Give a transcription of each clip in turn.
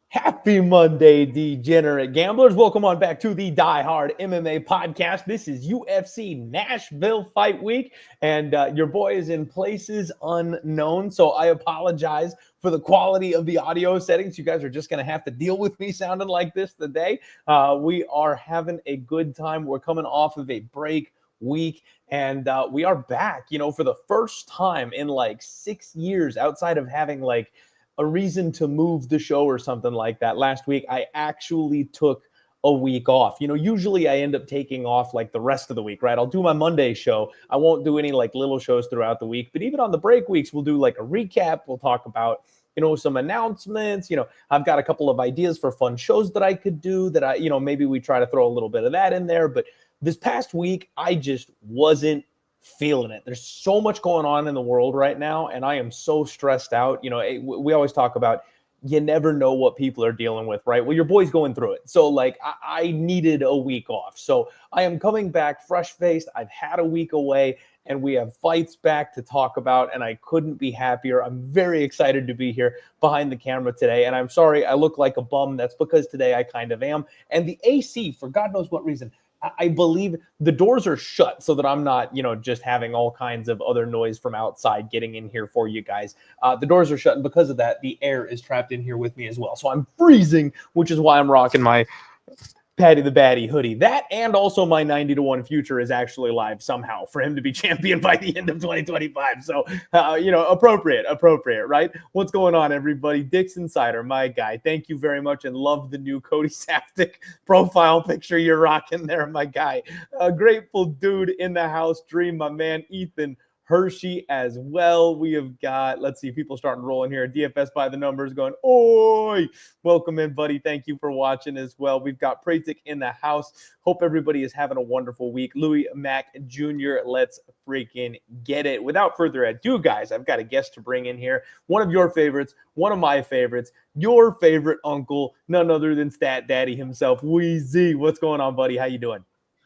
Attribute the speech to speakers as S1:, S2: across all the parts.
S1: Happy Monday, degenerate gamblers. Welcome on back to the Die Hard MMA podcast. This is UFC Nashville Fight Week, and your boy is in places unknown, so I apologize for the quality of the audio settings. You guys are just going to have to deal with me sounding like this today. We are having a good time. We're coming off of a break week, and we are back, for the first time in like 6 years outside of having like a reason to move the show or something like that. Last week, I actually took a week off. Usually I end up taking off like the rest of the week, right? I'll do my Monday show. I won't do any like little shows throughout the week, but even on the break weeks, we'll do like a recap. We'll talk about, some announcements. I've got a couple of ideas for fun shows that I could do that maybe we try to throw a little bit of that in there. But this past week, I just wasn't feeling it. There's so much going on in the world right now, and I am so stressed out. We always talk about you never know what people are dealing with, right? Well, your boy's going through it. So like I needed a week off. So I am coming back fresh-faced. I've had a week away, and we have fights back to talk about, and I couldn't be happier. I'm very excited to be here behind the camera today, and I'm sorry I look like a bum. That's because today I kind of am. And the AC, for God knows what reason, I believe the doors are shut so that I'm not, just having all kinds of other noise from outside getting in here for you guys. The doors are shut, and because of that, the air is trapped in here with me as well. So I'm freezing, which is why I'm rocking my Patty the Batty hoodie. That and also my 90-1 future is actually live somehow for him to be champion by the end of 2025. So, appropriate, right? What's going on, everybody? Dick's Insider, my guy. Thank you very much, and love the new Cody Saftik profile picture you're rocking there, my guy. A grateful dude in the house. Dream, my man, Ethan Hershey as well. We have got, let's see, people starting rolling here. DFS by the numbers going, oi! Welcome in, buddy. Thank you for watching as well. We've got Pratik in the house. Hope everybody is having a wonderful week. Louis Mack Jr., let's freaking get it. Without further ado, guys, I've got a guest to bring in here. One of your favorites, one of my favorites, your favorite uncle, none other than Stat Daddy himself, Weezy. What's going on, buddy? How you doing?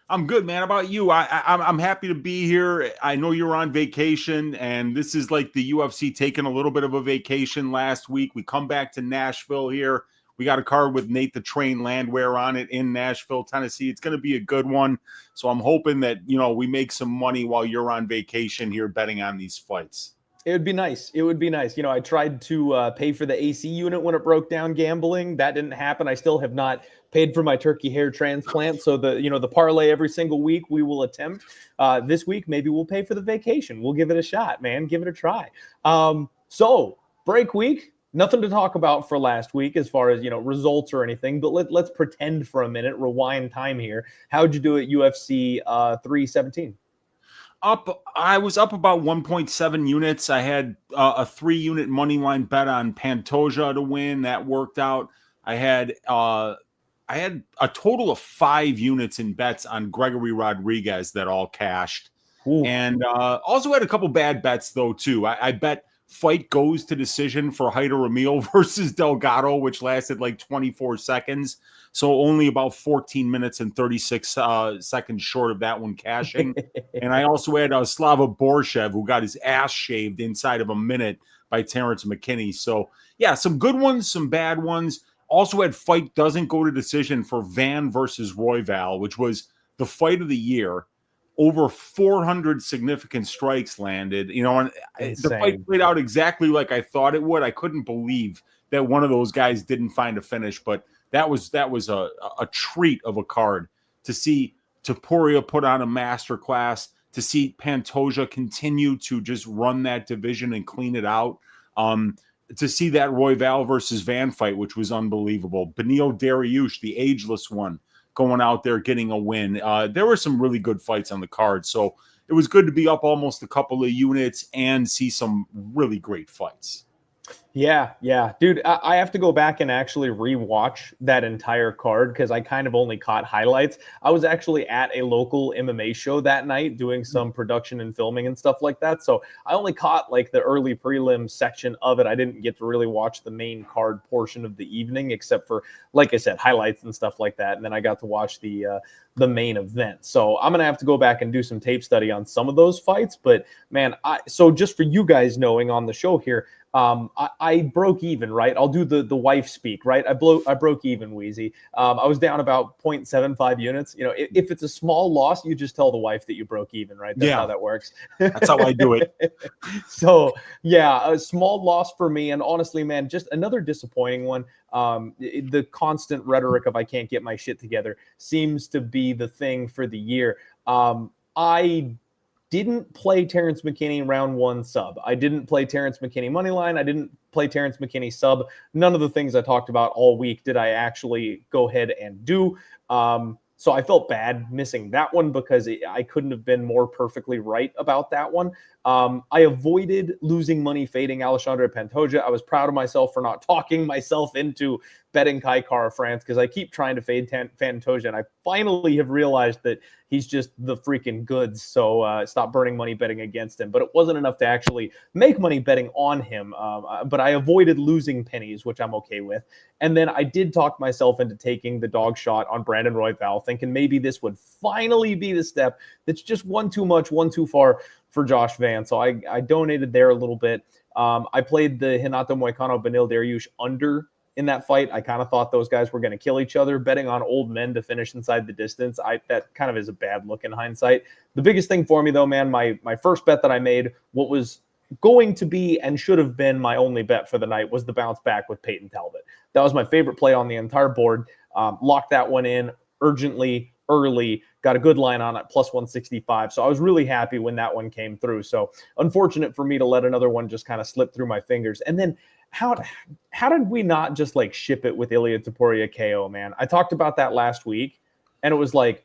S2: I'm good, man. How about you? I'm happy to be here. I know you're on vacation, and this is like the UFC taking a little bit of a vacation last week. We come back to Nashville here. We got a card with Nate the Train Landwehr on it in Nashville, Tennessee. It's going to be a good one. So I'm hoping that, we make some money while you're on vacation here betting on these fights.
S1: It would be nice. It would be nice. I tried to pay for the AC unit when it broke down gambling. That didn't happen. I still have not paid for my turkey hair transplant. So the parlay every single week we will attempt. This week, maybe we'll pay for the vacation. We'll give it a shot, man. Give it a try. So break week, nothing to talk about for last week as far as, results or anything, but let's pretend for a minute, rewind time here. How'd you do at UFC 317?
S2: I was up about 1.7 units. I had a 3-unit money line bet on Pantoja to win. That worked out. I had a total of 5 units in bets on Gregory Rodriguez that all cashed. Ooh. And also had a couple bad bets though too. I bet fight goes to decision for Haider Emil versus Delgado, which lasted like 24 seconds. So only about 14 minutes and 36 seconds short of that one cashing. And I also had Slava Borshev, who got his ass shaved inside of a minute by Terrence McKinney. So yeah, some good ones, some bad ones. Also had fight doesn't go to decision for Van versus Royval, which was the fight of the year. Over 400 significant strikes landed, and the fight played out exactly like I thought it would. I couldn't believe that one of those guys didn't find a finish, but that was a treat of a card to see Topuria put on a masterclass, to see Pantoja continue to just run that division and clean it out, to see that Royval versus Van fight, which was unbelievable. Beneil Dariush, the ageless one, going out there, getting a win. There were some really good fights on the card. So it was good to be up almost a couple of units and see some really great fights.
S1: Yeah, dude, I have to go back and actually rewatch that entire card because I kind of only caught highlights. I was actually at a local MMA show that night doing some production and filming and stuff like that. So I only caught like the early prelim section of it. I didn't get to really watch the main card portion of the evening, except for, like I said, highlights and stuff like that. And then I got to watch the main event. So I'm gonna have to go back and do some tape study on some of those fights. But man, so just for you guys knowing on the show here, I broke even, right? I'll do the wife speak, right? I broke even, Wheezy. I was down about 0.75 units. You know, if it's a small loss, you just tell the wife that you broke even, right? That's how that works.
S2: That's how I do it.
S1: So yeah, a small loss for me. And honestly, man, just another disappointing one. The constant rhetoric of I can't get my shit together seems to be the thing for the year. I didn't play Terrence McKinney round one sub. I didn't play Terrence McKinney money line. I didn't play Terrence McKinney sub. None of the things I talked about all week did I actually go ahead and do. So I felt bad missing that one because I couldn't have been more perfectly right about that one. I avoided losing money fading Alexandre Pantoja. I was proud of myself for not talking myself into betting Kai Kara France because I keep trying to fade Pantoja, and I finally have realized that he's just the freaking goods. So stop burning money betting against him. But it wasn't enough to actually make money betting on him. But I avoided losing pennies, which I'm okay with. And then I did talk myself into taking the dog shot on Brandon Royval, thinking maybe this would finally be the step that's just one too much, one too far for Josh Van. So I donated there a little bit. I played the Renato Moicano Benil Dariush under in that fight. I kind of thought those guys were going to kill each other. Betting on old men to finish inside the distance, that kind of is a bad look in hindsight. The biggest thing for me, though, man, my first bet that I made, what was going to be and should have been my only bet for the night, was the bounce back with Peyton Talbot. That was my favorite play on the entire board. Locked that one in urgently, early, got a good line on it, plus 165. So I was really happy when that one came through. So unfortunate for me to let another one just kind of slip through my fingers. And then how did we not just like ship it with Ilia Topuria KO, man? I talked about that last week, and it was like,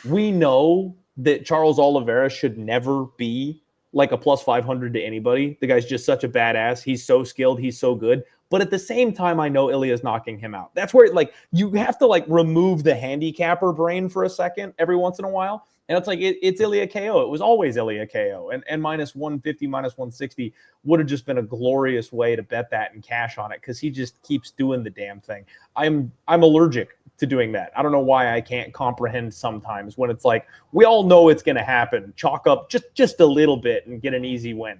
S1: we know that Charles Oliveira should never be like a plus 500 to anybody. The guy's just such a badass. He's so skilled. He's so good. But at the same time, I know Ilya's knocking him out. That's where like you have to like remove the handicapper brain for a second every once in a while. And it's like, it's Ilya KO. It was always Ilya KO. And minus 150, minus 160 would have just been a glorious way to bet that and cash on it because he just keeps doing the damn thing. I'm allergic to doing that. I don't know why I can't comprehend sometimes when it's like, we all know it's going to happen. Chalk up just a little bit and get an easy win.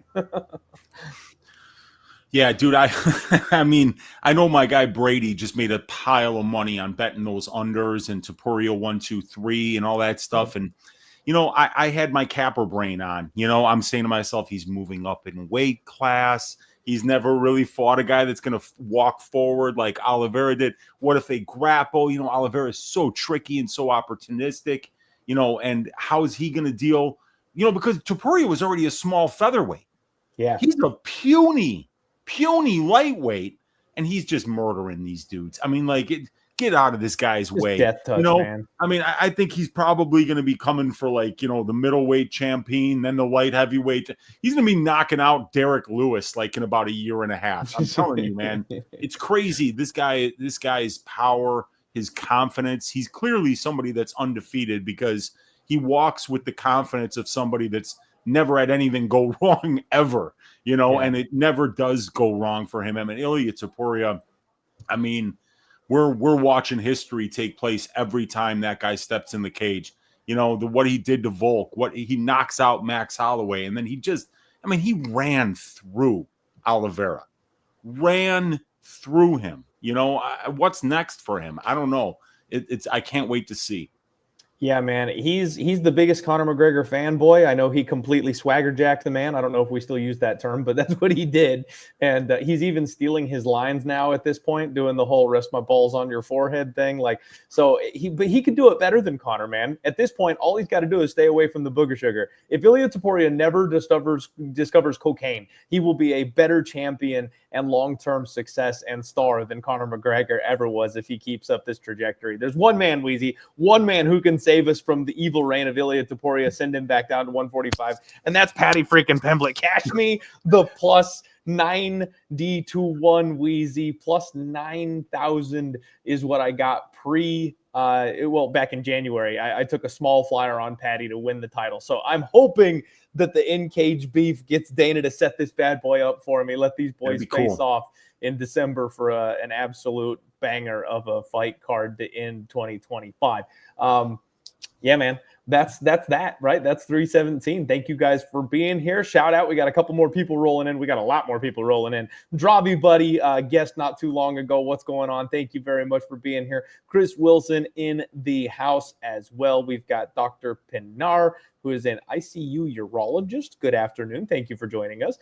S2: Yeah, dude, I mean, I know my guy Brady just made a pile of money on betting those unders and Topuria 1, 2, 3 and all that stuff. And, you know, I had my capper brain on. You know, I'm saying to myself, he's moving up in weight class. He's never really fought a guy that's going to walk forward like Oliveira did. What if they grapple? You know, Oliveira is so tricky and so opportunistic, you know, and how is he going to deal? You know, because Topuria was already a small featherweight.
S1: Yeah.
S2: He's a puny lightweight, and he's just murdering these dudes. I mean, like, get out of this guy's way.
S1: Death touch,
S2: you know,
S1: man.
S2: I mean, I think he's probably going to be coming for, like, you know, the middleweight champion, then the light heavyweight. He's going to be knocking out Derek Lewis like in about a year and a half. I'm telling you, man, it's crazy. This guy's power, his confidence. He's clearly somebody that's undefeated because he walks with the confidence of somebody that's never had anything go wrong ever, you know, and it never does go wrong for him. I mean, Ilia Topuria, I mean, we're watching history take place every time that guy steps in the cage. You know, what he did to Volk, what he knocks out Max Holloway, and then he ran through Oliveira, ran through him. You know, what's next for him? I don't know. I can't wait to see.
S1: Yeah, man, he's the biggest Conor McGregor fanboy. I know he completely swagger jacked the man. I don't know if we still use that term, but that's what he did. And he's even stealing his lines now at this point, doing the whole "rest my balls on your forehead" thing. Like, so but he could do it better than Conor, man. At this point, all he's got to do is stay away from the booger sugar. If Ilia Topuria never discovers cocaine, he will be a better champion and long-term success and star than Conor McGregor ever was if he keeps up this trajectory. There's one man, Weezy, one man who can save us from the evil reign of Ilia Topuria, send him back down to 145, and that's Patty freaking Pimblett. Cash me the plus 9D to 1, Weezy. Plus 9,000 is what I got back in January. I took a small flyer on Patty to win the title. So I'm hoping that the in-cage beef gets Dana to set this bad boy up for me. Let these boys face off in December for an absolute banger of a fight card to end 2025. Yeah, man, that's that, right? That's 317. Thank you guys for being here. Shout out. We got a couple more people rolling in. We got a lot more people rolling in. Dravi buddy, guest not too long ago. What's going on? Thank you very much for being here. Chris Wilson in the house as well. We've got Dr. Pinar, who is an ICU urologist. Good afternoon. Thank you for joining us.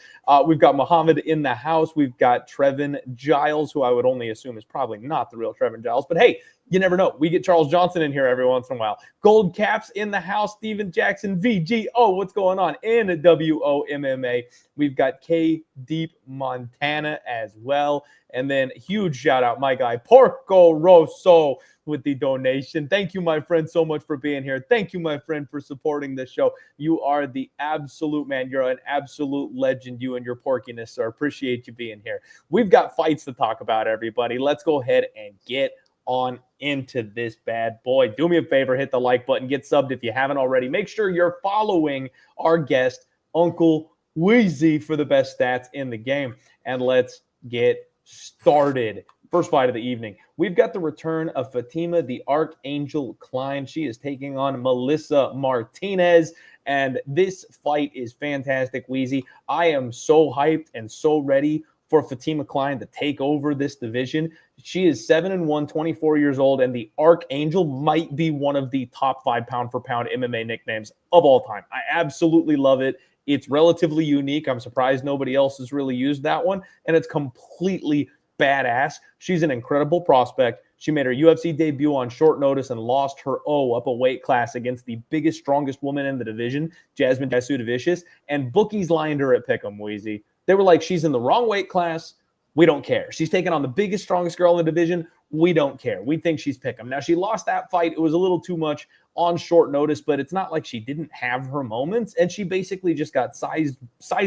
S1: We've got Muhammad in the house. We've got Trevin Giles, who I would only assume is probably not the real Trevin Giles, but hey, you never know. We get Charles Johnson in here every once in a while. Gold Caps in the house. Steven Jackson, VGO. What's going on? In WOMMA. We've got K Deep Montana as well. And then huge shout out, my guy, Porco Rosso, with the donation. Thank you, my friend, so much for being here. Thank you, my friend, for supporting the show. You are the absolute man. You're an absolute legend, you and your porkiness, sir. Appreciate you being here. We've got fights to talk about, everybody. Let's go ahead and get on into this bad boy. Do me a favor, hit the like button, get subbed if you haven't already. Make sure you're following our guest, Uncle Weezy, for the best stats in the game. And let's get started. First fight of the evening. We've got the return of Fatima, the Archangel Kline. She is taking on Melissa Martinez. And this fight is fantastic, Weezy. I am so hyped and so ready for Fatima Kline to take over this division. She is 7-1, 24 years old, and the Archangel might be one of the top 5 pound-for-pound MMA nicknames of all time. I absolutely love it. It's relatively unique. I'm surprised nobody else has really used that one, and it's completely badass. She's an incredible prospect. She made her UFC debut on short notice and lost her up a weight class against the biggest, strongest woman in the division, Jasmine Jasudavicius, and bookies lined her at Pick'em, Weezy. They were like, she's in the wrong weight class. We don't care. She's taking on the biggest, strongest girl in the division. We don't care. We think she's Pick'em. Now, she lost that fight. It was a little too much on short notice, but it's not like she didn't have her moments, and she basically just got size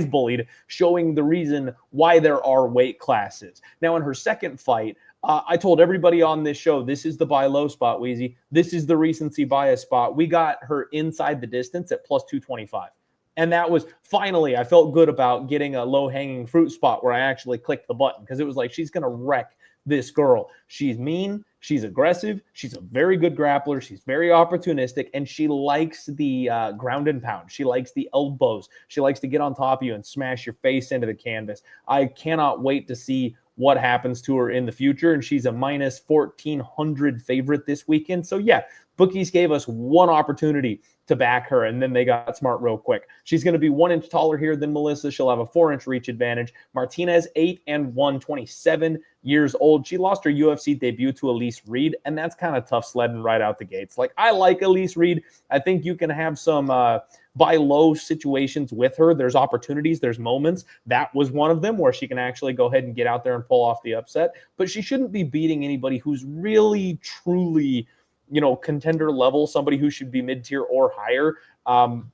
S1: bullied, showing the reason why there are weight classes. Now, in her second fight, I told everybody on this show, this is the buy low spot, Weezy. This is the recency bias spot. We got her inside the distance at plus 225. And that was finally, I felt good about getting a low-hanging fruit spot where I actually clicked the button, because it was like, she's going to wreck this girl. She's mean. She's aggressive. She's a very good grappler. She's very opportunistic, and she likes the ground and pound. She likes the elbows. She likes to get on top of you and smash your face into the canvas. I cannot wait to see what happens to her in the future, and she's a minus 1,400 favorite this weekend. So, yeah, bookies gave us one opportunity to back her, and then they got smart real quick. She's going to be 1 inch taller here than Melissa. She'll have a 4-inch reach advantage. Martinez, 8-1, 27 years old. She lost her UFC debut to Elise Reed, and that's kind of tough sledding right out the gates. Like, I like Elise Reed. I think you can have some buy low situations with her. There's opportunities, there's moments. That was one of them where she can actually go ahead and get out there and pull off the upset. But she shouldn't be beating anybody who's really, truly, contender level, somebody who should be mid-tier or higher.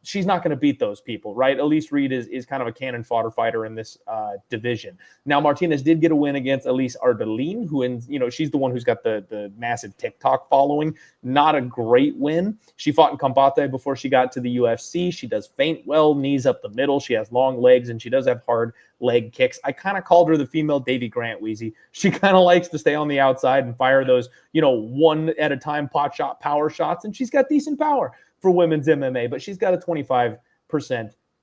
S1: She's not going to beat those people, right? Elise Reed is kind of a cannon fodder fighter in this division. Now, Martinez did get a win against Elise Ardeline, who, she's the one who's got the massive TikTok following. Not a great win. She fought in Combate before she got to the UFC. She does feint well, knees up the middle. She has long legs, and she does have hard leg kicks. I kind of called her the female Davy Grant, Weezy. She kind of likes to stay on the outside and fire those, one at a time pot shot power shots, and she's got decent power for women's MMA, but she's got a 25%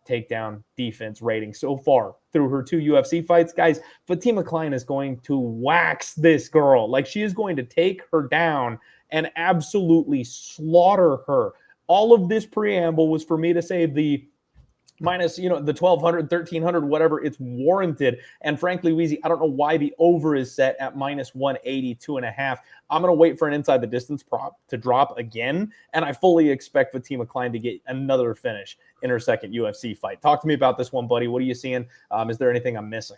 S1: takedown defense rating so far through her 2 UFC fights. Guys, Fatima Kline is going to wax this girl. Like, she is going to take her down and absolutely slaughter her. All of this preamble was for me to say the minus, the 1,200, 1,300, whatever, it's warranted. And frankly, Weezy, I don't know why the over is set at minus 180, 2.5. I'm going to wait for an inside the distance prop to drop again. And I fully expect Fatima Kline to get another finish in her second UFC fight. Talk to me about this one, buddy. What are you seeing? Is there anything I'm missing?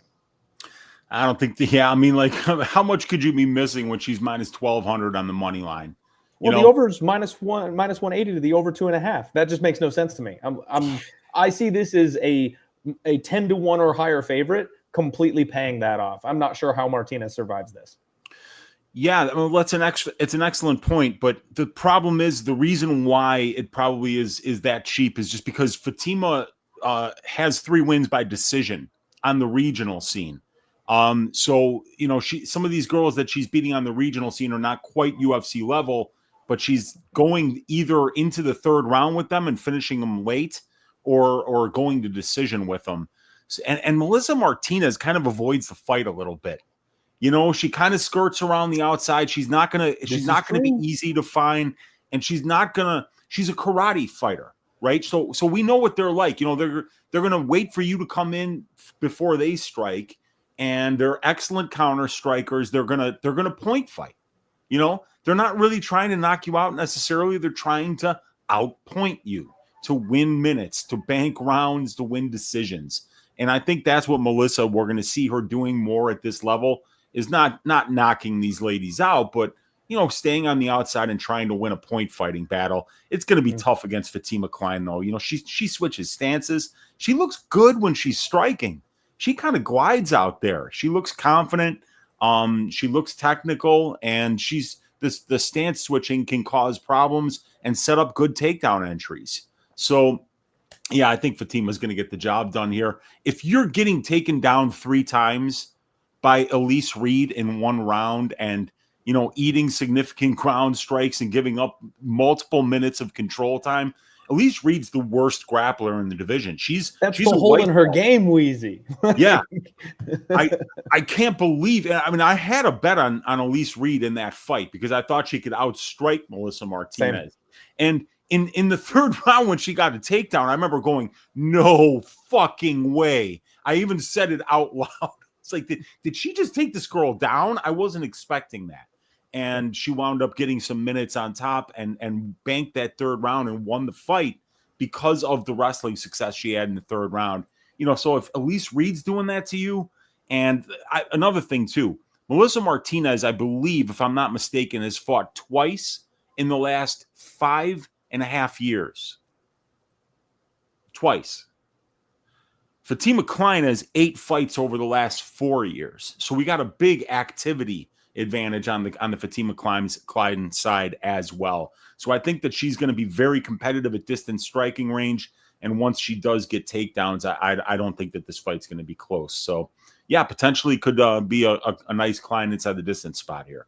S2: I don't think how much could you be missing when she's minus 1,200 on the money line?
S1: The over is minus 180 to the over 2.5. That just makes no sense to me. I see this as a 10-1 or higher favorite, completely paying that off. I'm not sure how Martinez survives this.
S2: Yeah, it's an excellent point, but the problem is the reason why it probably is that cheap is just because Fatima has 3 wins by decision on the regional scene. So some of these girls that she's beating on the regional scene are not quite UFC level, but she's going either into the 3rd round with them and finishing them late, or going to decision with them. And Melissa Martinez kind of avoids the fight a little bit. She kind of skirts around the outside. She's not gonna be easy to find, and she's a karate fighter, right? So we know what they're like. They're gonna wait for you to come in before they strike, and they're excellent counter strikers. They're gonna point fight. They're not really trying to knock you out necessarily. They're trying to outpoint you, to win minutes, to bank rounds, to win decisions. And I think that's what Melissa, we're going to see her doing more at this level, is not knocking these ladies out, but, staying on the outside and trying to win a point fighting battle. It's going to be tough against Fatima Kline, though. She switches stances. She looks good when she's striking. She kind of glides out there. She looks confident. She looks technical, and the stance switching can cause problems and set up good takedown entries. So, yeah, I think Fatima's going to get the job done here. If you're getting taken down 3 times by Elise Reed in 1 round and, eating significant ground strikes and giving up multiple minutes of control time, Elise Reed's the worst grappler in the division. She's
S1: the hole in her game, Weezy.
S2: Yeah. I can't believe it. I mean, I had a bet on Elise Reed in that fight because I thought she could outstrike Melissa Martinez. Same. And in the 3rd round, when she got a takedown, I remember going, no fucking way. I even said it out loud. It's like, did she just take this girl down? I wasn't expecting that. And she wound up getting some minutes on top and banked that 3rd round and won the fight because of the wrestling success she had in the 3rd round. So if Elise Reed's doing that to you, and another thing too, Melissa Martinez, I believe, if I'm not mistaken, has fought twice in the last 5.5 years. Twice. Fatima Kline has 8 fights over the last 4 years. So we got a big activity advantage on the Fatima Kline side as well. So I think that she's going to be very competitive at distance striking range. And once she does get takedowns, I don't think that this fight's going to be close. So yeah, potentially could be a nice Kline inside the distance spot here.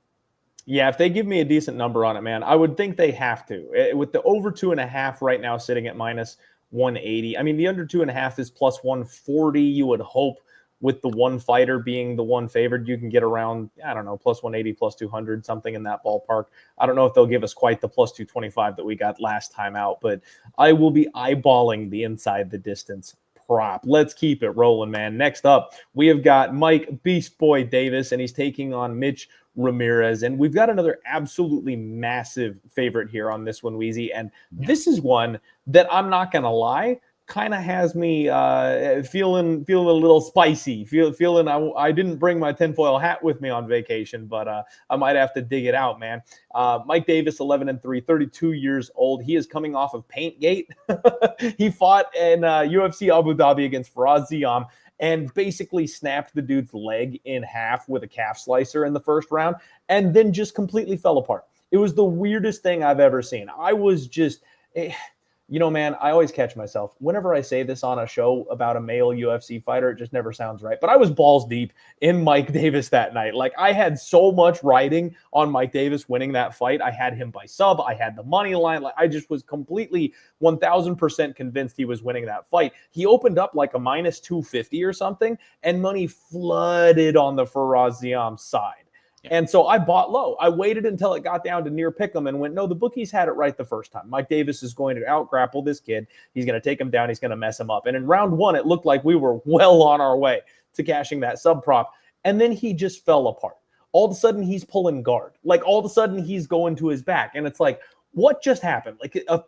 S1: Yeah, if they give me a decent number on it, man, I would think they have to. With the over 2.5 right now sitting at minus 180. I mean, the under 2.5 is plus 140. You would hope with the one fighter being the one favored, you can get around, I don't know, plus 180, plus 200, something in that ballpark. I don't know if they'll give us quite the plus 225 that we got last time out, but I will be eyeballing the inside the distance prop. Let's keep it rolling, man. Next up, we have got Mike Beast Boy Davis, and he's taking on Mitch Ramirez. And we've got another absolutely massive favorite here on this one, Weezy. And this is one that I'm not going to lie, kind of has me feeling a little spicy, feeling I didn't bring my tinfoil hat with me on vacation, but I might have to dig it out, man. Mike Davis, 11-3, 32 years old. He is coming off of Paintgate. He fought in UFC Abu Dhabi against Faraz Ziam and basically snapped the dude's leg in half with a calf slicer in the first round and then just completely fell apart. It was the weirdest thing I've ever seen. I was just... You know, man, I always catch myself. Whenever I say this on a show about a male UFC fighter, it just never sounds right. But I was balls deep in Mike Davis that night. Like, I had so much riding on Mike Davis winning that fight. I had him by sub. I had the money line. Like, I just was completely 1,000% convinced he was winning that fight. He opened up like a minus 250 or something, and money flooded on the Faraz Ziam side. And so I bought low. I waited until it got down to near pick'em and went, no, the bookies had it right the first time. Mike Davis is going to out-grapple this kid. He's going to take him down. He's going to mess him up. And in round one, it looked like we were well on our way to cashing that sub prop. And then he just fell apart. All of a sudden, he's pulling guard. Like, all of a sudden, he's going to his back. And it's like, what just happened? Like, a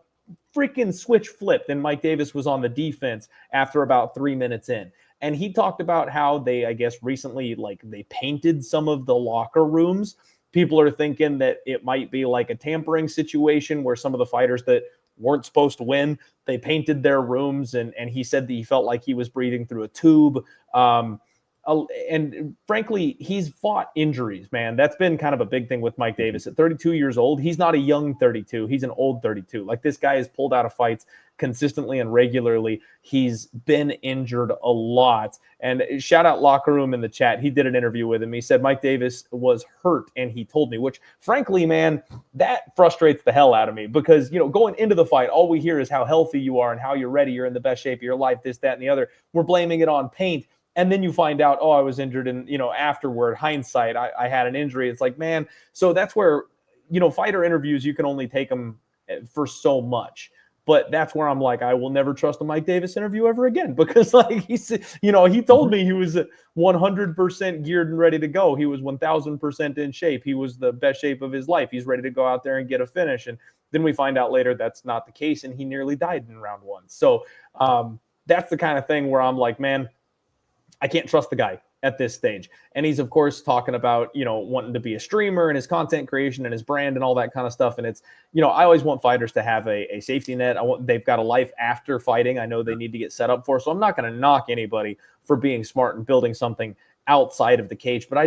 S1: freaking switch flipped, and Mike Davis was on the defense after about 3 minutes in. And he talked about how they, I guess, recently, like, they painted some of the locker rooms. People are thinking that it might be like a tampering situation where some of the fighters that weren't supposed to win, they painted their rooms. And he said that he felt like he was breathing through a tube. And frankly, he's fought injuries, man. That's been kind of a big thing with Mike Davis. At 32 years old, he's not a young 32. He's an old 32. Like, this guy has pulled out of fights consistently and regularly. He's been injured a lot. And shout out Locker Room in the chat. He did an interview with him. He said Mike Davis was hurt, and he told me, which frankly, man, that frustrates the hell out of me because, you know, going into the fight, all we hear is how healthy you are and how you're ready. You're in the best shape of your life, this, that, and the other. We're blaming it on paint. And then you find out, oh, I was injured. And, you know, afterward, hindsight, I had an injury. It's like, man, so that's where, you know, fighter interviews, you can only take them for so much. But that's where I'm like, I will never trust a Mike Davis interview ever again because, like, he's, you know, he told me he was 100% geared and ready to go. He was 1,000% in shape. He was the best shape of his life. He's ready to go out there and get a finish. And then we find out later that's not the case, and he nearly died in round one. So that's the kind of thing where I'm like, man, I can't trust the guy at this stage. And he's, of course, talking about, you know, wanting to be a streamer and his content creation and his brand and all that kind of stuff. And it's, you know, I always want fighters to have a safety net. They've got a life after fighting. I know they need to get set up for. So I'm not going to knock anybody for being smart and building something outside of the cage. But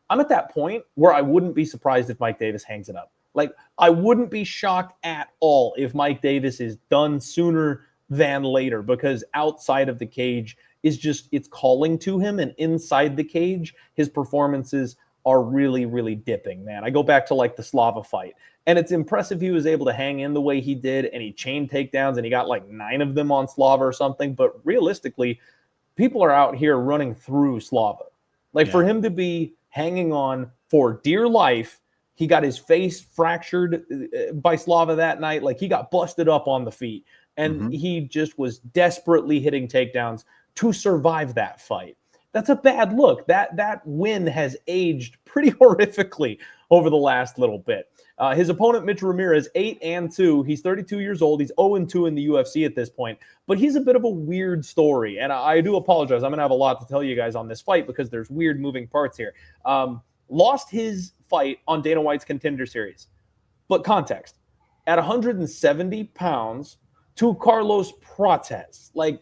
S1: I'm at that point where I wouldn't be surprised if Mike Davis hangs it up. Like, I wouldn't be shocked at all if Mike Davis is done sooner than later, because outside of the cage is just, it's calling to him, and inside the cage, his performances are really, really dipping, man. I go back to like the Slava fight, and it's impressive he was able to hang in the way he did, and he chained takedowns, and he got like 9 of them on Slava or something. But realistically, people are out here running through Slava. Like, for him to be hanging on for dear life, he got his face fractured by Slava that night. Like, he got busted up on the feet, and he just was desperately hitting takedowns to survive that fight. That's a bad look. That win has aged pretty horrifically over the last little bit. His opponent, Mitch Ramirez, 8-2. He's 32 years old. He's 0-2 in the UFC at this point. But he's a bit of a weird story. And I do apologize. I'm going to have a lot to tell you guys on this fight because there's weird moving parts here. Lost his fight on Dana White's Contender Series. But context. At 170 pounds to Carlos Prates. Like,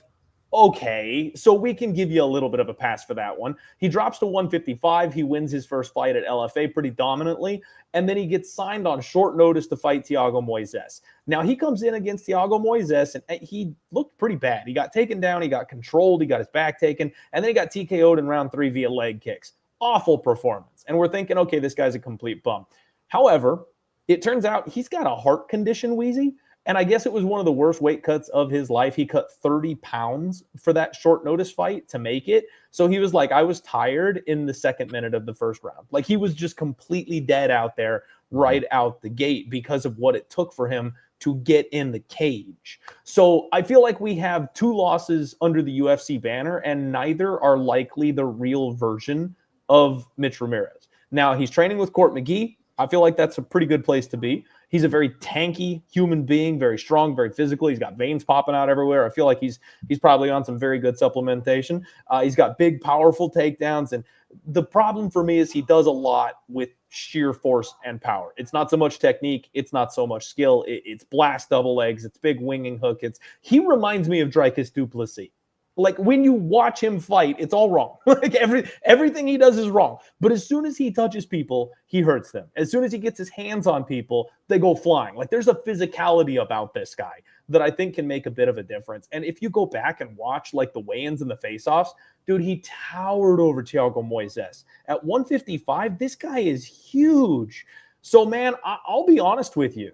S1: okay, so we can give you a little bit of a pass for that one. He drops to 155. He wins his first fight at LFA pretty dominantly, and then he gets signed on short notice to fight Thiago Moises. Now, he comes in against Thiago Moises, and he looked pretty bad. He got taken down, he got controlled, he got his back taken, and then he got TKO'd in round 3 via leg kicks. Awful performance. And we're thinking, okay, this guy's a complete bum. However, it turns out he's got a heart condition, Wheezy. And I guess it was one of the worst weight cuts of his life. He cut 30 pounds for that short notice fight to make it. So he was like, I was tired in the second minute of the first round. Like, he was just completely dead out there right out the gate because of what it took for him to get in the cage. So I feel like we have 2 losses under the UFC banner, and neither are likely the real version of Mitch Ramirez. Now, he's training with Court McGee. I feel like that's a pretty good place to be. He's a very tanky human being, very strong, very physical. He's got veins popping out everywhere. I feel like he's probably on some very good supplementation. He's got big, powerful takedowns. And the problem for me is he does a lot with sheer force and power. It's not so much technique. It's not so much skill. It's blast double legs. It's big winging hook. He reminds me of Dricus du Plessis. Like, when you watch him fight, it's all wrong. Like, everything he does is wrong. But as soon as he touches people, he hurts them. As soon as he gets his hands on people, they go flying. Like, there's a physicality about this guy that I think can make a bit of a difference. And if you go back and watch, like, the weigh-ins and the face-offs, dude, he towered over Thiago Moises. At 155, this guy is huge. So, man, I'll be honest with you.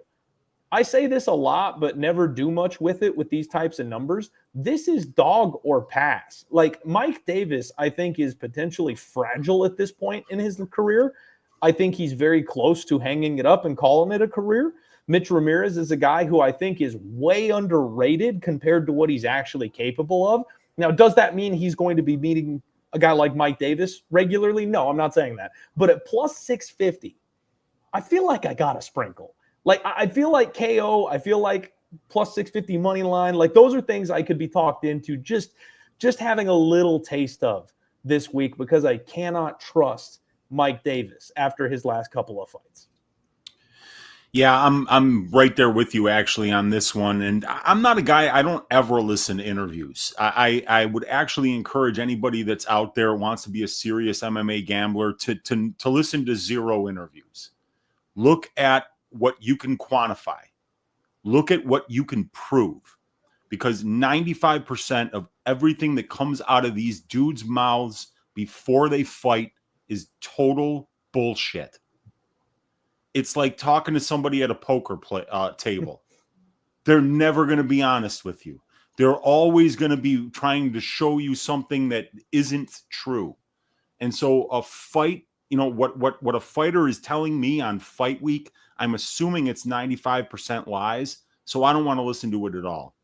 S1: I say this a lot, but never do much with it with these types of numbers. This is dog or pass. Like, Mike Davis, I think, is potentially fragile at this point in his career. I think he's very close to hanging it up and calling it a career. Mitch Ramirez is a guy who I think is way underrated compared to what he's actually capable of. Now, does that mean he's going to be meeting a guy like Mike Davis regularly? No, I'm not saying that. But at plus 650, I feel like I got a sprinkle. Like, I feel like KO, I feel like plus 650 money line. Like, those are things I could be talked into just having a little taste of this week, because I cannot trust Mike Davis after his last couple of fights.
S2: Yeah, I'm right there with you actually on this one. And I'm not a guy, I don't ever listen to interviews. I would actually encourage anybody that's out there who wants to be a serious MMA gambler to listen to zero interviews. Look at what you can quantify. Look at what you can prove. Because 95% of everything that comes out of these dudes' mouths before they fight is total bullshit. It's like talking to somebody at a poker table. They're never going to be honest with you. They're always going to be trying to show you something that isn't true. And so a fight, you know, what a fighter is telling me on fight week, I'm assuming it's 95% lies. So I don't want to listen to it at all.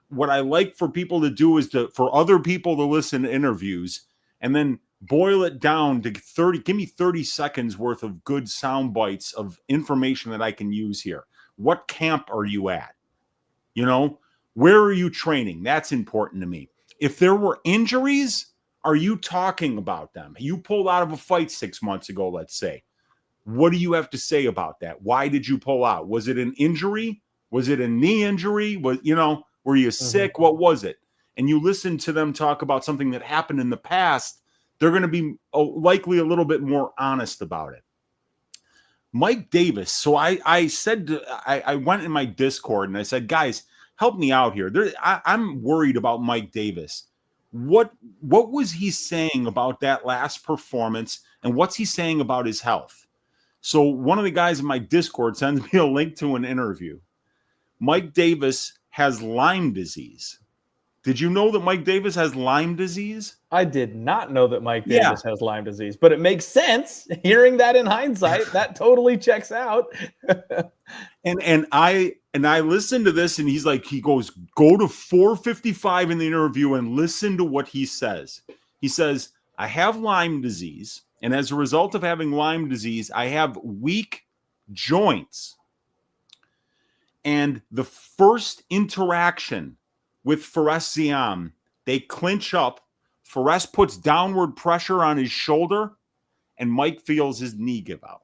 S2: What I like for people to do is for other people to listen to interviews and then boil it down to 30. Give me 30 seconds worth of good sound bites of information that I can use here. What camp are you at? You know, where are you training? That's important to me. If there were injuries, are you talking about them? You pulled out of a fight 6 months ago, let's say. What do you have to say about that? Why did you pull out? Was it an injury? Was it a knee injury? Were you sick? What was it? And you listen to them talk about something that happened in the past, they're going to be likely a little bit more honest about it. Mike Davis. So I said, I went in my Discord and I said, guys, help me out here. I'm worried about Mike Davis. What was he saying about that last performance, and what's he saying about his health? So one of the guys in my Discord sends me a link to an interview. Mike Davis has Lyme disease. Did you know that Mike Davis has Lyme disease?
S1: I did not know that Mike Davis has Lyme disease, but it makes sense. Hearing that in hindsight, that totally checks out.
S2: and I listened to this, and he goes, go to 455 in the interview and listen to what he says. He says, I have Lyme disease, and as a result of having Lyme disease, I have weak joints. And the first interaction with Fares Ziam, they clinch up. Fares puts downward pressure on his shoulder, and Mike feels his knee give out.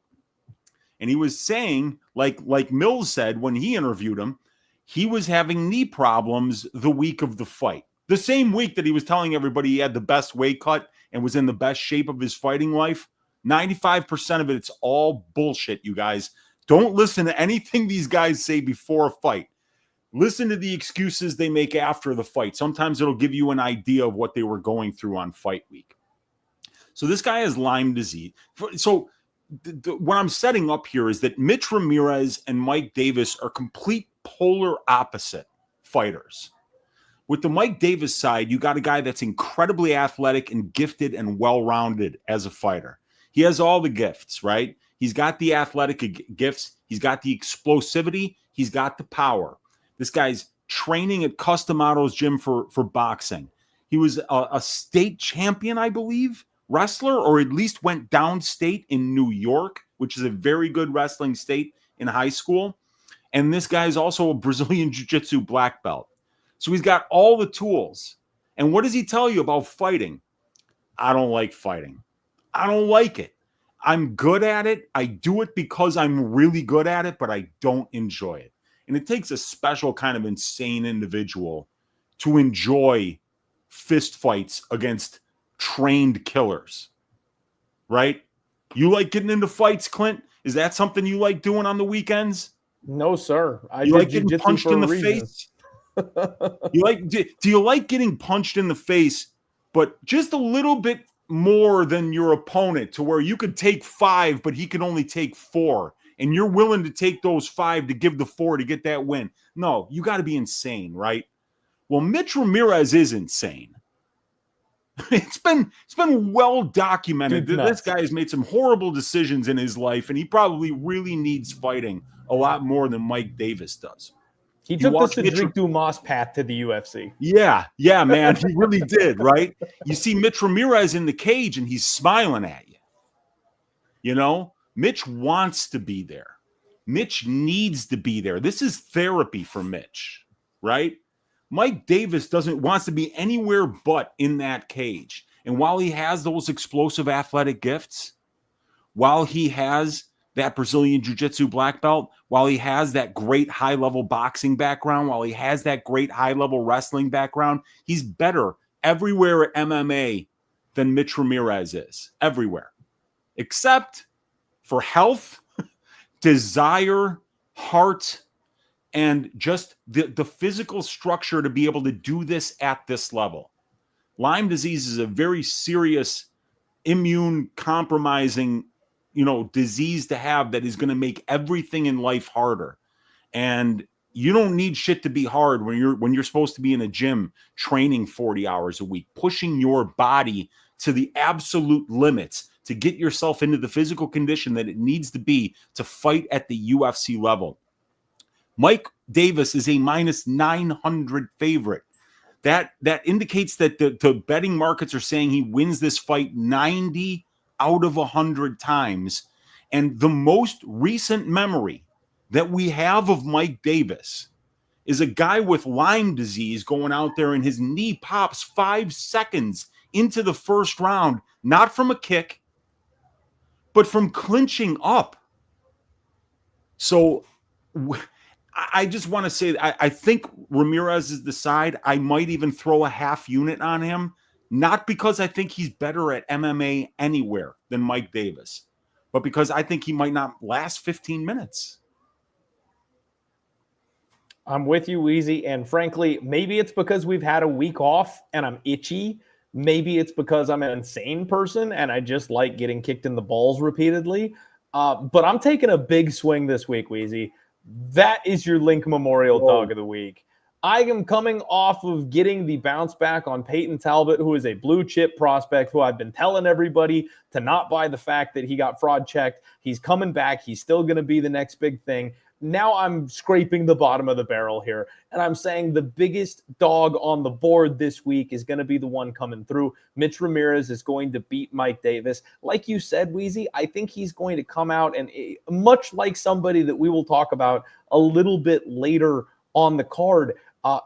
S2: And he was saying, like Mills said when he interviewed him, he was having knee problems the week of the fight. The same week that he was telling everybody he had the best weight cut and was in the best shape of his fighting life. 95% of it's all bullshit, you guys. Don't listen to anything these guys say before a fight. Listen to the excuses they make after the fight. Sometimes it'll give you an idea of what they were going through on fight week. So this guy has Lyme disease. So what I'm setting up here is that Mitch Ramirez and Mike Davis are complete polar opposite fighters. With the Mike Davis side, you got a guy that's incredibly athletic and gifted and well-rounded as a fighter. He has all the gifts, right? He's got the athletic gifts. He's got the explosivity. He's got the power. This guy's training at Custom Auto's gym for boxing. He was a state champion, I believe, wrestler, or at least went downstate in New York, which is a very good wrestling state in high school. And this guy is also a Brazilian Jiu-Jitsu black belt. So he's got all the tools. And what does he tell you about fighting? I don't like fighting. I don't like it. I'm good at it. I do it because I'm really good at it, but I don't enjoy it. And it takes a special kind of insane individual to enjoy fist fights against trained killers, right? You like getting into fights, Clint? Is that something you like doing on the weekends?
S1: No, sir.
S2: You like getting punched in the face? Do you like getting punched in the face, but just a little bit more than your opponent, to where you could take 5, but he can only take 4, and you're willing to take those 5 to give the 4 to get that win? No, you got to be insane, right? Well, Mitch Ramirez is insane. It's been well documented that
S1: Dude's
S2: this guy has made some horrible decisions in his life, and he probably really needs fighting a lot more than Mike Davis does.
S1: He took the Cedric Dumas path to the UFC.
S2: Yeah, man, he really did, right? You see Mitch Ramirez in the cage, and he's smiling at you. You know, Mitch wants to be there. Mitch needs to be there. This is therapy for Mitch, right? Mike Davis wants to be anywhere but in that cage. And while he has those explosive athletic gifts, while he has that Brazilian Jiu-Jitsu black belt, while he has that great high-level boxing background, while he has that great high-level wrestling background, he's better everywhere at MMA than Mitch Ramirez is. Everywhere. Except for health, desire, heart, and just the physical structure to be able to do this at this level. Lyme disease is a very serious immune compromising, disease to have that is going to make everything in life harder. And you don't need shit to be hard when you're supposed to be in a gym training 40 hours a week, pushing your body to the absolute limits to get yourself into the physical condition that it needs to be to fight at the UFC level. Mike Davis is a minus 900 favorite. That indicates that the betting markets are saying he wins this fight 90 out of 100 times. And the most recent memory that we have of Mike Davis is a guy with Lyme disease going out there and his knee pops 5 seconds into the first round, not from a kick, but from clinching up. So I just want to say that I think Ramirez is the side. I might even throw a half unit on him, not because I think he's better at MMA anywhere than Mike Davis, but because I think he might not last 15 minutes.
S1: I'm with you, Weezy. And frankly, maybe it's because we've had a week off and I'm itchy. Maybe it's because I'm an insane person and I just like getting kicked in the balls repeatedly. But I'm taking a big swing this week, Weezy. That is your Link Memorial Dog of the Week. I am coming off of getting the bounce back on Peyton Talbot, who is a blue chip prospect who I've been telling everybody to not buy the fact that he got fraud checked. He's coming back. He's still going to be the next big thing. Now I'm scraping the bottom of the barrel here, and I'm saying the biggest dog on the board this week is going to be the one coming through. Mitch Ramirez is going to beat Mike Davis. Like you said, Weezy, I think he's going to come out and much like somebody that we will talk about a little bit later on the card,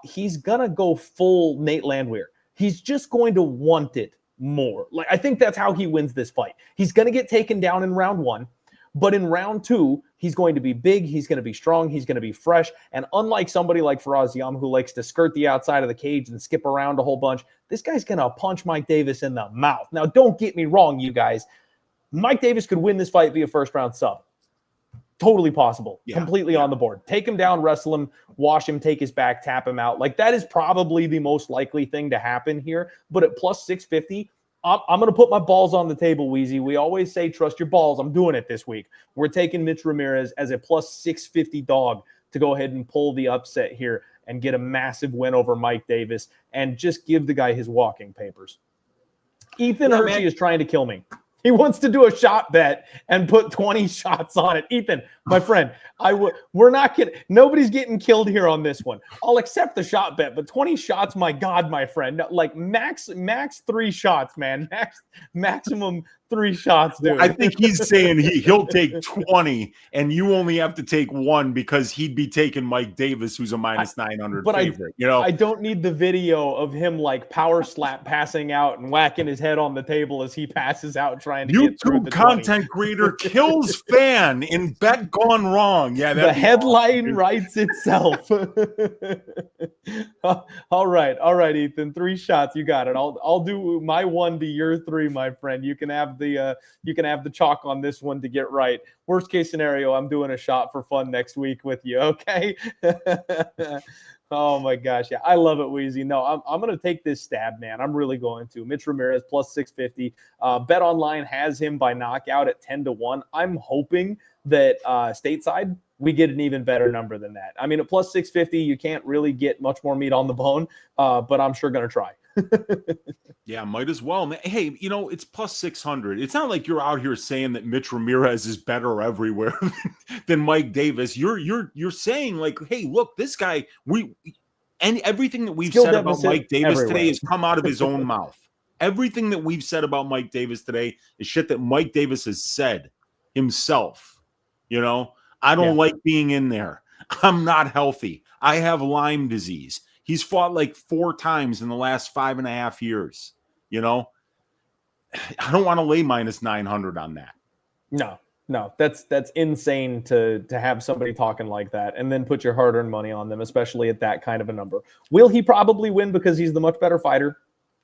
S1: he's going to go full Nate Landwehr. He's just going to want it more. Like, I think that's how he wins this fight. He's going to get taken down in round one. But in round two, he's going to be big, he's going to be strong, he's going to be fresh. And unlike somebody like Faraz Yam, who likes to skirt the outside of the cage and skip around a whole bunch, this guy's going to punch Mike Davis in the mouth. Now, don't get me wrong, you guys. Mike Davis could win this fight via first-round sub. Totally possible. Completely on the board. Take him down, wrestle him, wash him, take his back, tap him out. Like, that is probably the most likely thing to happen here. But at plus 650, I'm going to put my balls on the table, Weezy. We always say trust your balls. I'm doing it this week. We're taking Mitch Ramirez as a plus 650 dog to go ahead and pull the upset here and get a massive win over Mike Davis and just give the guy his walking papers. Ethan Hershey is trying to kill me. He wants to do a shot bet and put 20 shots on it. Ethan, my friend, we're not kidding. Nobody's getting killed here on this one. I'll accept the shot bet, but 20 shots, my God, my friend. Like max 3 shots, man. Maximum 3 shots, dude.
S2: I think he's saying he'll take 20 and you only have to take 1 because he'd be taking Mike Davis, who's a minus 900 favorite.
S1: I don't need the video of him like power slap passing out and whacking his head on the table as he passes out trying to get through the
S2: content creator kills fan in bet gone wrong. Yeah,
S1: the headline writes itself. All right, Ethan. 3 shots, you got it. I'll do my 1 to your 3, my friend. You can have the chalk on this one to get right. Worst case scenario, I'm doing a shot for fun next week with you. Okay. Oh my gosh. Yeah. I love it, Weezy. No, I'm going to take this stab, man. I'm really going to. Mitch Ramirez plus 650. Bet Online has him by knockout at 10-1. I'm hoping that stateside we get an even better number than that. I mean, at plus 650, you can't really get much more meat on the bone, but I'm sure going to try.
S2: Yeah, might as well, man. Hey, it's plus 600. It's not like you're out here saying that Mitch Ramirez is better everywhere than Mike Davis. You're saying like, hey, look, this guy, and everything that we've said about Mike Davis today has come out of his own mouth. Everything that we've said about Mike Davis today is shit that Mike Davis has said himself. I don't like being in there. I'm not healthy. I have Lyme disease. He's fought like 4 times in the last 5.5 years. I don't want to lay minus 900 on that.
S1: No, that's insane to have somebody talking like that and then put your hard-earned money on them, especially at that kind of a number. Will he probably win because he's the much better fighter?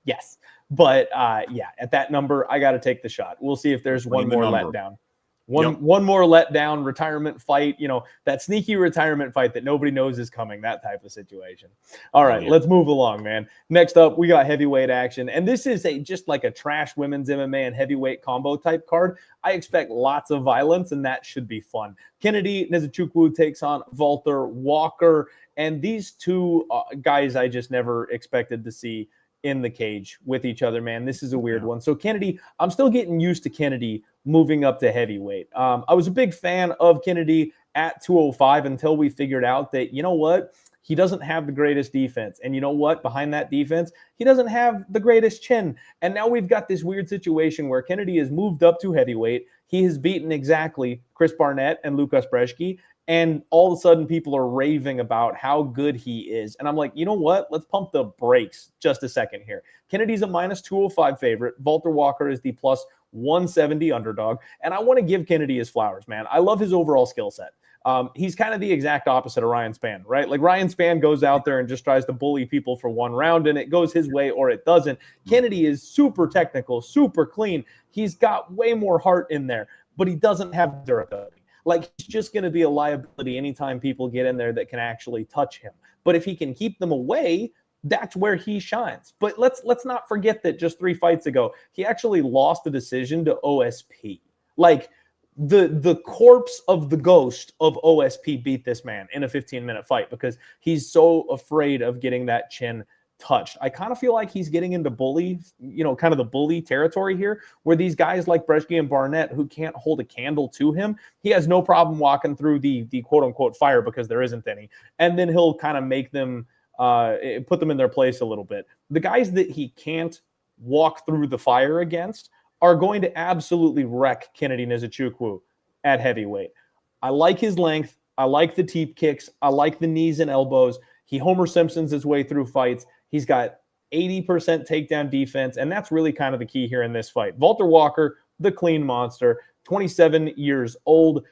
S1: Yes. But at that number, I got to take the shot. We'll see if there's one more letdown. One more letdown, retirement fight, that sneaky retirement fight that nobody knows is coming, that type of situation. All right, let's move along, man. Next up, we got heavyweight action. And this is just like a trash women's MMA and heavyweight combo type card. I expect lots of violence, and that should be fun. Kennedy Nzechukwu takes on Valter Walker. And these two guys I just never expected to see in the cage with each other, man. This is a weird one. So Kennedy, I'm still getting used to Kennedy moving up to heavyweight. I was a big fan of Kennedy at 205 until we figured out that, he doesn't have the greatest defense. And behind that defense, he doesn't have the greatest chin. And now we've got this weird situation where Kennedy has moved up to heavyweight. He has beaten exactly Chris Barnett and Lukas Brzeski. And all of a sudden, people are raving about how good he is. And I'm like, you know what? Let's pump the brakes just a second here. Kennedy's a minus 205 favorite. Valter Walker is the plus 170 underdog. And I want to give Kennedy his flowers, man. I love his overall skill set. He's kind of the exact opposite of Ryan Spann, right? Like Ryan Spann goes out there and just tries to bully people for one round, and it goes his way or it doesn't. Kennedy is super technical, super clean. He's got way more heart in there, but he doesn't have durability. Like, he's just going to be a liability anytime people get in there that can actually touch him. But if he can keep them away, that's where he shines. But let's not forget that just 3 fights ago, he actually lost a decision to OSP. Like, the corpse of the ghost of OSP beat this man in a 15-minute fight because he's so afraid of getting that chin touched. I kind of feel like he's getting into bully, kind of the bully territory here, where these guys like Brzeski and Barnett, who can't hold a candle to him, he has no problem walking through the quote-unquote fire because there isn't any, and then he'll kind of make them, put them in their place a little bit. The guys that he can't walk through the fire against are going to absolutely wreck Kennedy Nzechukwu at heavyweight. I like his length. I like the teep kicks. I like the knees and elbows. He Homer Simpsons his way through fights. He's got 80% takedown defense, and that's really kind of the key here in this fight. Valter Walker, the clean monster, 27 years old,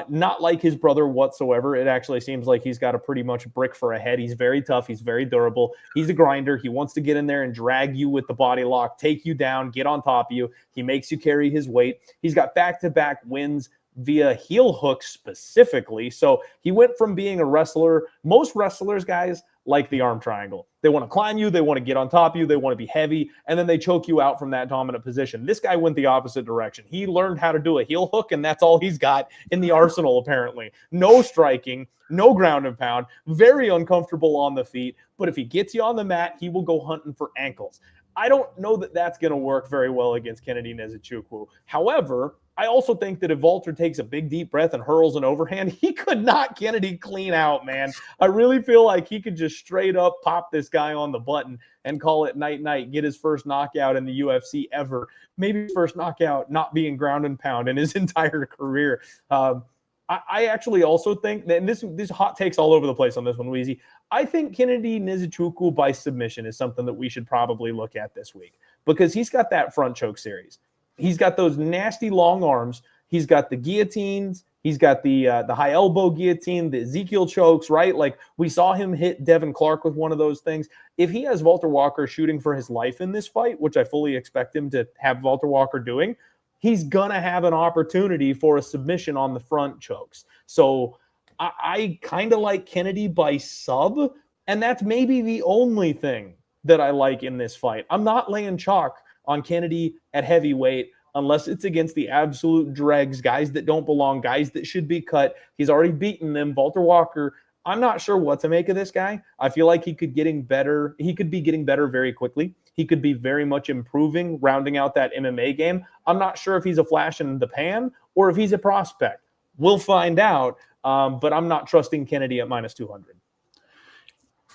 S1: not like his brother whatsoever. It actually seems like he's got a pretty much brick for a head. He's very tough. He's very durable. He's a grinder. He wants to get in there and drag you with the body lock, take you down, get on top of you. He makes you carry his weight. He's got back-to-back wins via heel hooks specifically. So he went from being a wrestler. Most wrestlers, guys, like the arm triangle. They want to climb you, they want to get on top of you, they want to be heavy, and then they choke you out from that dominant position. This guy went the opposite direction. He learned how to do a heel hook, and that's all he's got in the arsenal, apparently. No striking, no ground and pound, very uncomfortable on the feet, but if he gets you on the mat, he will go hunting for ankles. I don't know that that's going to work very well against Kennedy Nzechukwu. However, I also think that if Valter takes a big deep breath and hurls an overhand, he could knock Kennedy clean out, man. I really feel like he could just straight up pop this guy on the button and call it night-night, get his first knockout in the UFC ever. Maybe his first knockout not being ground and pound in his entire career. I actually also think that, and this hot takes all over the place on this one, Weezy. I think Kennedy Nzechukwu by submission is something that we should probably look at this week because he's got that front choke series. He's got those nasty long arms. He's got the guillotines. He's got the high elbow guillotine, the Ezekiel chokes, right? Like we saw him hit Devin Clark with one of those things. If he has Valter Walker shooting for his life in this fight, which I fully expect him to have Valter Walker doing, he's going to have an opportunity for a submission on the front chokes. So I kind of like Kennedy by sub, and that's maybe the only thing that I like in this fight. I'm not laying chalk on Kennedy at heavyweight unless it's against the absolute dregs, guys that don't belong, guys that should be cut. He's already beaten them. Valter Walker, I'm not sure what to make of this guy. I feel like he could be getting better very quickly. He could be very much improving, rounding out that MMA game. I'm not sure if he's a flash in the pan or if he's a prospect. We'll find out, but I'm not trusting Kennedy at minus 200.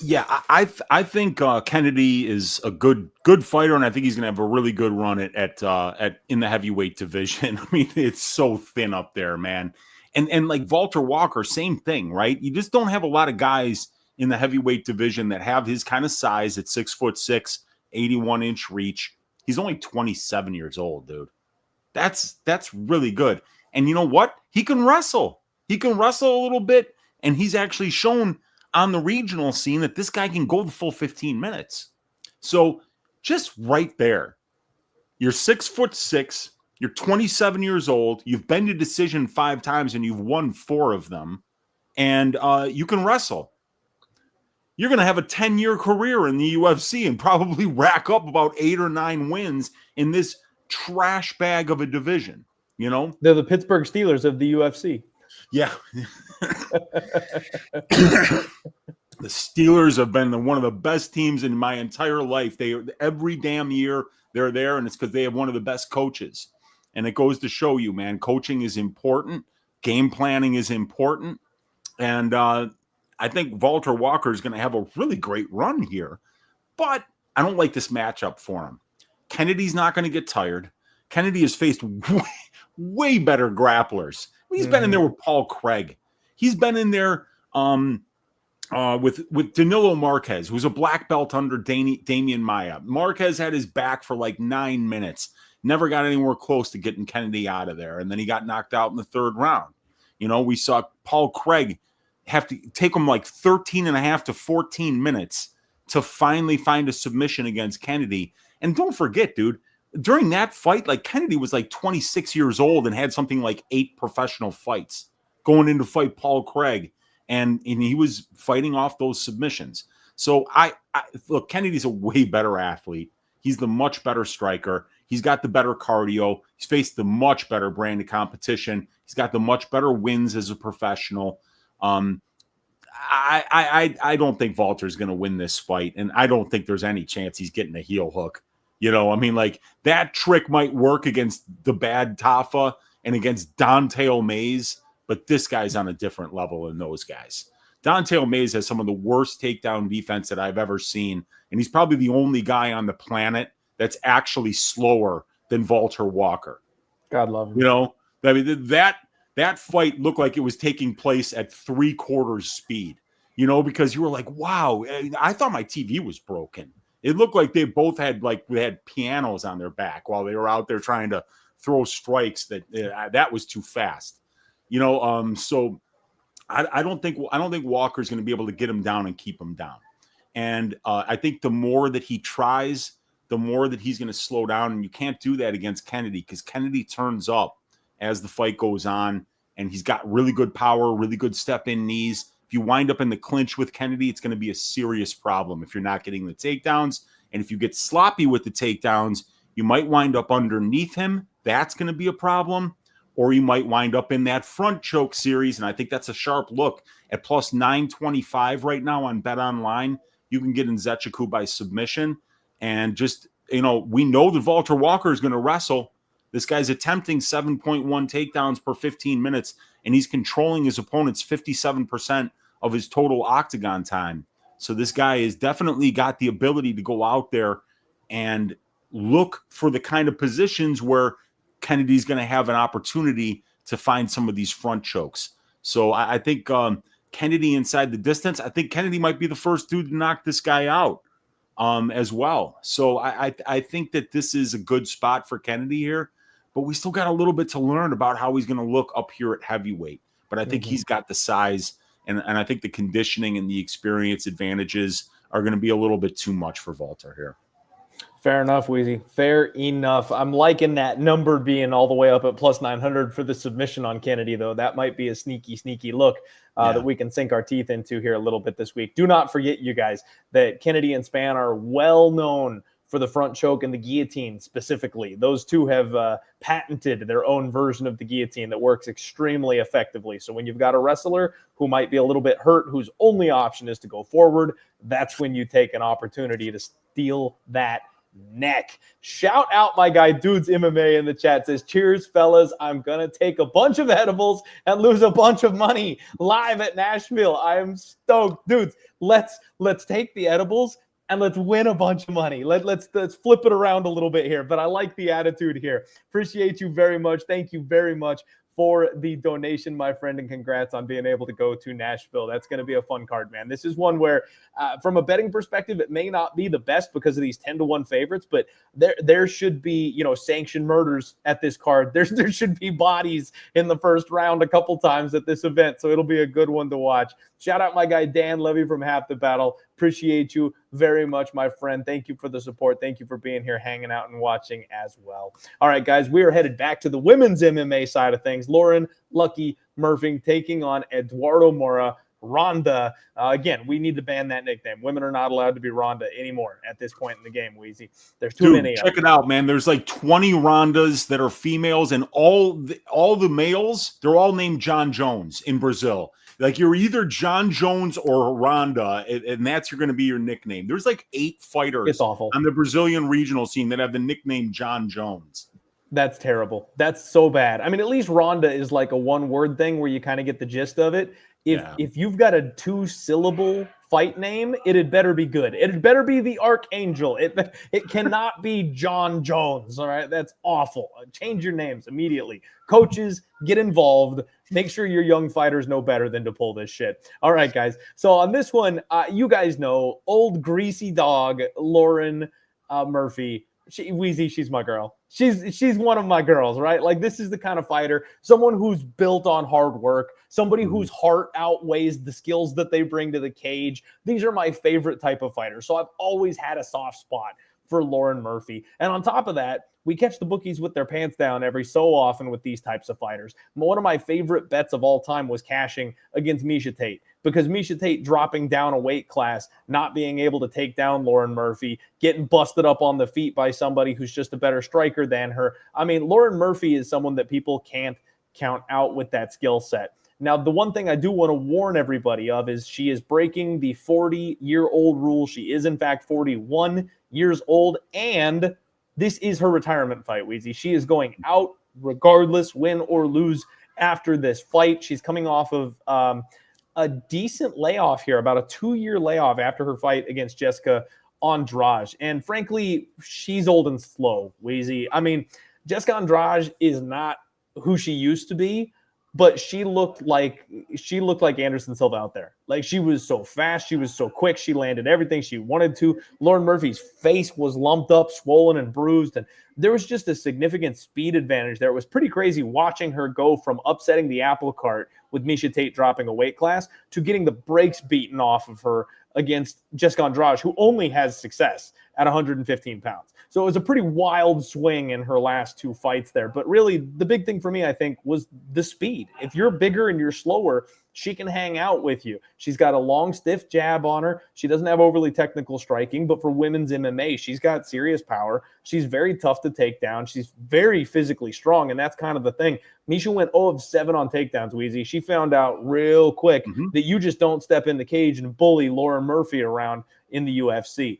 S2: Yeah, I think Kennedy is a good fighter, and I think he's going to have a really good run at in the heavyweight division. I mean, it's so thin up there, man. And like Valter Walker, same thing, right? You just don't have a lot of guys in the heavyweight division that have his kind of size at 6'6", 81-inch reach. He's only 27 years old, dude. That's really good. And you know what? He can wrestle. He can wrestle a little bit, and he's actually shown on the regional scene that this guy can go the full 15 minutes. So just right there, you're 6'6", you're 27 years old, you've been to decision 5 times and you've won 4 of them, and you can wrestle. You're going to have a 10-year career in the UFC and probably rack up about 8 or 9 wins in this trash bag of a division, you know?
S1: They're the Pittsburgh Steelers of the UFC.
S2: Yeah. The Steelers have been one of the best teams in my entire life. Every damn year they're there, and it's because they have one of the best coaches. And it goes to show you, man, coaching is important. Game planning is important. And I think Valter Walker is going to have a really great run here. But I don't like this matchup for him. Kennedy's not going to get tired. Kennedy has faced way better grapplers. He's been in there with Paul Craig. He's been in there with Danilo Marquez, who's a black belt under Damian Maia. Marquez had his back for like 9 minutes. Never got anywhere close to getting Kennedy out of there. And then he got knocked out in the 3rd round. You know, we saw Paul Craig have to take him like 13 and a half to 14 minutes to finally find a submission against Kennedy. And don't forget, dude, during that fight, like Kennedy was like 26 years old and had something like 8 professional fights going in to fight Paul Craig. And he was fighting off those submissions. So I look, Kennedy's a way better athlete. He's the much better striker. He's got the better cardio. He's faced the much better brand of competition. He's got the much better wins as a professional. I don't think Valter's going to win this fight, and I don't think there's any chance he's getting a heel hook. You know, I mean, like that trick might work against the bad Tafa and against Dante O'Mays, but this guy's on a different level than those guys. Dante O'Mays has some of the worst takedown defense that I've ever seen, and he's probably the only guy on the planet that's actually slower than Valter Walker.
S1: God love him.
S2: You know, I mean, that fight looked like it was taking place at 3/4 speed, you know, because you were like, wow, I thought my TV was broken. It looked like they both had pianos on their back while they were out there trying to throw strikes that was too fast. You know, so I don't think Walker's going to be able to get him down and keep him down. And I think the more that he tries, the more that he's going to slow down. And you can't do that against Kennedy because Kennedy turns up as the fight goes on, and he's got really good power, really good step-in knees. If you wind up in the clinch with Kennedy, it's going to be a serious problem if you're not getting the takedowns. And if you get sloppy with the takedowns, you might wind up underneath him. That's going to be a problem. Or you might wind up in that front choke series, and I think that's a sharp look. At plus 925 right now on Bet Online, you can get Nzechukwu by submission. And just, you know, we know that Valter Walker is going to wrestle. This guy's attempting 7.1 takedowns per 15 minutes, and he's controlling his opponent's 57% of his total octagon time. So this guy has definitely got the ability to go out there and look for the kind of positions where Kennedy's going to have an opportunity to find some of these front chokes. So I think Kennedy inside the distance, I think Kennedy might be the first dude to knock this guy out as well. So I think that this is a good spot for Kennedy here, but we still got a little bit to learn about how he's going to look up here at heavyweight. But I think he's got the size, and I think the conditioning and the experience advantages are going to be a little bit too much for Valter here.
S1: Fair enough, Weezy. Fair enough. I'm liking that number being all the way up at plus 900 for the submission on Kennedy, though. That might be a sneaky look that we can sink our teeth into here a little bit this week. Do not forget, you guys, that Kennedy and Spann are well known for the front choke and the guillotine specifically. Those two have patented their own version of the guillotine that works extremely effectively. So when you've got a wrestler who might be a little bit hurt, whose only option is to go forward, that's when you take an opportunity to steal that neck. Shout out my guy Dudes MMA in the chat, says, cheers fellas, I'm gonna take a bunch of edibles and lose a bunch of money live at Nashville. I am stoked. Dudes, let's take the edibles and let's win a bunch of money. Let's flip it around a little bit here, but I like the attitude here. Appreciate you very much. Thank you very much for the donation, my friend, and congrats on being able to go to Nashville. That's going to be a fun card, man. This is one where, from a betting perspective, it may not be the best because of these 10-1 favorites, but there should be, you know, sanctioned murders at this card. There should be bodies in the first round a couple times at this event, so it'll be a good one to watch. Shout out my guy Dan Levy from Half the Battle. Appreciate you very much, my friend. Thank you for the support. Thank you for being here, hanging out, and watching as well. All right, guys, we are headed back to the women's MMA side of things. Lauren Lucky Murphy taking on Eduarda Moura. Ronda. Again, we need to ban that nickname. Women are not allowed to be Ronda anymore at this point in the game, Weezy. There's too many.
S2: Check it out, man. There's like 20 Rondas that are females, and all the males, they're all named John Jones in Brazil. Like, you're either John Jones or Ronda, and that's going to be your nickname. There's like 8 fighters on the Brazilian regional scene that have the nickname John Jones.
S1: That's terrible. That's so bad. I mean, at least Ronda is like a one-word thing where you kind of get the gist of it. If you've got a 2-syllable fight name, it'd better be good. It'd better be the Archangel. It cannot be John Jones. All right, that's awful. Change your names immediately. Coaches, get involved. Make sure your young fighters know better than to pull this shit. All right, guys. So on this one, you guys know old greasy dog Lauren Murphy. Weezy, she's my girl. She's one of my girls, right? Like, this is the kind of fighter, someone who's built on hard work, somebody whose heart outweighs the skills that they bring to the cage. These are my favorite type of fighters. So I've always had a soft spot for Lauren Murphy. And on top of that, we catch the bookies with their pants down every so often with these types of fighters. One of my favorite bets of all time was cashing against Miesha Tate, because Miesha Tate dropping down a weight class, not being able to take down Lauren Murphy, getting busted up on the feet by somebody who's just a better striker than her. I mean, Lauren Murphy is someone that people can't count out with that skill set. Now, the one thing I do want to warn everybody of is she is breaking the 40-year-old rule. She is, in fact, 41 years old, and this is her retirement fight, Weezy. She is going out regardless, win or lose, after this fight. She's coming off of a decent layoff here, about a 2-year layoff after her fight against Jessica Andrade. And frankly, she's old and slow, Weezy. I mean, Jessica Andrade is not who she used to be, but she looked like Anderson Silva out there. Like, she was so fast, she was so quick, she landed everything she wanted to. Lauren Murphy's face was lumped up, swollen, and bruised, and there was just a significant speed advantage there. It was pretty crazy watching her go from upsetting the apple cart with Miesha Tate dropping a weight class to getting the brakes beaten off of her against Jessica Andrade, who only has success at 115 pounds. So it was a pretty wild swing in her last 2 fights there. But really, the big thing for me, I think, was the speed. If you're bigger and you're slower, she can hang out with you. She's got a long, stiff jab on her. She doesn't have overly technical striking, but for women's MMA, she's got serious power. She's very tough to take down. She's very physically strong, and that's kind of the thing. Miesha went 0 of 7 on takedowns, Weezy. She found out real quick that you just don't step in the cage and bully Lauren Murphy around in the UFC.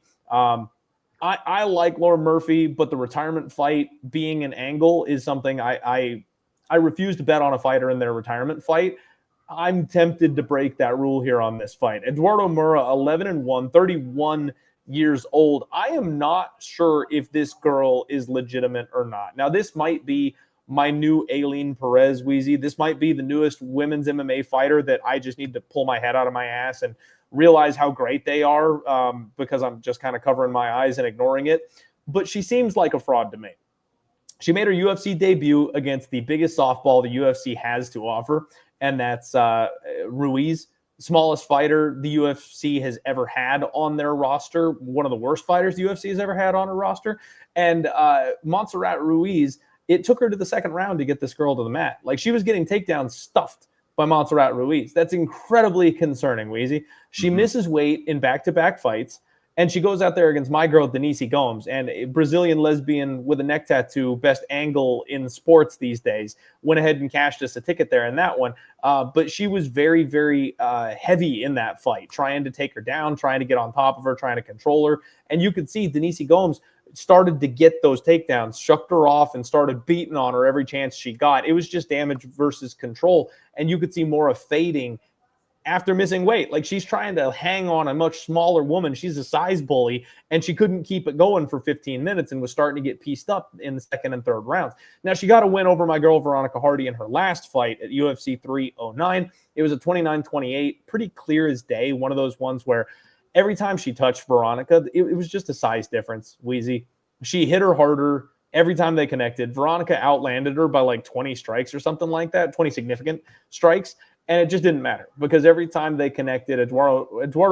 S1: I like Lauren Murphy, but the retirement fight being an angle is something I refuse to bet on a fighter in their retirement fight. I'm tempted to break that rule here on this fight. Eduarda Moura, 11-1, 31 years old. I am not sure if this girl is legitimate or not. Now, this might be my new Aileen Perez, Weezy. This might be the newest women's MMA fighter that I just need to pull my head out of my ass and realize how great they are, because I'm just kind of covering my eyes and ignoring it. But she seems like a fraud to me. She made her UFC debut against the biggest softball the UFC has to offer, and that's Ruiz, smallest fighter the UFC has ever had on their roster, one of the worst fighters the UFC has ever had on her roster. And Montserrat Ruiz, it took her to the second round to get this girl to the mat. Like, she was getting takedowns stuffed by Montserrat Ruiz. That's incredibly concerning, Weezy. She misses weight in back-to-back fights. And she goes out there against my girl, Denise Gomes, and a Brazilian lesbian with a neck tattoo, best angle in sports these days, went ahead and cashed us a ticket there in that one. But she was very, very heavy in that fight, trying to take her down, trying to get on top of her, trying to control her. And you could see Denise Gomes started to get those takedowns, shucked her off, and started beating on her every chance she got. It was just damage versus control. And you could see Moura fading after missing weight. Like, she's trying to hang on a much smaller woman. She's a size bully, and she couldn't keep it going for 15 minutes and was starting to get pieced up in the second and third rounds. Now, she got a win over my girl Veronica Hardy in her last fight at UFC 309. It was a 29-28, pretty clear as day. One of those ones where every time she touched Veronica, it was just a size difference, Weezy. She hit her harder every time they connected. Veronica outlanded her by like 20 strikes or something like that, 20 significant strikes. And it just didn't matter because every time they connected, Eduardo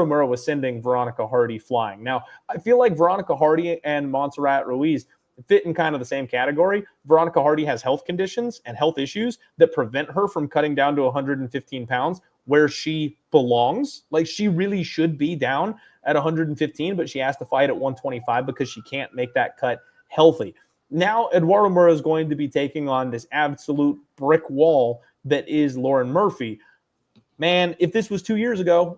S1: Moura was sending Veronica Hardy flying. Now, I feel like Veronica Hardy and Montserrat Ruiz fit in kind of the same category. Veronica Hardy has health conditions and health issues that prevent her from cutting down to 115 pounds where she belongs. Like, she really should be down at 115, but she has to fight at 125 because she can't make that cut healthy. Now, Eduardo Moura is going to be taking on this absolute brick wall that is Lauren Murphy. Man, if this was 2 years ago,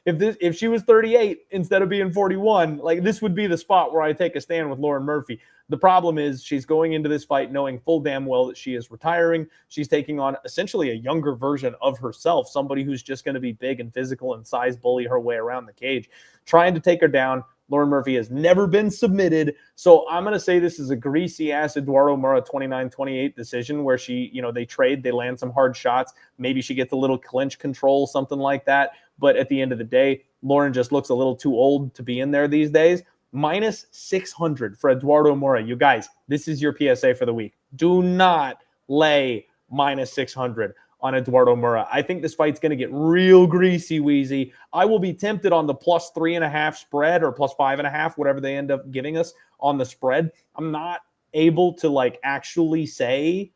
S1: if she was 38 instead of being 41, like, this would be the spot where I take a stand with Lauren Murphy. The problem is she's going into this fight knowing full damn well that she is retiring. She's taking on essentially a younger version of herself, somebody who's just going to be big and physical and size bully her way around the cage, trying to take her down. Lauren Murphy has never been submitted. So I'm going to say this is a greasy-ass Eduardo Moura 29-28 decision where they trade, they land some hard shots. Maybe she gets a little clinch control, something like that. But at the end of the day, Lauren just looks a little too old to be in there these days. Minus 600 for Eduardo Moura. You guys, this is your PSA for the week. Do not lay minus 600 on Eduardo Moura. I think this fight's going to get real greasy, Weezy. I will be tempted on the plus 3.5 spread or plus 5.5, whatever they end up giving us on the spread. I'm not able to actually say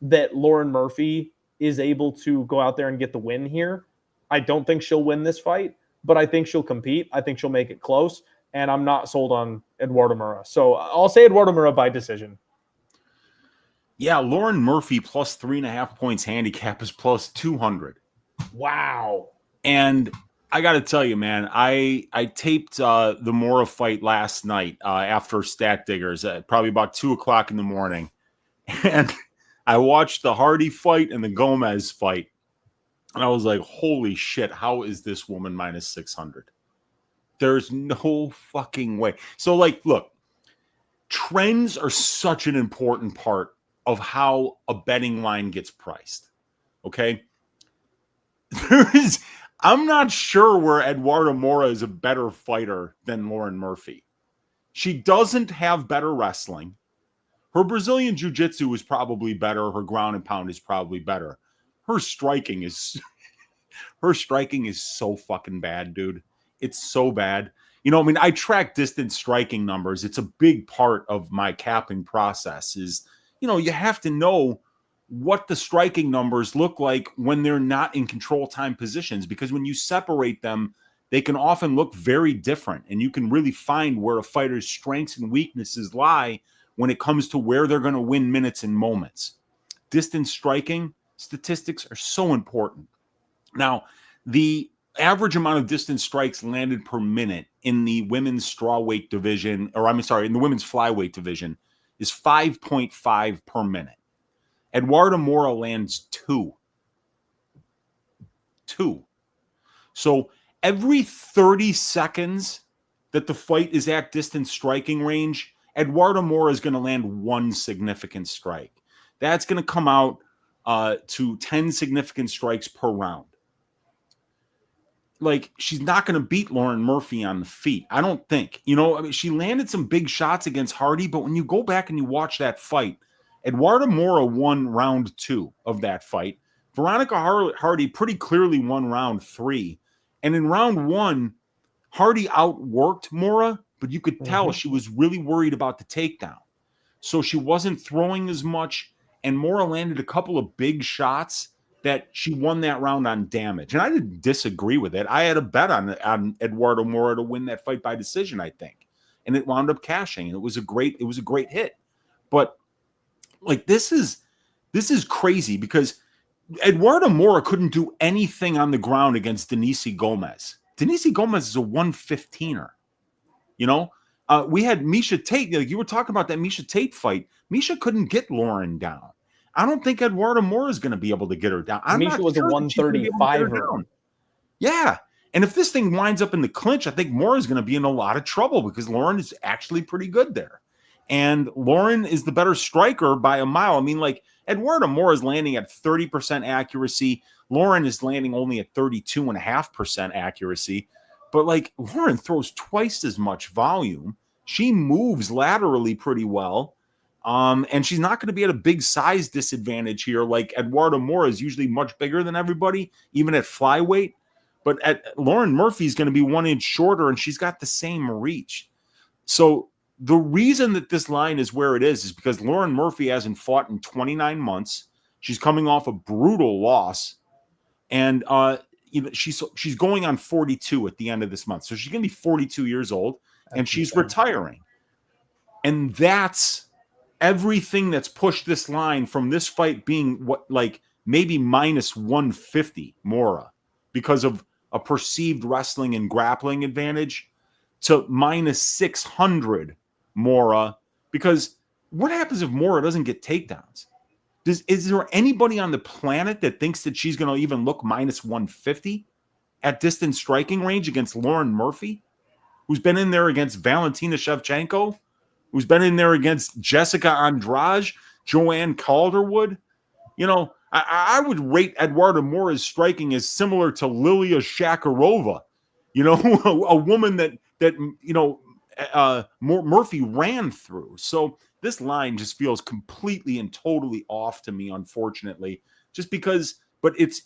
S1: that Lauren Murphy is able to go out there and get the win here. I don't think she'll win this fight, but I think she'll compete. I think she'll make it close, and I'm not sold on Eduardo Moura. So I'll say Eduardo Moura by decision.
S2: Yeah, Lauren Murphy plus 3.5 points handicap is plus 200.
S1: Wow.
S2: And I got to tell you, man, I taped the Moura fight last night after Stat Diggers at probably about 2 o'clock in the morning. And I watched the Hardy fight and the Gomez fight. And I was like, holy shit, how is this woman minus 600? There's no fucking way. So, look, trends are such an important part of how a betting line gets priced. Okay? I'm not sure where Eduardo Moura is a better fighter than Lauren Murphy. She doesn't have better wrestling. Her Brazilian jiu-jitsu is probably better. Her ground and pound is probably better. Her striking is so fucking bad, dude. It's so bad. I track distance striking numbers. It's a big part of my capping process is, you have to know what the striking numbers look like when they're not in control time positions, because when you separate them, they can often look very different, and you can really find where a fighter's strengths and weaknesses lie when it comes to where they're going to win minutes and moments. Distance striking statistics are so important. Now, the average amount of distance strikes landed per minute in the women's strawweight division, in the women's flyweight division, is 5.5 per minute. Eduardo Moura lands 2. So every 30 seconds that the fight is at distance striking range, Eduardo Moura is going to land 1 significant strike. That's going to come out to 10 significant strikes per round. She's not going to beat Lauren Murphy on the feet. I don't think. She landed some big shots against Hardy, but when you go back and you watch that fight, Eduardo Moura won round 2 of that fight. Veronica Hardy pretty clearly won round 3. And in round 1, Hardy outworked Moura, but you could tell she was really worried about the takedown. So she wasn't throwing as much, and Moura landed a couple of big shots that she won that round on damage. And I didn't disagree with it. I had a bet on Eduarda Moura to win that fight by decision, I think. And it wound up cashing. And it was a great hit. But like this is crazy because Eduarda Moura couldn't do anything on the ground against Denise Gomez. Denise Gomez is a 115er. You know? We had Misha Tate. Like you were talking about that Misha Tate fight. Misha couldn't get Lauren down. I don't think Eduarda Moura is going to be able to get her down.
S1: Misha was a 135er.
S2: Yeah. And if this thing winds up in the clinch, I think Moura is going to be in a lot of trouble because Lauren is actually pretty good there. And Lauren is the better striker by a mile. I mean, like, Eduarda Moura is landing at 30% accuracy. Lauren is landing only at 32.5% accuracy. But, like, Lauren throws twice as much volume. She moves laterally pretty well. And she's not going to be at a big size disadvantage here. Like Eduarda Moura is usually much bigger than everybody, even at flyweight. But Lauren Murphy is going to be 1 inch shorter, and she's got the same reach. So the reason that this line is where it is because Lauren Murphy hasn't fought in 29 months. She's coming off a brutal loss, and she's going on 42 at the end of this month. So she's going to be 42 years old, and she's retiring. And that's everything that's pushed this line from this fight being maybe minus 150 Moura because of a perceived wrestling and grappling advantage to minus 600 Moura, because what happens if Moura doesn't get takedowns? Is there anybody on the planet that thinks that she's going to even look minus 150 at distance striking range against Lauren Murphy, who's been in there against Valentina Shevchenko, who's been in there against Jessica Andrade, Joanne Calderwood? You know, I would rate Eduarda Moura's striking as similar to Lilia Shakarova, you know, a woman that Murphy ran through. So this line just feels completely and totally off to me, unfortunately, just because. But it's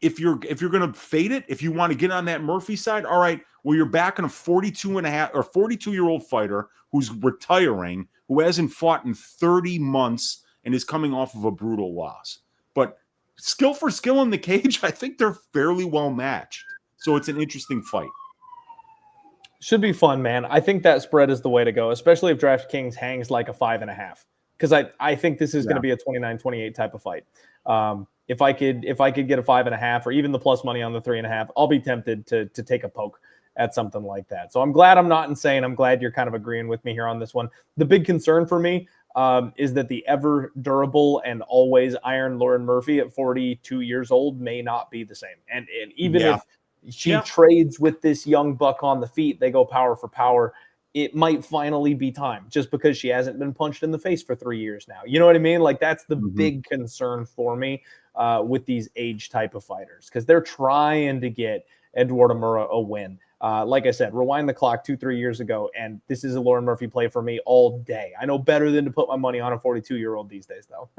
S2: if you're going to fade it, if you want to get on that Murphy side, all right, well, you're backing a 42-year-old fighter who's retiring, who hasn't fought in 30 months and is coming off of a brutal loss. But skill for skill in the cage, I think they're fairly well matched. So it's an interesting fight.
S1: Should be fun, man. I think that spread is the way to go, especially if DraftKings hangs like a 5.5, because I think this is going to be a 29-28 type of fight. If I could get a 5.5 or even the plus money on the 3.5, I'll be tempted to take a poke at something like that. So I'm glad I'm not insane. I'm glad you're kind of agreeing with me here on this one. The big concern for me is that the ever durable and always iron Lauren Murphy at 42 years old may not be the same. And even if she trades with this young buck on the feet, they go power for power, it might finally be time, just because she hasn't been punched in the face for 3 years now. You know what I mean? Like, that's the big concern for me with these age type of fighters, because they're trying to get Eduarda Moura a win. Like I said, rewind the clock 2-3 years ago, and this is a Lauren Murphy play for me all day. I know better than to put my money on a 42-year-old these days, though.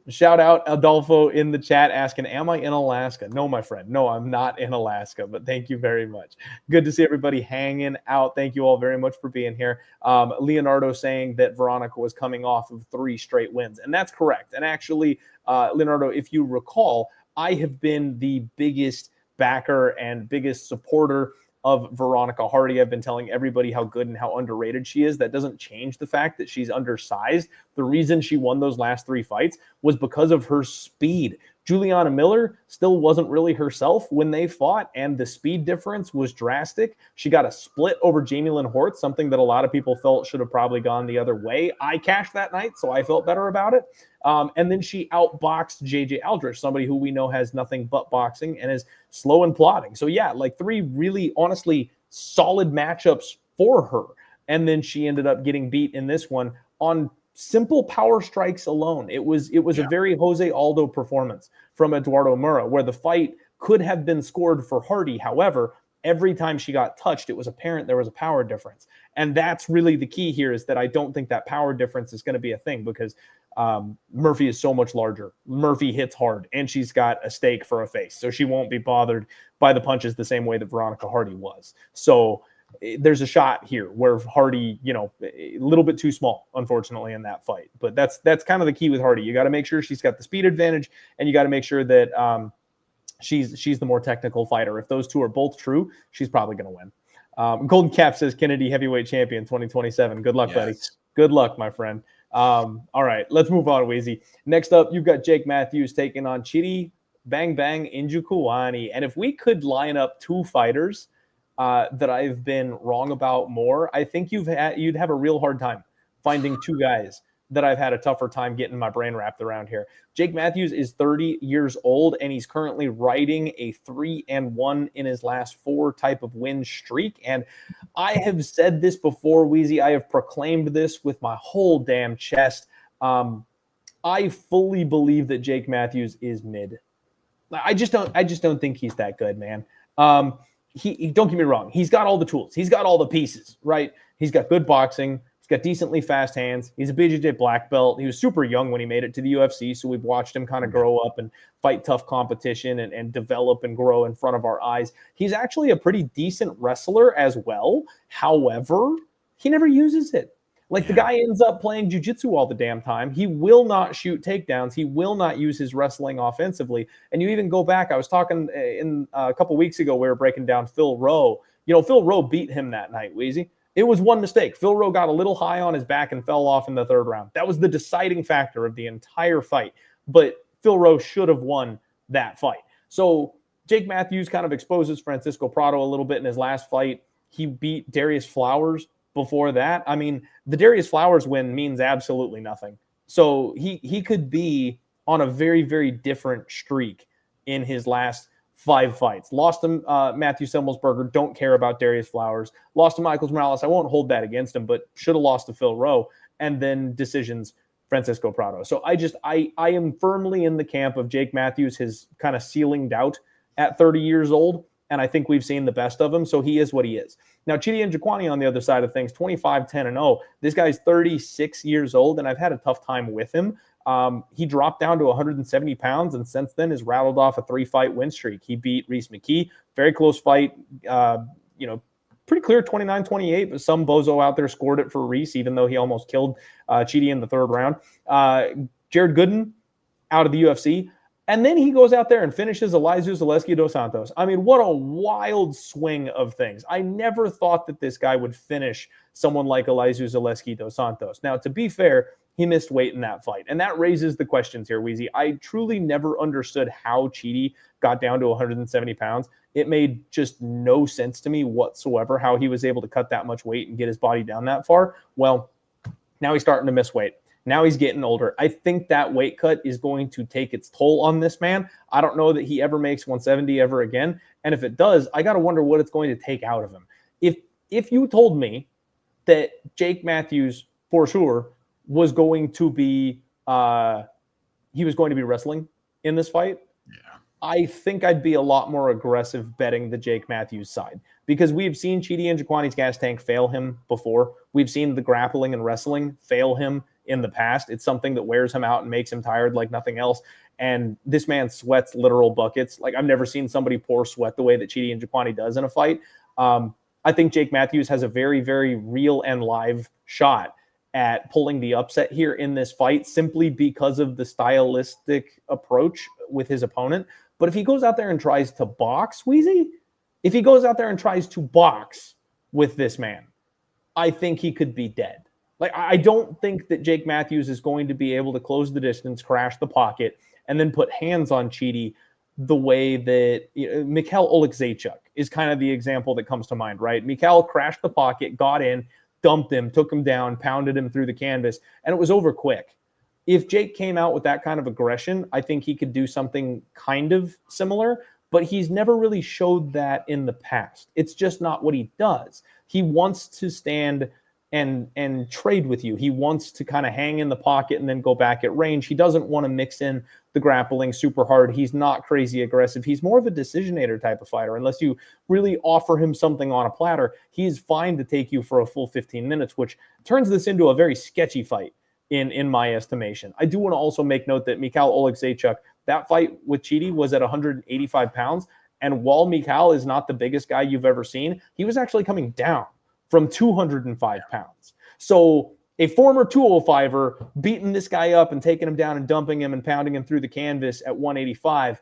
S1: Shout out Adolfo in the chat asking, am I in Alaska? No, my friend. No, I'm not in Alaska, but thank you very much. Good to see everybody hanging out. Thank you all very much for being here. Leonardo saying that Veronica was coming off of 3 straight wins, and that's correct. And actually, Leonardo, if you recall, I have been the biggest backer and biggest supporter of Veronica Hardy. I've been telling everybody how good and how underrated she is. That doesn't change the fact that she's undersized. The reason she won those last 3 fights was because of her speed. Juliana Miller still wasn't really herself when they fought, and the speed difference was drastic. She got a split over Jamie Lynn Hort, something that a lot of people felt should have probably gone the other way. I cashed that night, so I felt better about it. And then she outboxed JJ Aldrich, somebody who we know has nothing but boxing and is slow and plodding. So yeah, like 3 really, honestly, solid matchups for her. And then she ended up getting beat in this one on simple power strikes alone. It was a very Jose Aldo performance from Eduarda Moura, where the fight could have been scored for Hardy. However, every time she got touched, it was apparent there was a power difference. And that's really the key here, is that I don't think that power difference is going to be a thing, because Murphy is so much larger. Murphy hits hard, and she's got a stake for a face. So she won't be bothered by the punches the same way that Veronica Hardy was. So there's a shot here where Hardy, a little bit too small, unfortunately, in that fight. But that's kind of the key with Hardy. You got to make sure she's got the speed advantage, and you got to make sure that she's the more technical fighter. If those two are both true, she's probably going to win. Golden Cap says Kennedy heavyweight champion 2027. Good luck, buddy. Good luck, my friend. All right, let's move on, Weezy. Next up, you've got Jake Matthews taking on Chidi Bang Bang Njokuani. And if we could line up two fighters that I've been wrong about more, I think you'd have a real hard time finding two guys that I've had a tougher time getting my brain wrapped around here. Jake Matthews is 30 years old, and he's currently riding a 3-1 in his last 4 type of win streak. And I have said this before, Weezy. I have proclaimed this with my whole damn chest. I fully believe that Jake Matthews is mid. I just don't think he's that good, man. He don't get me wrong. He's got all the tools. He's got all the pieces, right? He's got good boxing. He's got decently fast hands. He's a BJJ black belt. He was super young when he made it to the UFC, so we've watched him kind of grow up and fight tough competition and develop and grow in front of our eyes. He's actually a pretty decent wrestler as well. However, he never uses it. The guy ends up playing jiu-jitsu all the damn time. He will not shoot takedowns. He will not use his wrestling offensively. And you even go back, I was talking in a couple weeks ago, we were breaking down Phil Rowe. Phil Rowe beat him that night, Weezy. It was one mistake. Phil Rowe got a little high on his back and fell off in the 3rd round. That was the deciding factor of the entire fight. But Phil Rowe should have won that fight. So Jake Matthews kind of exposes Francisco Prado a little bit in his last fight. He beat Darius Flowers before that. I mean, the Darius Flowers win means absolutely nothing. So he could be on a very, very different streak in his last 5 fights. Lost to Matthew Semmelsberger. Don't care about Darius Flowers. Lost to Michaels Morales. I won't hold that against him, but should have lost to Phil Rowe. And then decisions, Francisco Prado. So I am firmly in the camp of Jake Matthews, his kind of ceilinged out at 30 years old. And I think we've seen the best of him. So he is what he is. Now, Chidi Njokuani on the other side of things, 25-10-0. This guy's 36 years old, and I've had a tough time with him. He dropped down to 170 pounds, and since then has rattled off a 3-fight win streak. He beat Reese McKee. Very close fight. Pretty clear 29-28, but some bozo out there scored it for Reese, even though he almost killed Chidi in the 3rd round. Jared Gooden out of the UFC. And then he goes out there and finishes Elizeu Zaleski dos Santos. I mean, what a wild swing of things. I never thought that this guy would finish someone like Elizeu Zaleski dos Santos. Now, to be fair, he missed weight in that fight. And that raises the questions here, Weezy. I truly never understood how Chidi got down to 170 pounds. It made just no sense to me whatsoever how he was able to cut that much weight and get his body down that far. Well, now he's starting to miss weight. Now he's getting older. I think that weight cut is going to take its toll on this man. I don't know that he ever makes 170 ever again. And if it does, I got to wonder what it's going to take out of him. If you told me that Jake Matthews, for sure, was going to be wrestling in this fight, I think I'd be a lot more aggressive betting the Jake Matthews side, because we've seen Chidi Njokuani's gas tank fail him before. We've seen the grappling and wrestling fail him in the past. It's something that wears him out and makes him tired like nothing else. And this man sweats literal buckets. Like, I've never seen somebody pour sweat the way that Chidi Njokuani does in a fight. I think Jake Matthews has a very, very real and live shot at pulling the upset here in this fight, simply because of the stylistic approach with his opponent. But if he goes out there and tries to box, Weezy, if he goes out there and tries to box with this man, I think he could be dead. Like, I don't think that Jake Matthews is going to be able to close the distance, crash the pocket, and then put hands on Chidi the way that Mikhail Oleksiejczuk is kind of the example that comes to mind, right? Mikhail crashed the pocket, got in, dumped him, took him down, pounded him through the canvas, and it was over quick. If Jake came out with that kind of aggression, I think he could do something kind of similar, but he's never really showed that in the past. It's just not what he does. He wants to stand and trade with you. He wants to kind of hang in the pocket and then go back at range. He doesn't want to mix in the grappling super hard. He's not crazy aggressive. He's more of a decisionator type of fighter. Unless you really offer him something on a platter, he's fine to take you for a full 15 minutes, which turns this into a very sketchy fight in my estimation. I do want to also make note that Mikhail Oleksiejczuk, that fight with Chidi was at 185 pounds, And while Mikal is not the biggest guy you've ever seen, he was actually coming down from 205 pounds. So a former 205er beating this guy up and taking him down and dumping him and pounding him through the canvas at 185,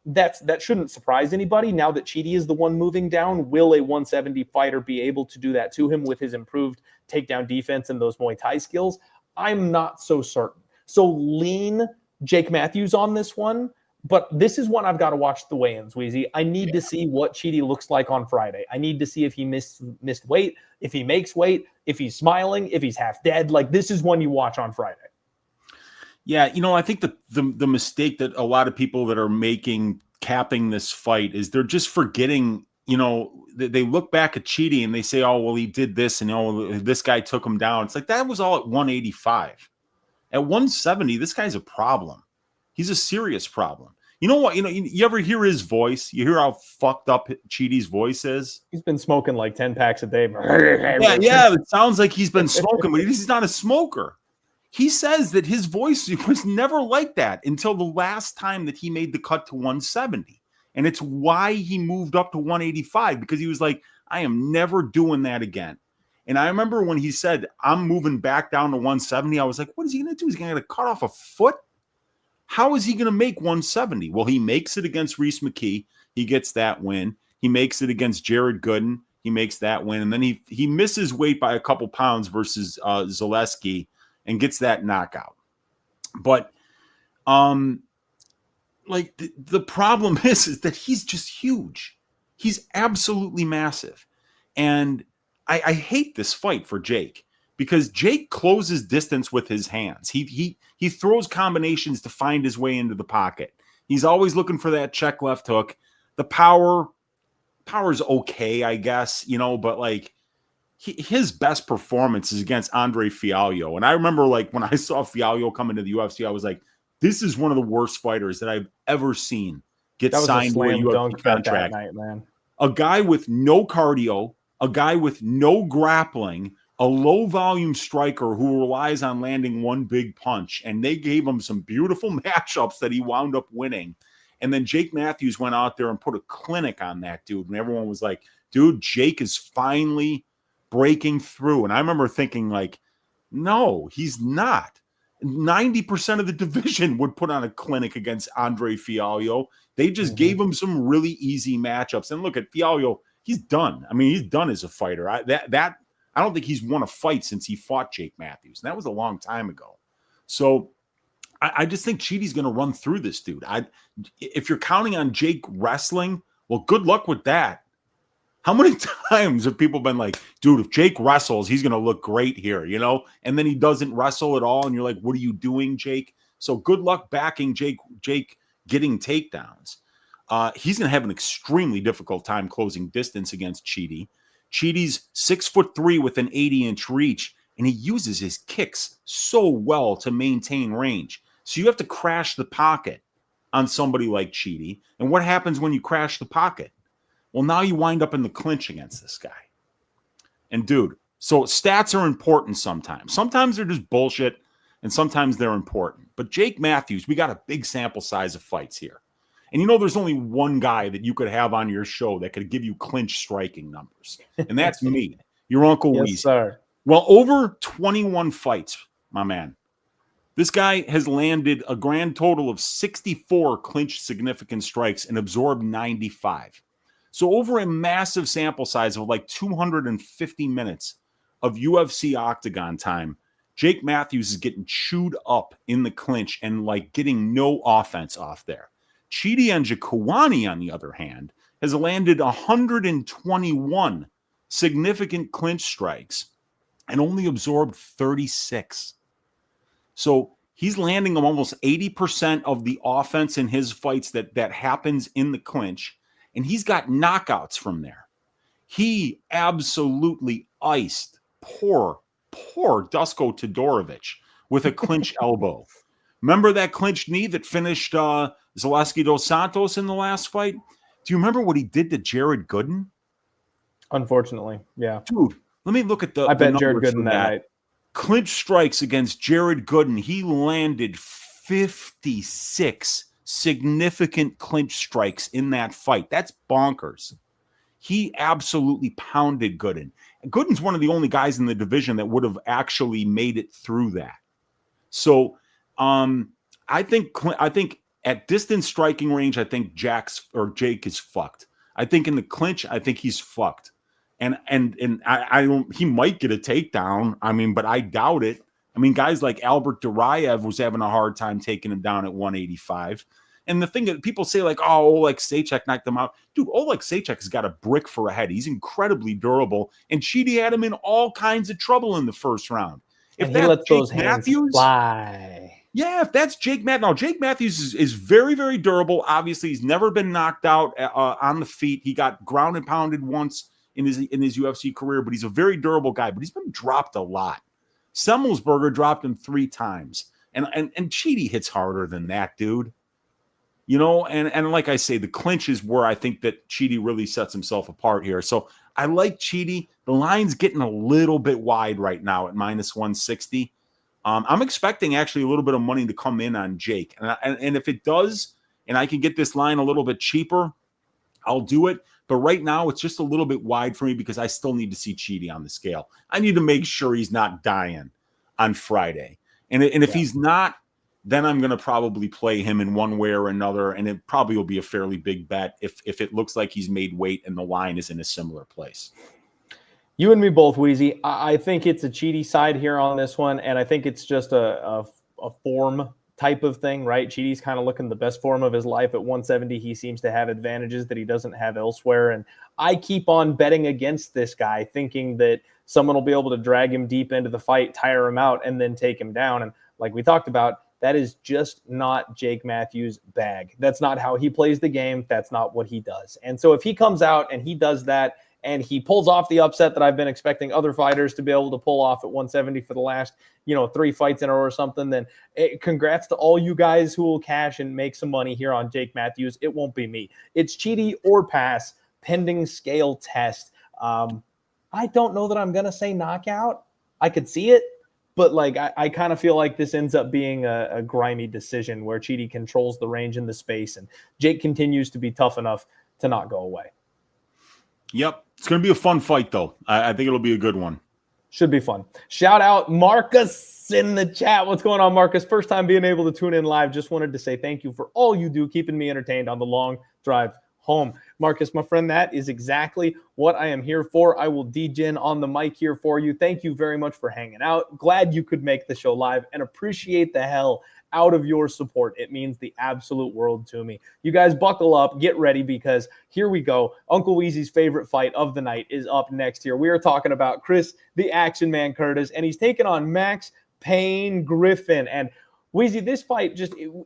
S1: that shouldn't surprise anybody. Now that Chidi is the one moving down, will a 170 fighter be able to do that to him with his improved takedown defense and those Muay Thai skills? I'm not so certain. So lean Jake Matthews on this one, but this is one I've got to watch the weigh-ins, Weezy. I need to see what Chidi looks like on Friday. I need to see if he missed weight, if he makes weight, if he's smiling, if he's half dead. Like, this is one you watch on Friday.
S2: Yeah, I think the mistake that a lot of people that are capping this fight is they're just forgetting, they look back at Chidi and they say, oh, well, he did this and, this guy took him down. It's like, that was all at 185. At 170, this guy's a problem. He's a serious problem. You know what? You ever hear his voice? You hear how fucked up Chidi's voice is?
S1: He's been smoking like 10 packs a day.
S2: Yeah, it sounds like he's been smoking, but he's not a smoker. He says that his voice was never like that until the last time that he made the cut to 170. And it's why he moved up to 185, because he was like, I am never doing that again. And I remember when he said, I'm moving back down to 170, I was like, what is he going to do? He's going to cut off a foot? How is he going to make 170? Well, he makes it against Reese McKee. He gets that win. He makes it against Jared Gooden. He makes that win. And then he misses weight by a couple pounds versus Zaleski and gets that knockout. But the problem is that he's just huge. He's absolutely massive. And I hate this fight for Jake, because Jake closes distance with his hands. He throws combinations to find his way into the pocket. He's always looking for that check left hook. The power's okay, I guess, but like his best performance is against Andre Fialho. And I remember, like, when I saw Fialho come into the UFC, I was like, this is one of the worst fighters that I've ever seen get signed to a UFC contract.
S1: That night, man.
S2: A guy with no cardio, a guy with no grappling, a low-volume striker who relies on landing one big punch. And they gave him some beautiful matchups that he wound up winning. And then Jake Matthews went out there and put a clinic on that dude. And everyone was like, dude, Jake is finally breaking through. And I remember thinking, like, no, he's not. 90% of the division would put on a clinic against Andre Fialho. They just gave him some really easy matchups. And look at Fialho, he's done. I mean, he's done as a fighter. I don't think he's won a fight since he fought Jake Matthews. And that was a long time ago. So I just think Chidi's going to run through this dude. If you're counting on Jake wrestling, well, good luck with that. How many times have people been like, dude, if Jake wrestles, he's going to look great here, and then he doesn't wrestle at all. And you're like, what are you doing, Jake? So good luck backing Jake getting takedowns. He's going to have an extremely difficult time closing distance against Chidi. Chidi's 6'3" with an 80-inch reach, and he uses his kicks so well to maintain range. So you have to crash the pocket on somebody like Chidi. And what happens when you crash the pocket? Well, now you wind up in the clinch against this guy. And dude, so stats are important sometimes. Sometimes they're just bullshit, and sometimes they're important. But Jake Matthews, we got a big sample size of fights here. And there's only one guy that you could have on your show that could give you clinch striking numbers. And that's me, your Uncle Weezy.
S1: Yes, sir.
S2: Well, over 21 fights, my man. This guy has landed a grand total of 64 clinch significant strikes and absorbed 95. So over a massive sample size of like 250 minutes of UFC octagon time, Jake Matthews is getting chewed up in the clinch and like getting no offense off there. Chidi Njokuani, on the other hand, has landed 121 significant clinch strikes and only absorbed 36. So he's landing almost 80% of the offense in his fights that happens in the clinch. And he's got knockouts from there. He absolutely iced poor Dusko Todorovic with a clinch elbow. Remember that clinch knee that finished Zaleski dos Santos in the last fight? Do you remember what he did to Jared Gooden?
S1: Unfortunately, yeah.
S2: Dude, let me look at I
S1: bet Jared Gooden that night.
S2: Clinch strikes against Jared Gooden. He landed 56 significant clinch strikes in that fight. That's bonkers. He absolutely pounded Gooden. Gooden's one of the only guys in the division that would have actually made it through that. So I think at distance striking range, I think Jake is fucked. I think in the clinch, I think he's fucked. And I don't, he might get a takedown. I mean, but I doubt it. I mean, guys like Albert Duraev was having a hard time taking him down at 185. And the thing that people say, like, oh, Oleg Sejcek knocked him out. Dude, Oleg Sejcek has got a brick for a head. He's incredibly durable. And Chidi had him in all kinds of trouble in the first round.
S1: If he lets those hands fly.
S2: Yeah, if that's Jake Matthews. Now, Jake Matthews is very, very durable. Obviously, he's never been knocked out on the feet. He got ground and pounded once in his UFC career, but he's a very durable guy. But he's been dropped a lot. Semmelsberger dropped him 3 times. And Chidi hits harder than that, dude. You know, and like I say, the clinch is where I think that Chidi really sets himself apart here. So I like Chidi. The line's getting a little bit wide right now at -160. I'm expecting actually a little bit of money to come in on Jake. And if it does, and I can get this line a little bit cheaper, I'll do it. But right now, it's just a little bit wide for me because I still need to see Chidi on the scale. I need to make sure he's not dying on Friday. And if he's not, then I'm going to probably play him in one way or another, and it probably will be a fairly big bet if it looks like he's made weight and the line is in a similar place.
S1: You and me both, Weezy. I think it's a Chidi side here on this one, and I think it's just a form type of thing, right? Chidi's kind of looking the best form of his life at 170. He seems to have advantages that he doesn't have elsewhere, and I keep on betting against this guy, thinking that someone will be able to drag him deep into the fight, tire him out, and then take him down. And like we talked about, that is just not Jake Matthews' bag. That's not how he plays the game. That's not what he does. And so if he comes out and he does that and he pulls off the upset that I've been expecting other fighters to be able to pull off at 170 for the last, 3 fights in a row or something, then congrats to all you guys who will cash and make some money here on Jake Matthews. It won't be me. It's Chidi or pass, pending scale test. I don't know that I'm going to say knockout. I could see it. But I kind of feel like this ends up being a grimy decision where Chidi controls the range and the space, and Jake continues to be tough enough to not go away.
S2: Yep. It's going to be a fun fight, though. I think it'll be a good one.
S1: Should be fun. Shout out Marcus in the chat. What's going on, Marcus? First time being able to tune in live. Just wanted to say thank you for all you do, keeping me entertained on the long drive home. Marcus, my friend, that is exactly what I am here for. I will DJ on the mic here for you. Thank you very much for hanging out. Glad you could make the show live and appreciate the hell out of your support. It means the absolute world to me. You guys buckle up, get ready, because here we go. Uncle Weezy's favorite fight of the night is up next here. We are talking about Chris, the Action Man Curtis, and he's taking on Max Payne Griffin. And Weezy, this fight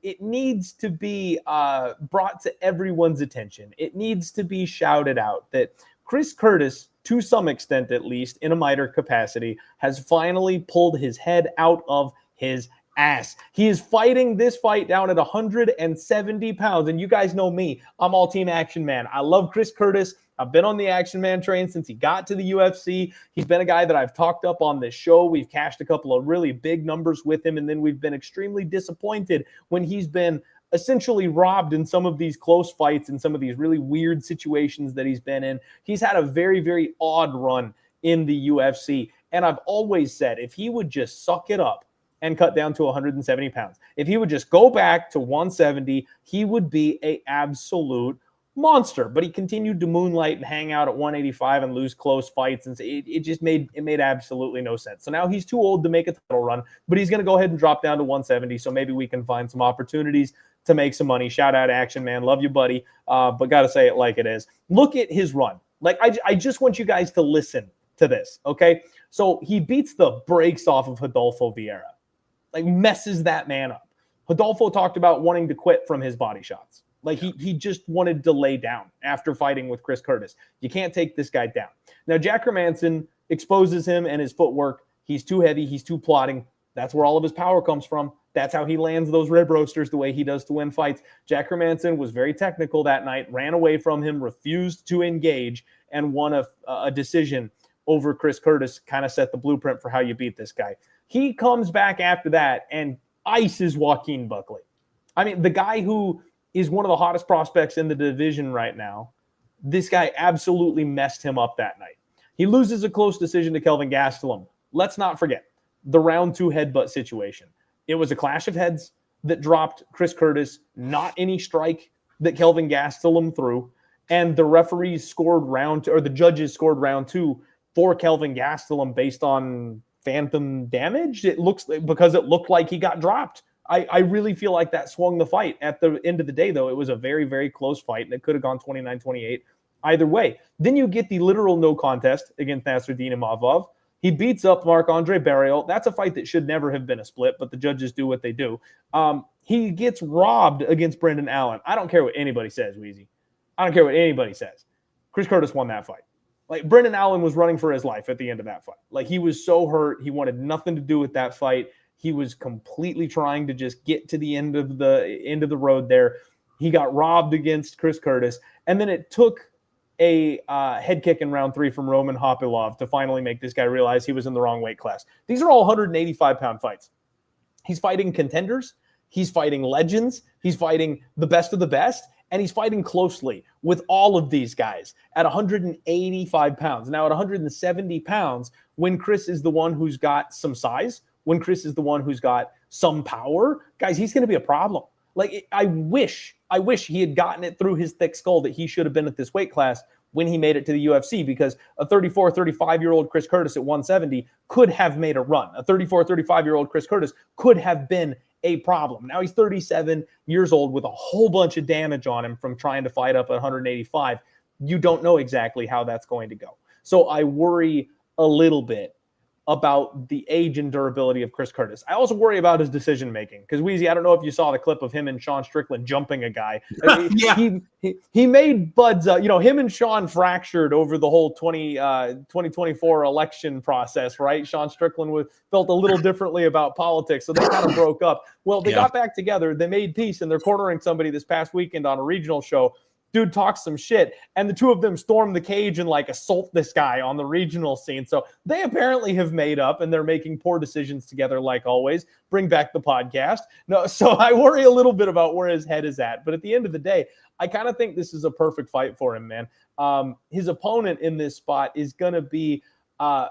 S1: it needs to be brought to everyone's attention. It needs to be shouted out that Chris Curtis, to some extent at least, in a miter capacity, has finally pulled his head out of his ass. He is fighting this fight down at 170 pounds. And you guys know me. I'm all team Action Man. I love Chris Curtis. I've been on the Action Man train since he got to the UFC. He's been a guy that I've talked up on this show. We've cashed a couple of really big numbers with him, and then we've been extremely disappointed when he's been essentially robbed in some of these close fights and some of these really weird situations that he's been in. He's had a very, very odd run in the UFC, and I've always said if he would just suck it up and cut down to 170 pounds, if he would just go back to 170, he would be an absolute monster. But he continued to moonlight and hang out at 185 and lose close fights, and it made absolutely no sense. So now he's too old to make a title run, but he's going to go ahead and drop down to 170. So maybe we can find some opportunities to make some money. Shout out Action Man, love you, buddy. But gotta say it like it is. Look at his run. Like I just want you guys to listen to this, okay? So he beats the brakes off of Rodolfo Vieira, like messes that man up. Rodolfo talked about wanting to quit from his body shots. Like he just wanted to lay down after fighting with Chris Curtis. You can't take this guy down. Now, Jack Hermansson exposes him and his footwork. He's too heavy. He's too plotting. That's where all of his power comes from. That's how he lands those rib roasters the way he does to win fights. Jack Hermansson was very technical that night, ran away from him, refused to engage, and won a decision over Chris Curtis, kind of set the blueprint for how you beat this guy. He comes back after that and ices Joaquin Buckley. I mean, the guy who is one of the hottest prospects in the division right now, this guy absolutely messed him up that night. He loses a close decision to Kelvin Gastelum. Let's not forget the round 2 headbutt situation. It was a clash of heads that dropped Chris Curtis, not any strike that Kelvin Gastelum threw. And the referees scored the judges scored round 2 for Kelvin Gastelum based on phantom damage. It looks because it looked like he got dropped. I really feel like that swung the fight. At the end of the day, though, it was a very, very close fight, and it could have gone 29-28 either way. Then you get the literal no contest against Nasruddin Imavov. He beats up Marc-Andre Barriel. That's a fight that should never have been a split, but the judges do what they do. He gets robbed against Brendan Allen. I don't care what anybody says, Weezy. I don't care what anybody says. Chris Curtis won that fight. Like, Brendan Allen was running for his life at the end of that fight. Like, he was so hurt. He wanted nothing to do with that fight. He was completely trying to just get to the end of the road there. He got robbed against Chris Curtis. And then it took a head kick in round 3 from Roman Hopilov to finally make this guy realize he was in the wrong weight class. These are all 185-pound fights. He's fighting contenders. He's fighting legends. He's fighting the best of the best. And he's fighting closely with all of these guys at 185 pounds. Now, at 170 pounds, when Chris is the one who's got some size, when Chris is the one who's got some power, guys, he's going to be a problem. Like, I wish he had gotten it through his thick skull that he should have been at this weight class when he made it to the UFC, because a 34, 35-year-old Chris Curtis at 170 could have made a run. A 34, 35-year-old Chris Curtis could have been a problem. Now he's 37 years old with a whole bunch of damage on him from trying to fight up at 185. You don't know exactly how that's going to go. So I worry a little bit about the age and durability of Chris Curtis. I also worry about his decision-making, because, Weezy, I don't know if you saw the clip of him and Sean Strickland jumping a guy. Yeah. He made buds, him and Sean fractured over the whole 2024 election process, right? Sean Strickland felt a little differently about politics, so they kind of broke up. Well, they got back together, they made peace, and they're cornering somebody this past weekend on a regional show. Dude talks some shit, and the two of them storm the cage and assault this guy on the regional scene. So they apparently have made up, and they're making poor decisions together, like always. Bring back the podcast. No, so I worry a little bit about where his head is at. But at the end of the day, I kind of think this is a perfect fight for him, man. His opponent in this spot is going to be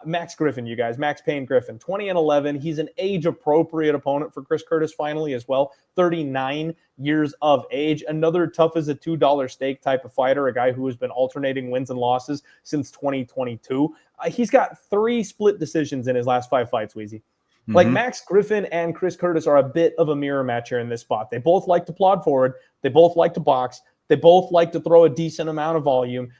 S1: Max Griffin, you guys. Max Payne Griffin, 20-11. He's an age-appropriate opponent for Chris Curtis finally as well. 39 years of age. Another tough as a $2 steak type of fighter, a guy who has been alternating wins and losses since 2022. He's got 3 split decisions in his last 5 fights, Weezy. Like, Max Griffin and Chris Curtis are a bit of a mirror match here in this spot. They both like to plod forward. They both like to box. They both like to throw a decent amount of volume.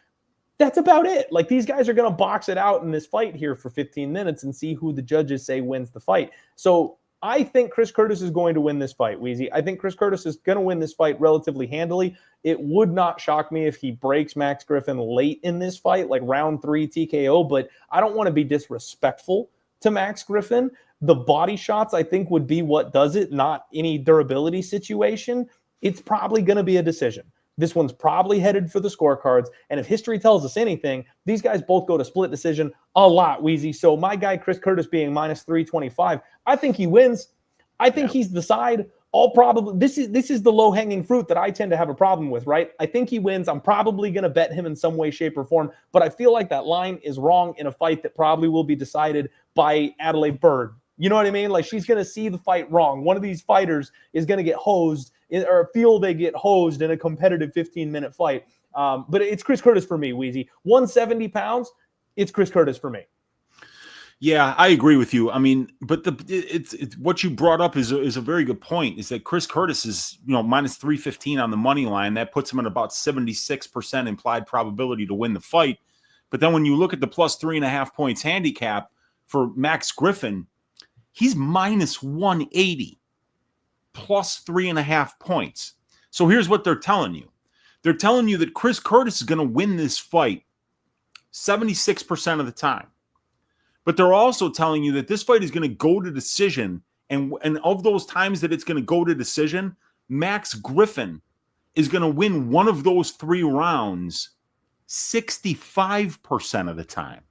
S1: That's about it. Like, these guys are going to box it out in this fight here for 15 minutes and see who the judges say wins the fight. So I think Chris Curtis is going to win this fight, Weezy. I think Chris Curtis is going to win this fight relatively handily. It would not shock me if he breaks Max Griffin late in this fight, like round 3 TKO, but I don't want to be disrespectful to Max Griffin. The body shots, I think, would be what does it, not any durability situation. It's probably going to be a decision. This one's probably headed for the scorecards. And if history tells us anything, these guys both go to split decision a lot, Weezy. So my guy, Chris Curtis, being minus 325, I think he wins. I think he's the side. This is the low-hanging fruit that I tend to have a problem with, right? I think he wins. I'm probably going to bet him in some way, shape, or form. But I feel like that line is wrong in a fight that probably will be decided by Adelaide Byrd. You know what I mean? Like, she's going to see the fight wrong. One of these fighters is going to get hosed or feel they get hosed in a competitive 15-minute fight. But it's Chris Curtis for me, Weezy. 170 pounds, it's Chris Curtis for me.
S2: Yeah, I agree with you. I mean, but it's what you brought up is a very good point. Is that Chris Curtis is minus 315 on the money line. That puts him at about 76% implied probability to win the fight. But then when you look at the plus 3.5 points handicap for Max Griffin, he's minus 180, plus 3.5 points. So here's what they're telling you. They're telling you that Chris Curtis is going to win this fight 76% of the time. But they're also telling you that this fight is going to go to decision. And of those times that it's going to go to decision, Max Griffin is going to win one of those 3 rounds 65% of the time.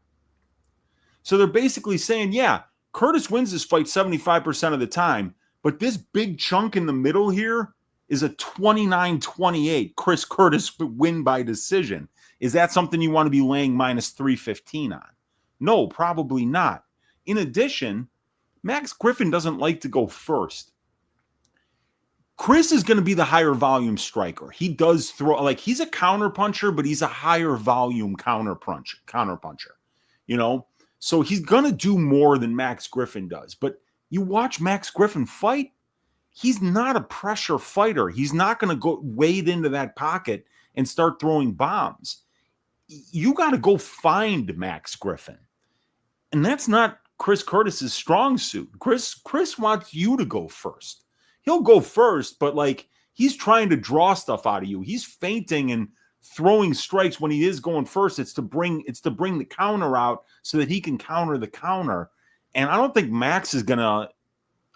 S2: So they're basically saying, yeah, Curtis wins this fight 75% of the time, but this big chunk in the middle here, is a 29-28 Chris Curtis win by decision. Is that something you want to be laying minus 315 on? No, probably not. In addition, Max Griffin doesn't like to go first. Chris is going to be the higher volume striker. He does throw, like, he's a counter puncher, but he's a higher volume counter puncher, you know? So he's going to do more than Max Griffin does. But you watch Max Griffin fight, he's not a pressure fighter. He's not going to go wade into that pocket and start throwing bombs. You got to go find Max Griffin. And that's not Chris Curtis's strong suit. Chris wants you to go first. He'll go first, but like, he's trying to draw stuff out of you. He's feinting and throwing strikes when he is going first. It's to bring the counter out so that he can counter the counter. And I don't think Max is going to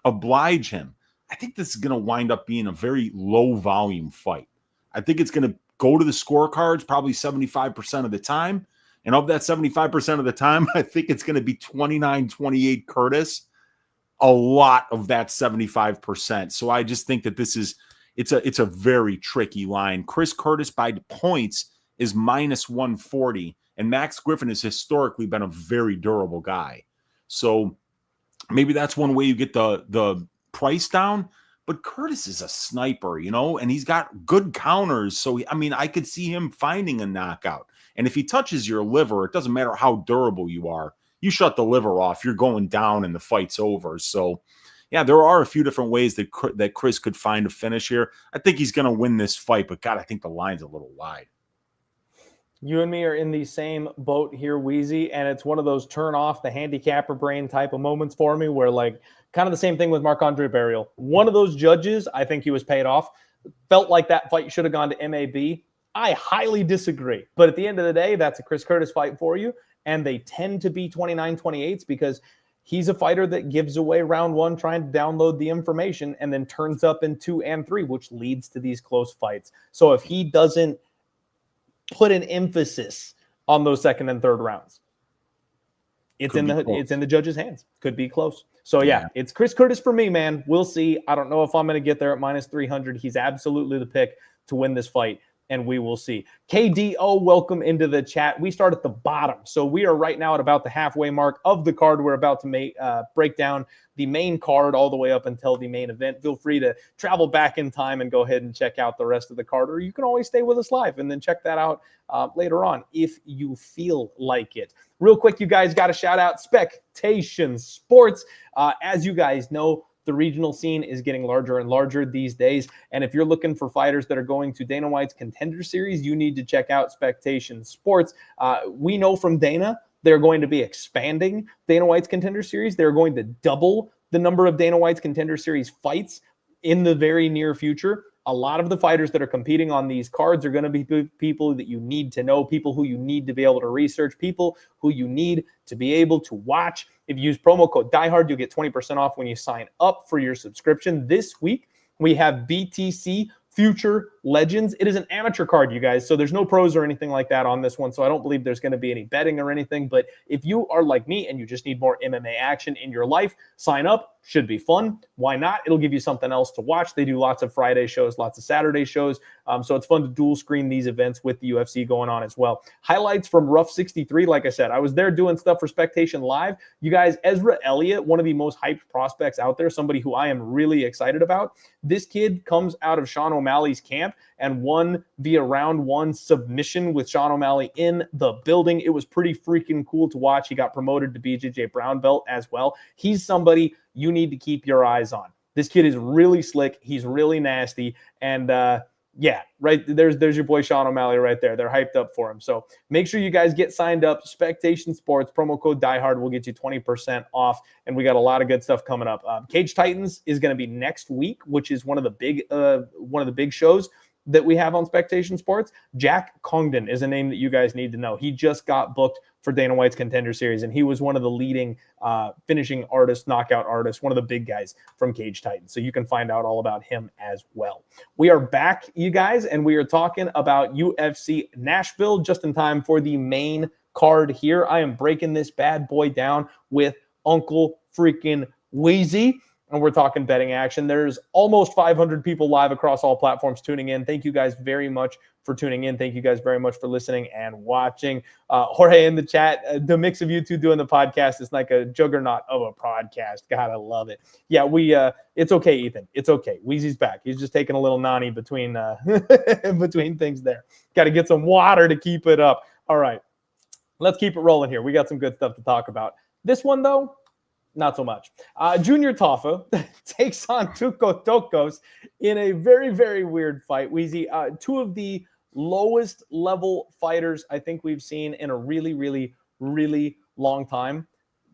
S2: oblige him. I think this is going to wind up being a very low volume fight. I think it's going to go to the scorecards probably 75% of the time. And of that 75% of the time, I think it's going to be 29-28 Curtis. A lot of that 75%. So I just think that it's a very tricky line. Chris Curtis by points is minus 140, and Max Griffin has historically been a very durable guy. So maybe that's one way you get the price down. But Curtis is a sniper, you know, and he's got good counters. So, I mean, I could see him finding a knockout. And if he touches your liver, it doesn't matter how durable you are. You shut the liver off, you're going down and the fight's over. So, yeah, there are a few different ways that Chris could find a finish here. I think he's going to win this fight, but God, I think the line's a little wide.
S1: You and me are in the same boat here, Weezy, and it's one of those turn off the handicapper brain type of moments for me where, like, kind of the same thing with Marc-Andre Barrial. One of those judges, I think he was paid off, felt like that fight should have gone to MAB. I highly disagree. But at the end of the day, that's a Chris Curtis fight for you. And they tend to be 29-28s because he's a fighter that gives away round one trying to download the information and then turns up in 2 and 3, which leads to these close fights. So if he doesn't put an emphasis on those second and third rounds, it's in the judge's hands. Could be close. So yeah, it's Chris Curtis for me, man. We'll see. I don't know if I'm going to get there at minus 300. He's absolutely the pick to win this fight. And we will see. KDO, welcome into the chat. We start at the bottom. So we are right now at about the halfway mark of the card. We're about to break down the main card all the way up until the main event. Feel free to travel back in time and go ahead and check out the rest of the card. Or you can always stay with us live and then check that out later on if you feel like it. Real quick, you guys got to shout out Spectation Sports. As you guys know, the regional scene is getting larger and larger these days. And if you're looking for fighters that are going to Dana White's Contender Series, you need to check out Spectation Sports. We know from Dana, they're going to be expanding Dana White's Contender Series. They're going to double the number of Dana White's Contender Series fights in the very near future. A lot of the fighters that are competing on these cards are going to be people that you need to know, people who you need to be able to research, people who you need to be able to watch. If you use promo code DIEHARD, you'll get 20% off when you sign up for your subscription. This week, we have BTC Future Legends. It is an amateur card, you guys, so there's no pros or anything like that on this one, so I don't believe there's going to be any betting or anything, but if you are like me and you just need more MMA action in your life, sign up. Should be fun. Why not? It'll give you something else to watch. They do lots of Friday shows, lots of Saturday shows, so it's fun to dual screen these events with the UFC going on as well. Highlights from Rough 63, like I said, I was there doing stuff for Spectation Live. You guys, Ezra Elliott, one of the most hyped prospects out there, somebody who I am really excited about. This kid comes out of Sean O'Malley's camp and won via round one submission with Sean O'Malley in the building. It was pretty freaking cool to watch. He got promoted to BJJ brown belt as well. He's somebody you need to keep your eyes on. This kid is really slick. He's really nasty. And yeah, right there's your boy Sean O'Malley right there. They're hyped up for him. So make sure you guys get signed up. Spectation Sports, promo code DIEHARD will get you 20% off. And we got a lot of good stuff coming up. Cage Titans is going to be next week, which is one of the big shows that we have on Spectation Sports. Jack Congdon is a name that you guys need to know. He just got booked for Dana White's Contender Series, and he was one of the leading finishing artists, knockout artists, one of the big guys from Cage Titans. So you can find out all about him as well. We are back, you guys, and we are talking about UFC Nashville just in time for the main card here. I am breaking this bad boy down with Uncle freaking Weezy. and we're talking betting action. There's almost 500 people live across all platforms tuning in. Thank you guys very much for tuning in. Thank you guys very much for listening and watching. Jorge in the chat, the mix of you two doing the podcast is like a juggernaut of a podcast. God, I love it. Yeah, it's okay, Ethan. It's okay. Weezy's back. He's just taking a little nani between between things there. Got to get some water to keep it up. All right, let's keep it rolling here. We got some good stuff to talk about. This one, though, not so much. Junior Tafa takes on Tuco Tokkos in a very, very weird fight. Weezy, two of the lowest level fighters I think we've seen in a really, really, really long time.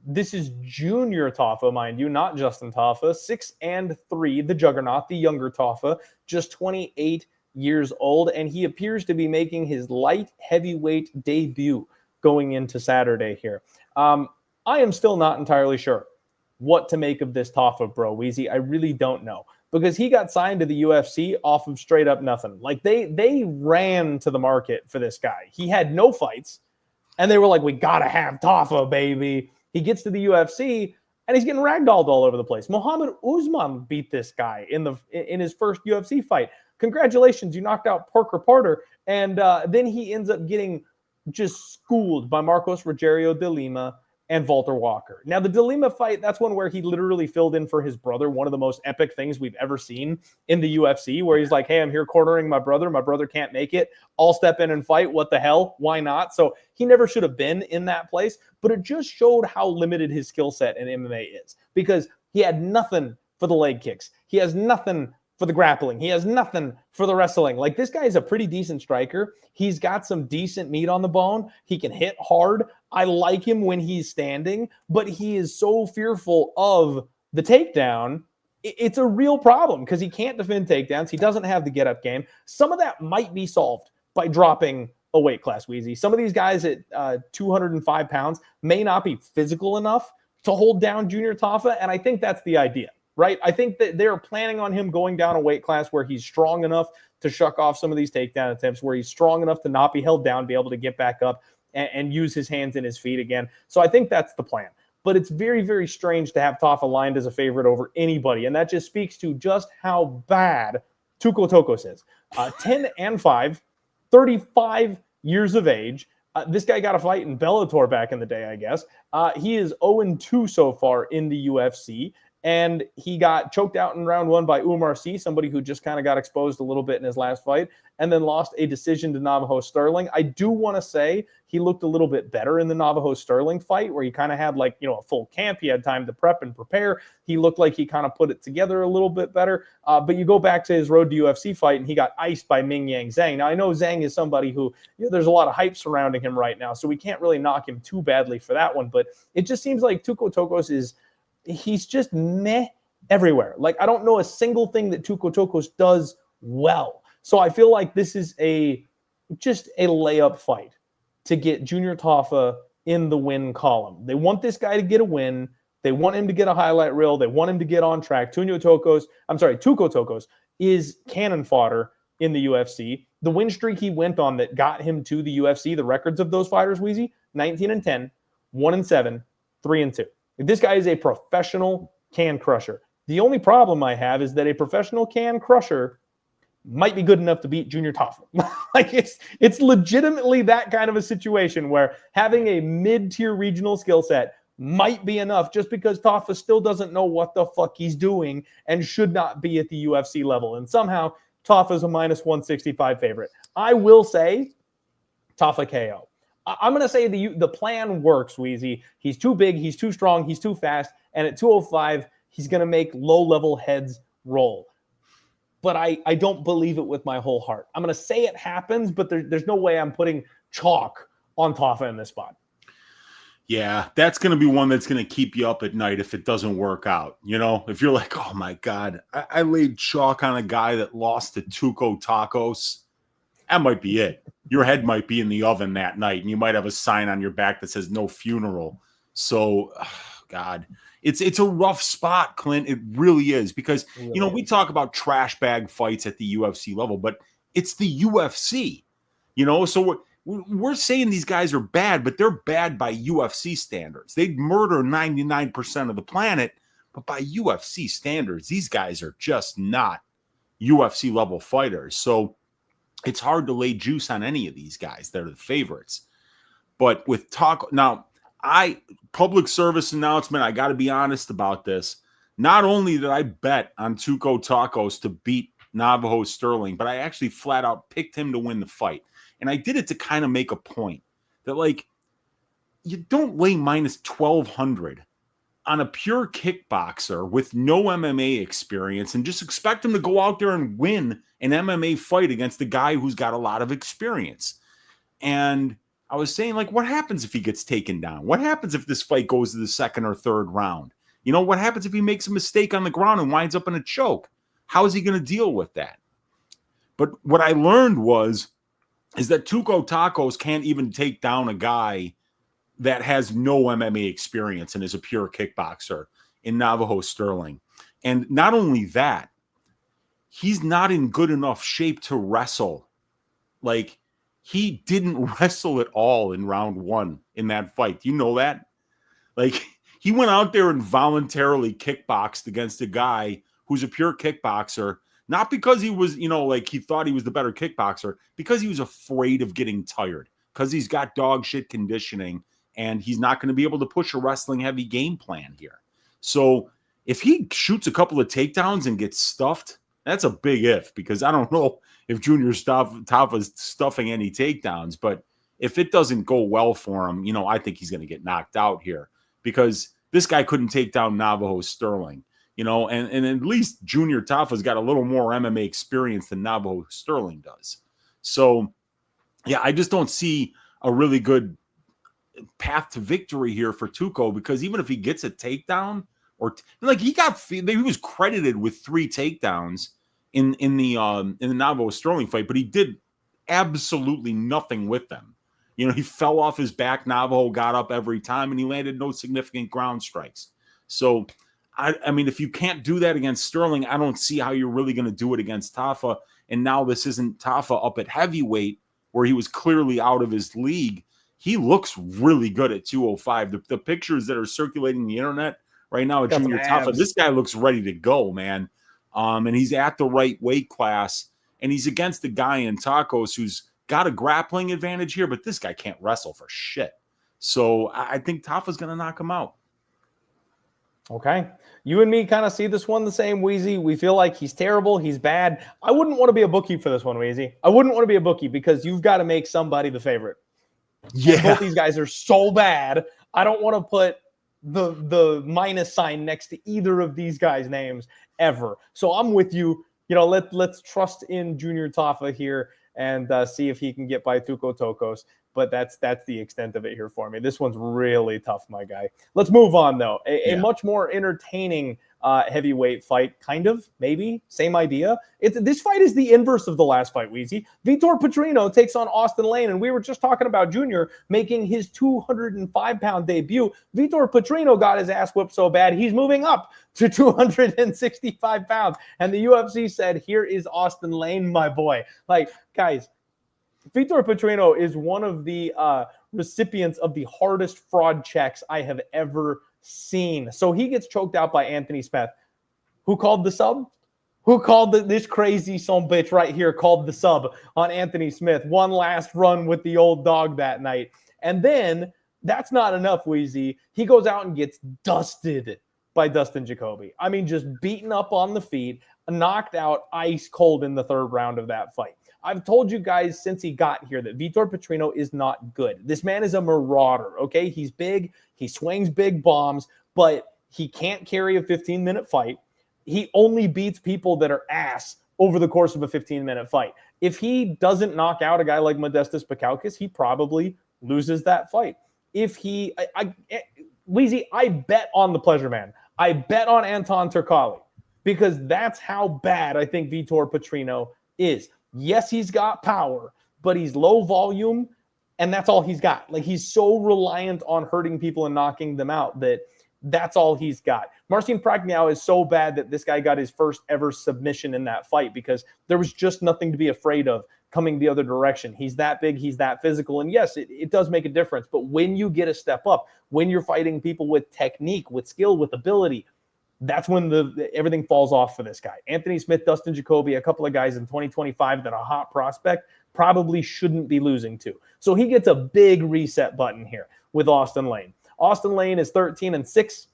S1: This is Junior Tafa, mind you, not Justin Tafa. 6'3", the juggernaut, the younger Tafa, just 28 years old, and he appears to be making his light heavyweight debut going into Saturday here. I am still not entirely sure what to make of this Tafa, bro, Weezy. I really don't know, because he got signed to the UFC off of straight up nothing. Like they ran to the market for this guy. He had no fights, and they were like, we gotta have Tafa, baby. He gets to the UFC, and he's getting ragdolled all over the place. Muhammad Usman beat this guy in his first UFC fight. Congratulations, you knocked out Parker Porter, and then he ends up getting just schooled by Marcos Rogerio de Lima and Valter Walker. Now, the De Lima fight, that's one where he literally filled in for his brother, one of the most epic things we've ever seen in the UFC, where he's like, hey, I'm here cornering my brother. My brother can't make it. I'll step in and fight. What the hell? Why not? So he never should have been in that place, but it just showed how limited his skill set in MMA is, because he had nothing for the leg kicks. He has nothing for the grappling. He has nothing for the wrestling. Like, this guy is a pretty decent striker. He's got some decent meat on the bone. He can hit hard. I like him when he's standing, but he is so fearful of the takedown. It's a real problem because he can't defend takedowns. He doesn't have the get-up game. Some of that might be solved by dropping a weight class, Weezy. Some of these guys at 205 pounds may not be physical enough to hold down Junior Tafa, and I think that's the idea. Right? I think that they're planning on him going down a weight class where he's strong enough to shuck off some of these takedown attempts, where he's strong enough to not be held down, be able to get back up and use his hands and his feet again. So I think that's the plan. But it's very, very strange to have Tafa lined as a favorite over anybody. And that just speaks to just how bad Tuco Tokkos is. 10-5, 35 years of age. This guy got a fight in Bellator back in the day, I guess. He is 0-2 so far in the UFC. And he got choked out in round one by Umar C, somebody who just kind of got exposed a little bit in his last fight, and then lost a decision to Navajo Sterling. I do want to say he looked a little bit better in the Navajo Sterling fight, where he kind of had like, a full camp. He had time to prep and prepare. He looked like he kind of put it together a little bit better. But you go back to his road to UFC fight, and he got iced by Ming Yang Zhang. Now, I know Zhang is somebody who, there's a lot of hype surrounding him right now, so we can't really knock him too badly for that one. But it just seems like Tuco Tokkos he's just meh everywhere. Like, I don't know a single thing that Tuco Tokkos does well. So I feel like this is just a layup fight to get Junior Tafa in the win column. They want this guy to get a win. They want him to get a highlight reel. They want him to get on track. Tuco Tokkos is cannon fodder in the UFC. The win streak he went on that got him to the UFC, the records of those fighters, Weezy, 19-10, 1-7, 3-2. This guy is a professional can crusher. The only problem I have is that a professional can crusher might be good enough to beat Junior Tafa. Like, it's legitimately that kind of a situation where having a mid-tier regional skill set might be enough, just because Tafa still doesn't know what the fuck he's doing and should not be at the UFC level. And somehow Tafa's a -165 favorite. I will say Tafa KO. I'm going to say the plan works, Weezy. He's too big, he's too strong, he's too fast, and at 205, he's going to make low-level heads roll. But I don't believe it with my whole heart. I'm going to say it happens, but there's no way I'm putting chalk on Tafa in this spot.
S2: Yeah, that's going to be one that's going to keep you up at night if it doesn't work out. If you're like, oh, my God, I laid chalk on a guy that lost to Tuco Tokkos. That might be it. Your head might be in the oven that night, and you might have a sign on your back that says no funeral. So, God, it's a rough spot, Clint. It really is, because, we talk about trash bag fights at the UFC level, but it's the UFC, So we're saying these guys are bad, but they're bad by UFC standards. They'd murder 99% of the planet, But by UFC standards, these guys are just not UFC level fighters. So it's hard to lay juice on any of these guys. They're the favorites. But with Tokkos, now, public service announcement, I got to be honest about this. Not only did I bet on Tuco Tokkos to beat Navajo Sterling, but I actually flat out picked him to win the fight. And I did it to kind of make a point that, like, you don't lay minus 1,200 on a pure kickboxer with no MMA experience and just expect him to go out there and win an MMA fight against the guy who's got a lot of experience. And I was saying, like, what happens if he gets taken down? What happens if this fight goes to the second or third round? You know, what happens if he makes a mistake on the ground and winds up in a choke? How is he going to deal with that? But what I learned is that Tuco Tokkos can't even take down a guy that has no MMA experience and is a pure kickboxer in Navajo Sterling. And not only that, he's not in good enough shape to wrestle. Like, he didn't wrestle at all in round 1 in that fight. Do you know that? Like, he went out there and voluntarily kickboxed against a guy who's a pure kickboxer, not because he was, you know, like he thought he was the better kickboxer, because he was afraid of getting tired, because he's got dog shit conditioning and he's not going to be able to push a wrestling heavy game plan here. So if he shoots a couple of takedowns and gets stuffed, that's a big if, because I don't know if Junior Tafa's stuffing any takedowns, but if it doesn't go well for him, you know, I think he's going to get knocked out here, because this guy couldn't take down Navajo Sterling, you know, and at least Junior Tafa's got a little more MMA experience than Navajo Sterling does. So, yeah, I just don't see a really good path to victory here for Tuco, because even if he gets a takedown, or like he was credited with 3 takedowns in the Navajo Sterling fight, but he did absolutely nothing with them. You know, he fell off his back. Navajo got up every time, and he landed no significant ground strikes. So, I mean, if you can't do that against Sterling, I don't see how you're really going to do it against Tafa. And now this isn't Tafa up at heavyweight, where he was clearly out of his league. He looks really good at 205. The pictures that are circulating the internet right now at Junior Tafa, this guy looks ready to go, man. And he's at the right weight class, and he's against a guy in Tokkos who's got a grappling advantage here, but this guy can't wrestle for shit. So I think Tafa's going to knock him out.
S1: Okay. You and me kind of see this one the same, Weezy. We feel like he's terrible. He's bad. I wouldn't want to be a bookie for this one, Weezy. I wouldn't want to be a bookie, because you've got to make somebody the favorite. Yeah. And both these guys are so bad. I don't want to put the minus sign next to either of these guys' names ever. So I'm with you. You know, let's trust in Junior Tafa here and see if he can get by Tuco Tokkos. But that's the extent of it here for me. This one's really tough, my guy. Let's move on, though. A much more entertaining heavyweight fight, kind of, maybe. Same idea. This fight is the inverse of the last fight, Weezy. Vitor Petrino takes on Austen Lane, and we were just talking about Junior making his 205-pound debut. Vitor Petrino got his ass whipped so bad, he's moving up to 265 pounds. And the UFC said, here is Austen Lane, my boy. Like, guys, Vitor Petrino is one of the recipients of the hardest fraud checks I have ever seen. So he gets choked out by Anthony Smith. Who called the sub? Who called this crazy son bitch right here called the sub on Anthony Smith? One last run with the old dog that night. And then that's not enough, Weezy. He goes out and gets dusted by Dustin Jacoby. I mean, just beaten up on the feet, knocked out ice cold in the 3rd round of that fight. I've told you guys since he got here that Vitor Petrino is not good. This man is a marauder, okay? He's big. He swings big bombs, but he can't carry a 15-minute fight. He only beats people that are ass over the course of a 15-minute fight. If he doesn't knock out a guy like Modestas Bukauskas, he probably loses that fight. If he Weezy, I bet on the Pleasure Man. I bet on Anton Turkalj, because that's how bad I think Vitor Petrino is. Yes, he's got power, but he's low volume, and that's all he's got. Like, he's so reliant on hurting people and knocking them out that's all he's got. Marcin Prachnio is so bad that this guy got his first ever submission in that fight, because there was just nothing to be afraid of coming the other direction. He's that big, he's that physical, and yes, it does make a difference. But when you get a step up, when you're fighting people with technique, with skill, with ability, that's when everything falls off for this guy. Anthony Smith, Dustin Jacoby, a couple of guys in 2025 that are a hot prospect, probably shouldn't be losing to. So he gets a big reset button here with Austen Lane. Austen Lane is 13-6.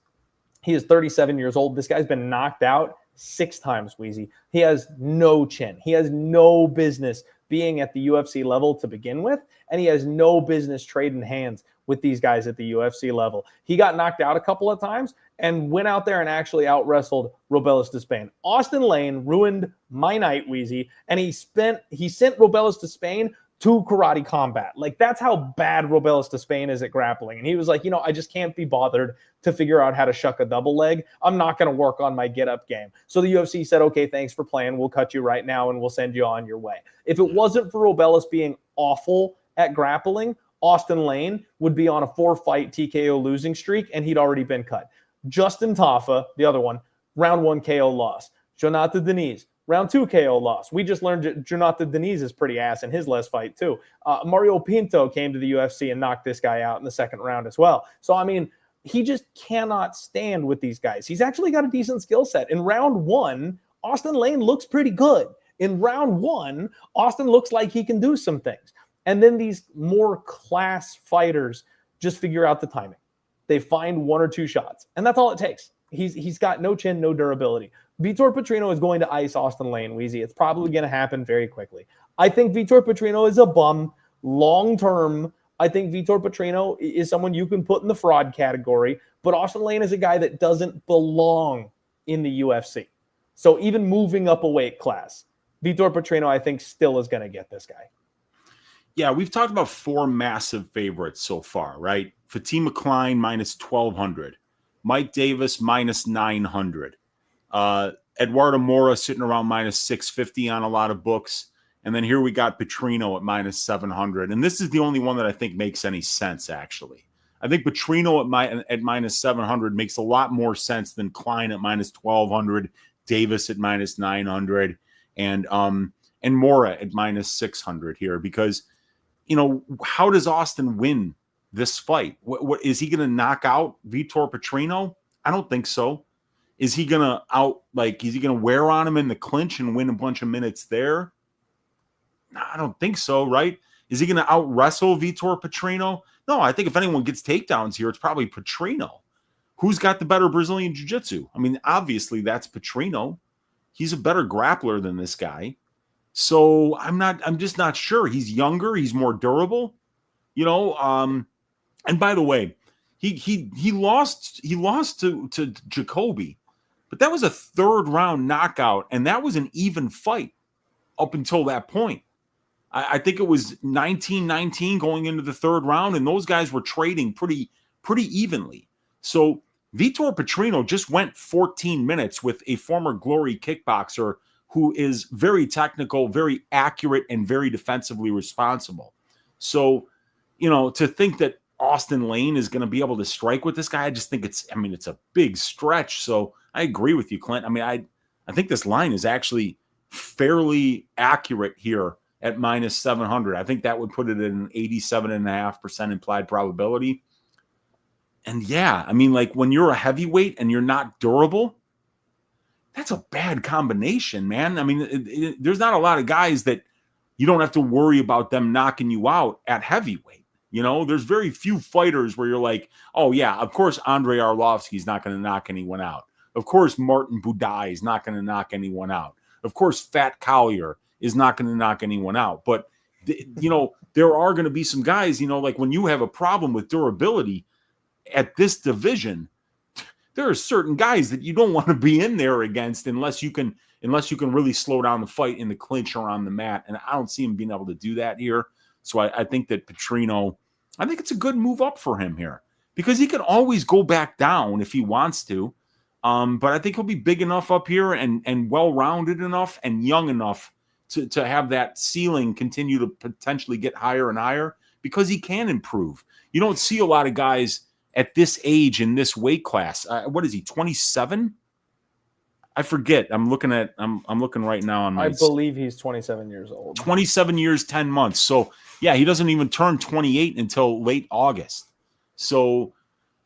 S1: He is 37 years old. This guy's been knocked out 6 times, Weezy. He has no chin. He has no business being at the UFC level to begin with, and he has no business trading hands with these guys at the UFC level. He got knocked out a couple of times and went out there and actually out-wrestled Robelis Despain. Austen Lane ruined my night, Weezy, and he sent Robelis Despain to karate combat. Like, that's how bad Robelis Despain is at grappling. And he was like, I just can't be bothered to figure out how to shuck a double leg. I'm not going to work on my get-up game. So the UFC said, okay, thanks for playing. We'll cut you right now, and we'll send you on your way. If it wasn't for Robelis being awful at grappling, Austen Lane would be on a 4-fight TKO losing streak, and he'd already been cut. Justin Tafa, the other one, round 1 KO loss. Jonathan Deniz, round 2 KO loss. We just learned Jonathan Deniz is pretty ass in his last fight too. Mario Pinto came to the UFC and knocked this guy out in the second round as well. So, I mean, he just cannot stand with these guys. He's actually got a decent skill set. In round 1, Austen Lane looks pretty good. In round 1, Austen looks like he can do some things. And then these more class fighters just figure out the timing. They find 1 or 2 shots, and that's all it takes. He's got no chin, no durability. Vitor Petrino is going to ice Austen Lane, Weezy. It's probably going to happen very quickly. I think Vitor Petrino is a bum long-term. I think Vitor Petrino is someone you can put in the fraud category, but Austen Lane is a guy that doesn't belong in the UFC. So even moving up a weight class, Vitor Petrino, I think, still is going to get this guy.
S2: Yeah, we've talked about 4 massive favorites so far, right? Fatima Kline minus 1,200. Mike Davis minus 900. Eduarda Moura sitting around minus 650 on a lot of books. And then here we got Petrino at minus 700. And this is the only one that I think makes any sense, actually. I think Petrino at minus 700 makes a lot more sense than Kline at minus 1,200, Davis at minus 900, and Moura at minus 600 here. Because, how does Austen win this fight? What is he going to knock out Vitor Petrino? I don't think so. Is he going to is he going to wear on him in the clinch and win a bunch of minutes there? No, I don't think so, right? Is he going to out-wrestle Vitor Petrino? No, I think if anyone gets takedowns here, it's probably Petrino. Who's got the better Brazilian jiu-jitsu? I mean, obviously that's Petrino. He's a better grappler than this guy. So I'm just not sure. He's younger, he's more durable, and by the way, he lost to Jacoby, but that was a 3rd round knockout, and that was an even fight up until that point. I think it was 19-19 going into the 3rd round, and those guys were trading pretty evenly. So Vitor Petrino just went 14 minutes with a former Glory kickboxer who is very technical, very accurate, and very defensively responsible. So, to think that Austen Lane is going to be able to strike with this guy, I just think it's a big stretch. So I agree with you, Clint. I think this line is actually fairly accurate here at minus 700. I think that would put it at an 87.5% implied probability. And yeah, when you're a heavyweight and you're not durable, that's a bad combination, man. There's not a lot of guys that you don't have to worry about them knocking you out at heavyweight. There's very few fighters where you're like, oh yeah, of course Andrei Arlovsky's not going to knock anyone out. Of course Martin Budai is not going to knock anyone out. Of course Fat Collier is not going to knock anyone out. But there are going to be some guys, like when you have a problem with durability at this division, there are certain guys that you don't want to be in there against unless you can really slow down the fight in the clinch or on the mat. And I don't see him being able to do that here. So I think that Petrino, I think it's a good move up for him here because he can always go back down if he wants to. But I think he'll be big enough up here and well-rounded enough and young enough to have that ceiling continue to potentially get higher and higher because he can improve. You don't see a lot of guys at this age in this weight class. What is he, 27? I forget. I'm looking right now on my.
S1: I believe he's 27 years old.
S2: 27 years, 10 months. So yeah, he doesn't even turn 28 until late August. So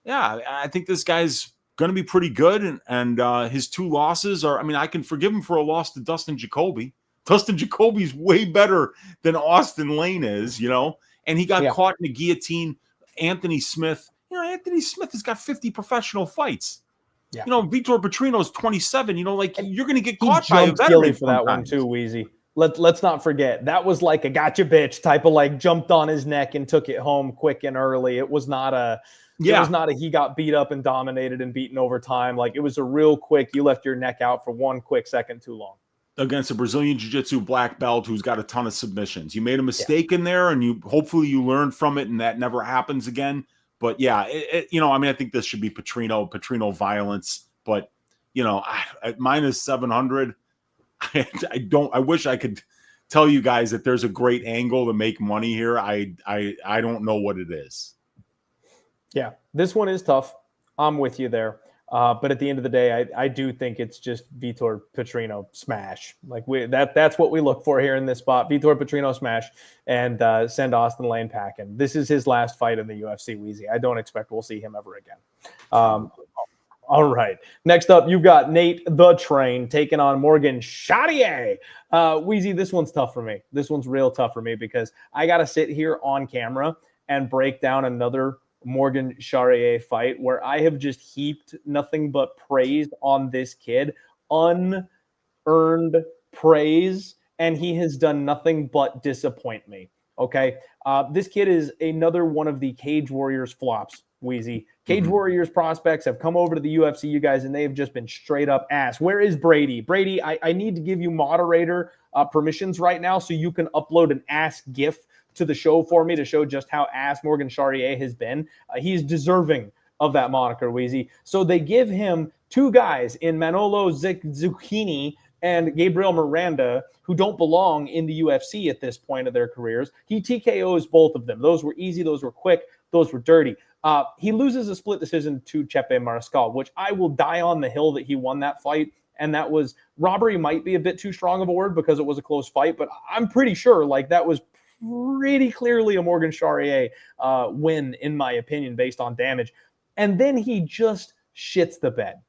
S2: yeah, I think this guy's going to be pretty good. And his 2 losses are, I mean, I can forgive him for a loss to Dustin Jacoby. Dustin Jacoby's way better than Austen Lane is, and he got caught in a guillotine. Anthony Smith, Anthony Smith has got 50 professional fights. Yeah. Vitor Petrino's 27. You're going to get caught by a veteran
S1: for that one too, Weezy. Let's not forget that was like a gotcha bitch type of jumped on his neck and took it home quick and early. It was not a he got beat up and dominated and beaten over time. It was a real quick. You left your neck out for 1 quick second too long.
S2: Against a Brazilian Jiu-Jitsu black belt who's got a ton of submissions. You made a mistake in there, and hopefully you learned from it, and that never happens again. But I think this should be Petrino violence. But at minus 700, I wish I could tell you guys that there's a great angle to make money here. I don't know what it is.
S1: Yeah, this one is tough. I'm with you there. But at the end of the day, I do think it's just Vitor Petrino smash. That's what we look for here in this spot. Vitor Petrino smash and send Austen Lane packing. This is his last fight in the UFC, Weezy. I don't expect we'll see him ever again. All right. Next up, you've got Nate the Train taking on Morgan Charrière. Weezy, this one's tough for me. This one's real tough for me because I got to sit here on camera and break down another Morgan Charrière fight where I have just heaped nothing but praise on this kid, unearned praise, and he has done nothing but disappoint me. Okay, this kid is another one of the Cage Warriors flops. Weezy, Cage Warriors prospects have come over to the UFC, you guys, and they have just been straight up ass. Where is Brady? Brady, I need to give you moderator permissions right now so you can upload an ass GIF to the show for me to show just how ass Morgan Charrière has been. He's deserving of that moniker, Weezy. So they give him 2 guys in Manolo Nzechukwu and Gabriel Miranda who don't belong in the UFC at this point of their careers. He TKOs both of them. Those were easy. Those were quick. Those were dirty. He loses a split decision to Chepe Mariscal, which I will die on the hill that he won that fight. And that was robbery might be a bit too strong of a word because it was a close fight, but I'm pretty sure that was pretty clearly a Morgan Charrière win, in my opinion, based on damage. And then he just shits the bed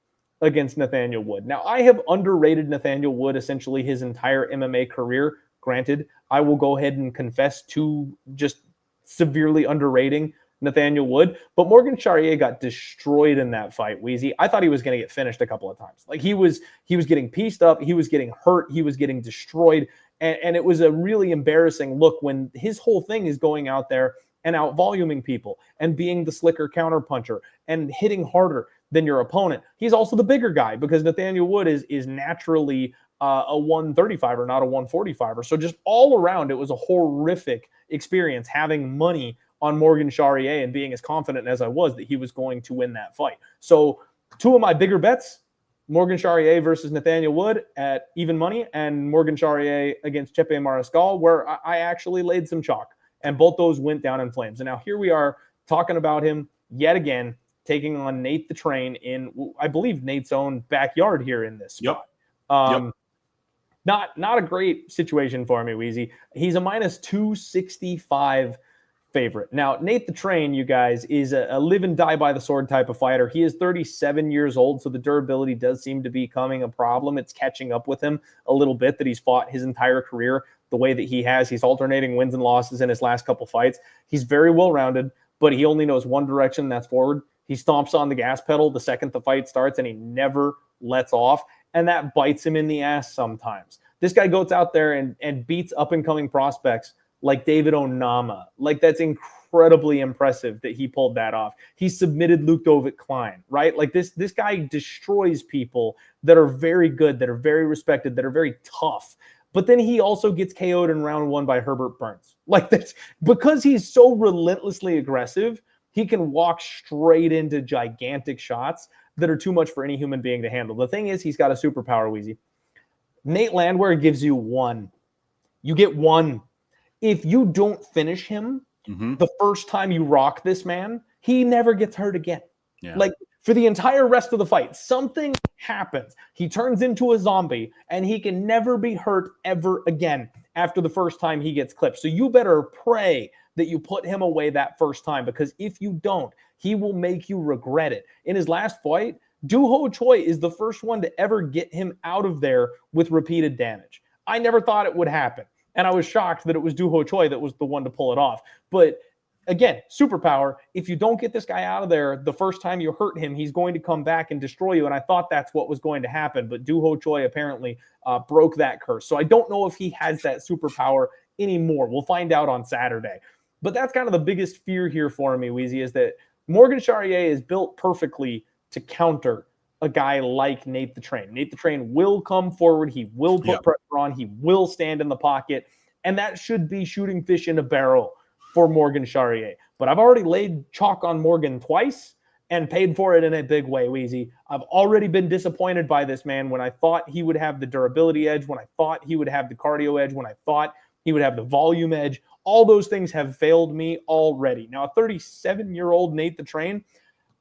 S1: against Nathaniel Wood. Now, I have underrated Nathaniel Wood essentially his entire MMA career. Granted, I will go ahead and confess to just severely underrating Nathaniel Wood, but Morgan Charrière got destroyed in that fight, Weezy. I thought he was going to get finished a couple of times. He was getting pieced up, he was getting hurt, he was getting destroyed. And it was a really embarrassing look when his whole thing is going out there and out-voluming people and being the slicker counterpuncher and hitting harder than your opponent. He's also the bigger guy because Nathaniel Wood is naturally a 135er, not a 145er. So just all around, it was a horrific experience having money on Morgan Charrière and being as confident as I was that he was going to win that fight. So 2 of my bigger bets, Morgan Charrière versus Nathaniel Wood at even money, and Morgan Charrière against Chepe Mariscal, where I actually laid some chalk, and both those went down in flames. And now here we are talking about him yet again, taking on Nate the Train in, I believe, Nate's own backyard here in this spot. Not a great situation for me, Weezy. He's a minus 265 favorite. Now, Nate the Train, you guys, is a live and die by the sword type of fighter. He is 37 years old, so the durability does seem to be becoming a problem. It's catching up with him a little bit that he's fought his entire career the way that he has. He's alternating wins and losses in his last couple fights. He's very well-rounded, but he only knows one direction, and that's forward. He stomps on the gas pedal the second the fight starts, and he never lets off, and that bites him in the ass sometimes. This guy goes out there and beats up-and-coming prospects like David Onama. That's incredibly impressive that he pulled that off. He submitted Ludovic Kline, right? This guy destroys people that are very good, that are very respected, that are very tough. But then he also gets KO'd in round 1 by Herbert Burns. That's because he's so relentlessly aggressive, he can walk straight into gigantic shots that are too much for any human being to handle. The thing is, he's got a superpower, Weezy. Nate Landwehr gives you 1. You get 1. If you don't finish him the first time you rock this man, he never gets hurt again. Yeah. For the entire rest of the fight, something happens. He turns into a zombie, and he can never be hurt ever again after the first time he gets clipped. So you better pray that you put him away that first time, because if you don't, he will make you regret it. In his last fight, Doo Ho Choi is the first one to ever get him out of there with repeated damage. I never thought it would happen. And I was shocked that it was Doo Ho Choi that was the one to pull it off. But again, superpower, if you don't get this guy out of there the first time you hurt him, he's going to come back and destroy you. And I thought that's what was going to happen. But Doo Ho Choi apparently broke that curse. So I don't know if he has that superpower anymore. We'll find out on Saturday. But that's kind of the biggest fear here for me, Weezy, is that Morgan Charrière is built perfectly to counter a guy like Nate the Train. Nate the Train will come forward. He will put pressure on. He will stand in the pocket. And that should be shooting fish in a barrel for Morgan Charrière. But I've already laid chalk on Morgan twice and paid for it in a big way, Weezy. I've already been disappointed by this man when I thought he would have the durability edge, when I thought he would have the cardio edge, when I thought he would have the volume edge. All those things have failed me already. Now, a 37-year-old Nate the Train,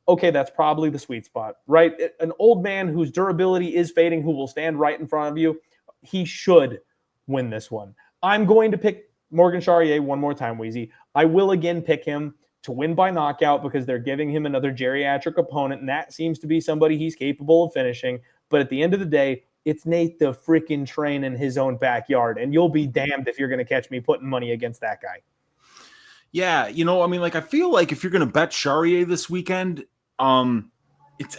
S1: okay, that's probably the sweet spot, right? An old man whose durability is fading, who will stand right in front of you, he should win this one. I'm going to pick Morgan Charrière one more time, Weezy. I will again pick him to win by knockout because they're giving him another geriatric opponent, and that seems to be somebody he's capable of finishing. But at the end of the day, it's Nate the freaking Train in his own backyard, and you'll be damned if you're going to catch me putting money against that guy.
S2: Yeah, you know, I mean, like, I feel like if you're going to bet Charrière this weekend, it's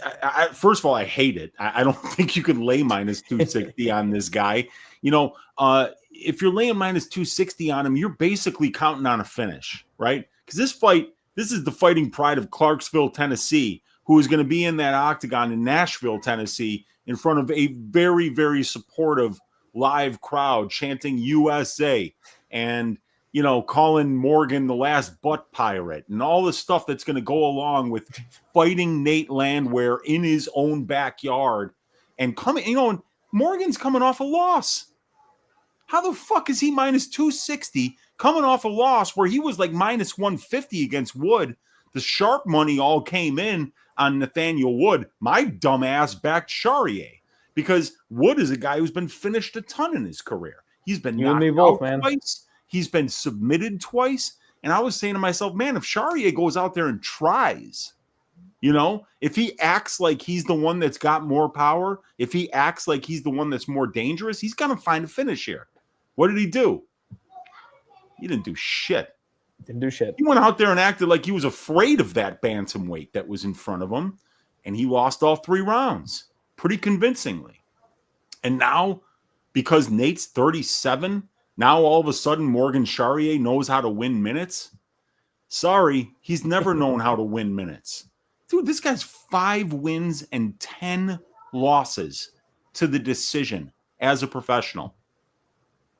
S2: first of all, I hate it. I don't think you could lay minus 260 on this guy. You know, if you're laying minus 260 on him, you're basically counting on a finish, right? Because this is the fighting pride of Clarksville, Tennessee, who is going to be in that octagon in Nashville, Tennessee, in front of a very, very supportive live crowd chanting USA and, you know, calling Morgan the last butt pirate and all the stuff that's going to go along with fighting Nate Landwehr in his own backyard and coming, you know, Morgan's coming off a loss. How the fuck is he minus 260 coming off a loss where he was like minus 150 against Wood? The sharp money all came in on Nathaniel Wood. My dumbass backed Charrière because Wood is a guy who's been finished a ton in his career. He's been knocked out twice. He's been submitted twice. And I was saying to myself, man, if Charrière goes out there and tries, you know, if he acts like he's the one that's got more power, if he acts like he's the one that's more dangerous, he's going to find a finish here. What did he do? He didn't do shit.
S1: Didn't do shit.
S2: He went out there and acted like he was afraid of that bantamweight that was in front of him, and he lost all 3 rounds pretty convincingly. And now, because Nate's 37, now all of a sudden Morgan Charrière knows how to win minutes? Sorry, he's never known how to win minutes. Dude, this guy's 5 wins and 10 losses to the decision as a professional.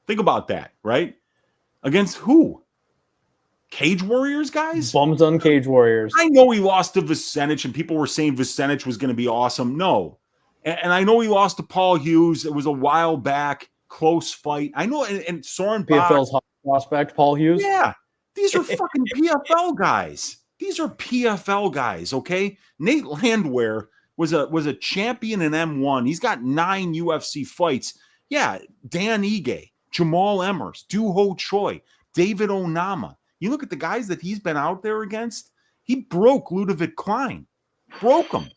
S2: Think about that, right? Against who? Cage Warriors, guys?
S1: Bums on Cage Warriors.
S2: I know he lost to Vucenic, and people were saying Vucenic was going to be awesome. No. And I know he lost to Paul Hughes. It was a while back, close fight. I know, and Soren
S1: PFL's hot prospect, Paul Hughes.
S2: Yeah. These are fucking PFL guys. These are PFL guys, okay? Nate Landwehr was a champion in M1. He's got 9 UFC fights. Yeah, Dan Ige, Jamal Emmers, Doo Ho Choi, David Onama. You look at the guys that he's been out there against, he broke Ludovic Kline. Broke him.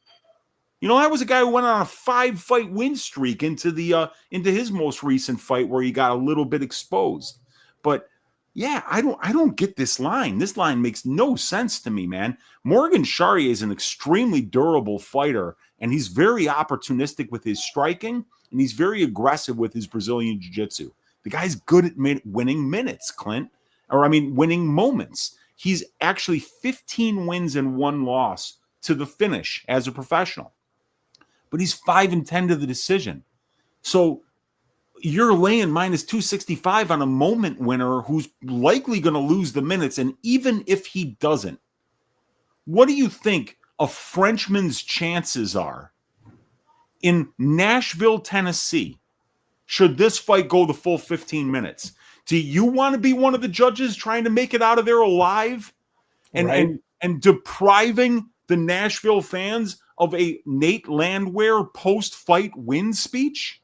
S2: You know, that was a guy who went on a 5-fight win streak into his most recent fight where he got a little bit exposed. But yeah, I don't get this line. This line makes no sense to me, man. Morgan Charrière is an extremely durable fighter, and he's very opportunistic with his striking, and he's very aggressive with his Brazilian jiu-jitsu. The guy's good at winning minutes, Clint. Winning moments. He's actually 15 wins and 1 loss to the finish as a professional. But he's 5-10 to the decision. So you're laying minus 265 on a moment winner who's likely going to lose the minutes. And even if he doesn't, what do you think a Frenchman's chances are in Nashville, Tennessee, should this fight go the full 15 minutes? Do you want to be one of the judges trying to make it out of there alive and depriving the Nashville fans of a Nate Landwehr post-fight win speech?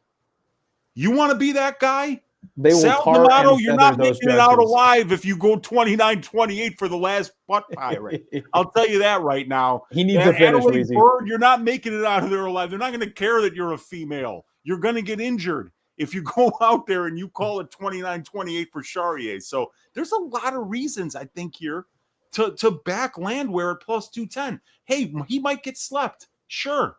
S2: You want to be that guy?
S1: They will
S2: Sal
S1: tar
S2: D'Amato,
S1: and
S2: you're
S1: feather
S2: not
S1: those
S2: making it out
S1: judges.
S2: alive if you go 29-28 for the last butt pirate. I'll tell you that right now.
S1: He needs
S2: And
S1: a finish,
S2: Adelaide
S1: Weezy.
S2: Bird, you're not making it out of there alive. They're not going to care that you're a female. You're going to get injured if you go out there and you call it 29-28 for Charrière. So there's a lot of reasons, I think, here to back Landwehr at plus 210. Hey, he might get slept. Sure.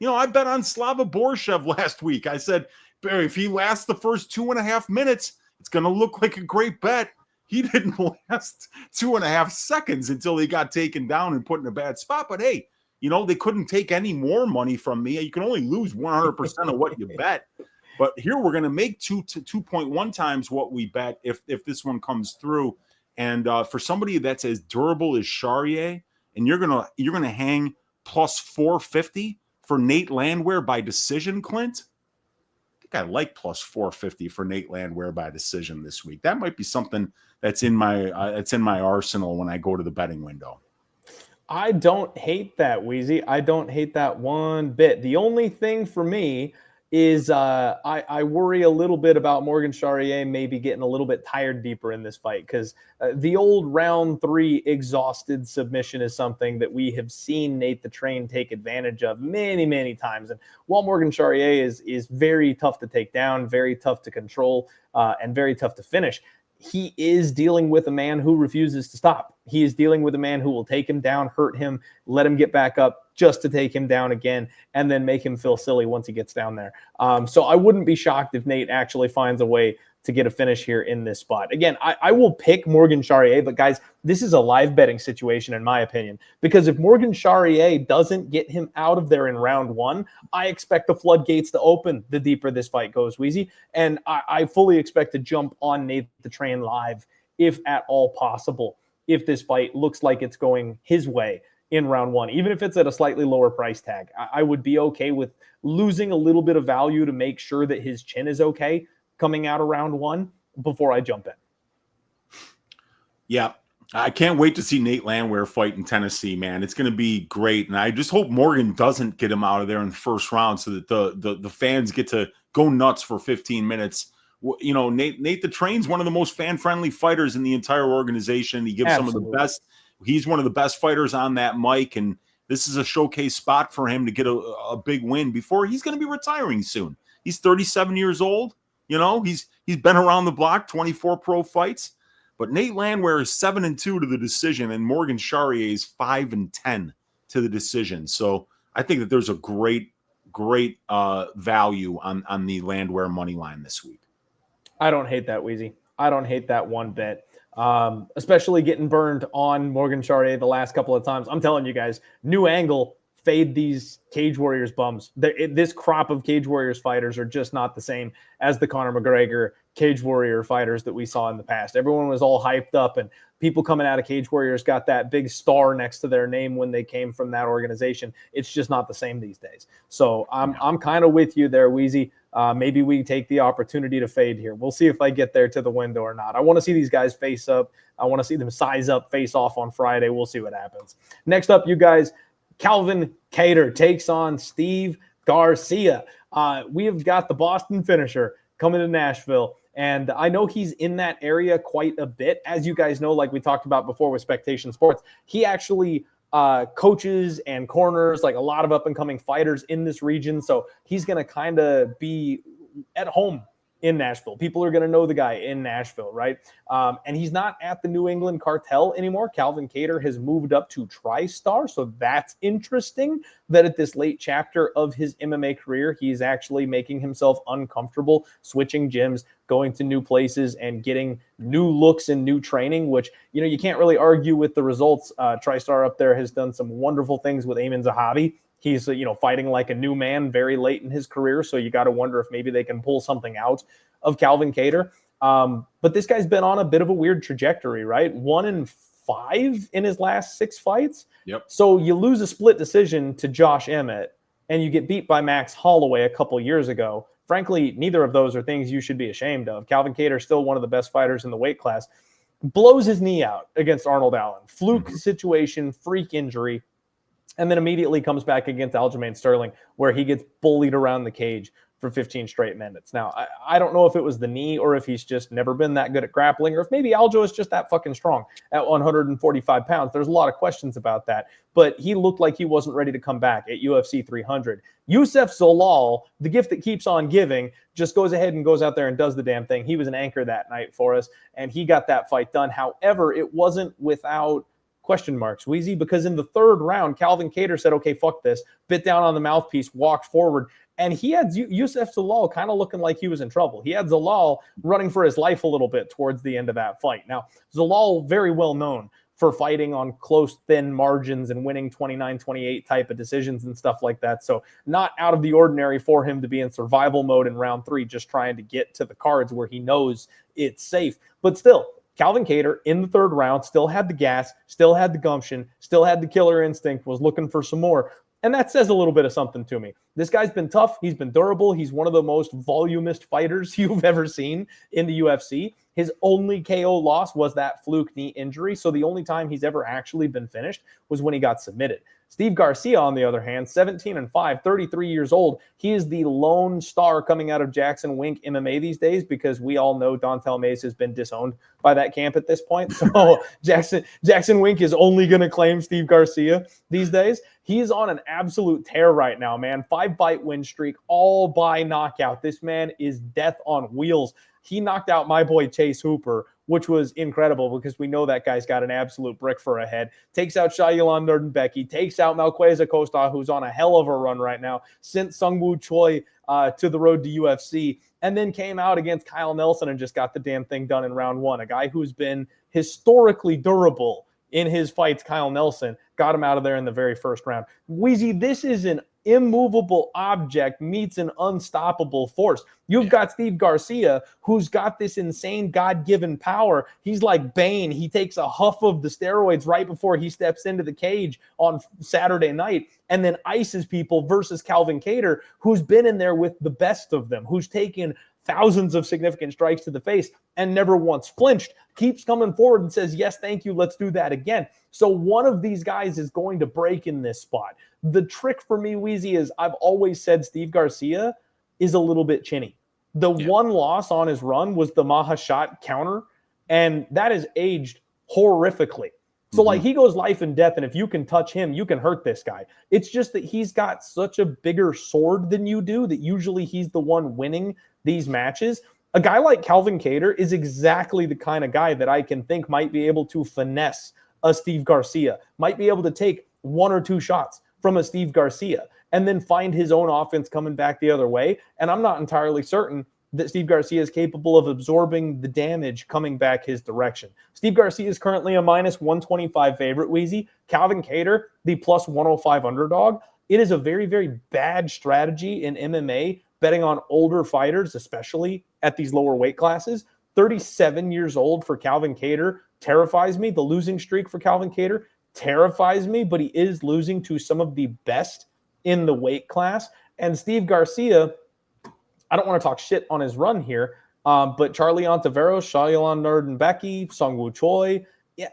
S2: You know, I bet on Slava Borshev last week. I said, if he lasts the first 2.5 minutes, it's going to look like a great bet. He didn't last 2.5 seconds until he got taken down and put in a bad spot. But hey, you know, they couldn't take any more money from me. You can only lose 100% of what you bet. But here we're going to make 2.1 times what we bet if this one comes through. And for somebody that's as durable as Charrière, and you're gonna hang plus 450 for Nate Landwehr by decision, Clint. I like plus 450 for Nate Landwehr by decision this week. That might be something that's in my arsenal when I go to the betting window.
S1: I don't hate that, Weezy. I don't hate that one bit. The only thing for me is I worry a little bit about Morgan Charrière maybe getting a little bit tired deeper in this fight, because the old round 3 exhausted submission is something that we have seen Nate the Train take advantage of many, many times. And while Morgan Charrière is very tough to take down, very tough to control, and very tough to finish, he is dealing with a man who refuses to stop. He is dealing with a man who will take him down, hurt him, let him get back up just to take him down again, and then make him feel silly once he gets down there. So I wouldn't be shocked if Nate actually finds a way to get a finish here in this spot. Again, I will pick Morgan Charrière, but guys, this is a live betting situation in my opinion, because if Morgan Charrière doesn't get him out of there in round 1, I expect the floodgates to open the deeper this fight goes, Weezy. And I fully expect to jump on Nate the Train live, if at all possible, if this fight looks like it's going his way in round 1, even if it's at a slightly lower price tag. I would be okay with losing a little bit of value to make sure that his chin is okay coming out of round 1 before I jump in.
S2: Yeah, I can't wait to see Nate Landwehr fight in Tennessee, man. It's going to be great. And I just hope Morgan doesn't get him out of there in the first round so that the fans get to go nuts for 15 minutes. You know, Nate the Train's one of the most fan-friendly fighters in the entire organization. He gives
S1: Absolutely.
S2: some of the best. He's one of the best fighters on that mic, and this is a showcase spot for him to get a big win before he's going to be retiring soon. He's 37 years old. You know, he's been around the block, 24 pro fights. But Nate Landwehr is 7-2 to the decision, and Morgan Charrière is 5-10 to the decision. So I think that there's a great value on the Landwehr money line this week.
S1: I don't hate that, Weezy. I don't hate that one bit. Especially getting burned on Morgan Charrière the last couple of times. I'm telling you guys, new angle, fade these Cage Warriors bums. This crop of Cage Warriors fighters are just not the same as the Conor McGregor Cage Warrior fighters that we saw in the past. Everyone was all hyped up, and people coming out of Cage Warriors got that big star next to their name when they came from that organization. It's just not the same these days. So I'm kind of with you there, Weezy. Maybe we take the opportunity to fade here. We'll see if I get there to the window or not. I want to see these guys face up. I want to see them size up, face off on Friday. We'll see what happens. Next up, you guys, Calvin Kattar takes on Steve Garcia. We have got the Boston finisher coming to Nashville, and I know he's in that area quite a bit. As you guys know, like we talked about before with Spectation Sports, he actually coaches and corners like a lot of up-and-coming fighters in this region, so he's going to kind of be at home in Nashville. People are going to know the guy in Nashville, right? And he's not at the New England Cartel anymore. Calvin Kattar has moved up to TriStar, so that's interesting that at this late chapter of his MMA career, he's actually making himself uncomfortable, switching gyms, going to new places, and getting new looks and new training, which, you know, you can't really argue with the results. TriStar up there has done some wonderful things with Amin Zahabi. He's, fighting like a new man very late in his career, so you got to wonder if maybe they can pull something out of Calvin Kattar. But this guy's been on a bit of a weird trajectory, right? 1-5 in his last 6 fights.
S2: Yep.
S1: So you lose a split decision to Josh Emmett, and you get beat by Max Holloway a couple years ago. Frankly, neither of those are things you should be ashamed of. Calvin Kattar is still one of the best fighters in the weight class. Blows his knee out against Arnold Allen. Fluke situation, freak injury. And then immediately comes back against Aljamain Sterling, where he gets bullied around the cage for 15 straight minutes. Now, I don't know if it was the knee or if he's just never been that good at grappling, or if maybe Aljo is just that fucking strong at 145 pounds. There's a lot of questions about that, but he looked like he wasn't ready to come back at UFC 300. Youssef Zalal, the gift that keeps on giving, just goes ahead and goes out there and does the damn thing. He was an anchor that night for us, and he got that fight done. However, it wasn't without question marks, Weezy, because in the third round, Calvin Kattar said, okay, fuck this, bit down on the mouthpiece, walked forward, and he had Youssef Zalal kind of looking like he was in trouble. He had Zalal running for his life a little bit towards the end of that fight. Now, Zalal, very well known for fighting on close, thin margins and winning 29-28 type of decisions and stuff like that. So not out of the ordinary for him to be in survival mode in round 3, just trying to get to the cards where he knows it's safe. But still, Calvin Kattar in the third round still had the gas, still had the gumption, still had the killer instinct, was looking for some more. And that says a little bit of something to me. This guy's been tough. He's been durable. He's one of the most volumist fighters you've ever seen in the UFC. His only KO loss was that fluke knee injury. So the only time he's ever actually been finished was when he got submitted. Steve Garcia, on the other hand, 17-5, 33 years old. He is the lone star coming out of Jackson Wink MMA these days, because we all know Dontel Mays has been disowned by that camp at this point. So Jackson Wink is only going to claim Steve Garcia these days. He's on an absolute tear right now, man. 5-fight win streak, all by knockout. This man is death on wheels. He knocked out my boy Chase Hooper, which was incredible because we know that guy's got an absolute brick for a head. Takes out Shayilan Nurdenbecki, takes out Malqueza Costa, who's on a hell of a run right now, sent Sungwoo Choi to the road to UFC, and then came out against Kyle Nelson and just got the damn thing done in round 1. A guy who's been historically durable in his fights, Kyle Nelson, got him out of there in the very first round. Weezy, this is an immovable object meets an unstoppable force. You've got Steve Garcia, who's got this insane God-given power. He's like Bane. He takes a huff of the steroids right before he steps into the cage on Saturday night and then ices people, versus Calvin Kattar, who's been in there with the best of them, who's taken thousands of significant strikes to the face and never once flinched, keeps coming forward and says, yes, thank you, let's do that again. So one of these guys is going to break in this spot. The trick for me, Weezy, is I've always said Steve Garcia is a little bit chinny. The one loss on his run was the Mahashat counter, and that has aged horrifically. So, like, he goes life and death, and if you can touch him, you can hurt this guy. It's just that he's got such a bigger sword than you do that usually he's the one winning these matches. A guy like Calvin Kattar is exactly the kind of guy that I can think might be able to finesse a Steve Garcia, might be able to take 1 or 2 shots from a Steve Garcia and then find his own offense coming back the other way. And I'm not entirely certain that Steve Garcia is capable of absorbing the damage coming back his direction. Steve Garcia is currently a -125 favorite, Weezy. Calvin Kattar, the +105 underdog. It is a very, very bad strategy in MMA betting on older fighters, especially at these lower weight classes. 37 years old for Calvin Kattar terrifies me. The losing streak for Calvin Kattar terrifies me, but he is losing to some of the best in the weight class. And Steve Garcia, I don't want to talk shit on his run here, but Charlie Ontiveros, Shayilan Nurdenbecki, Sungwoo Choi,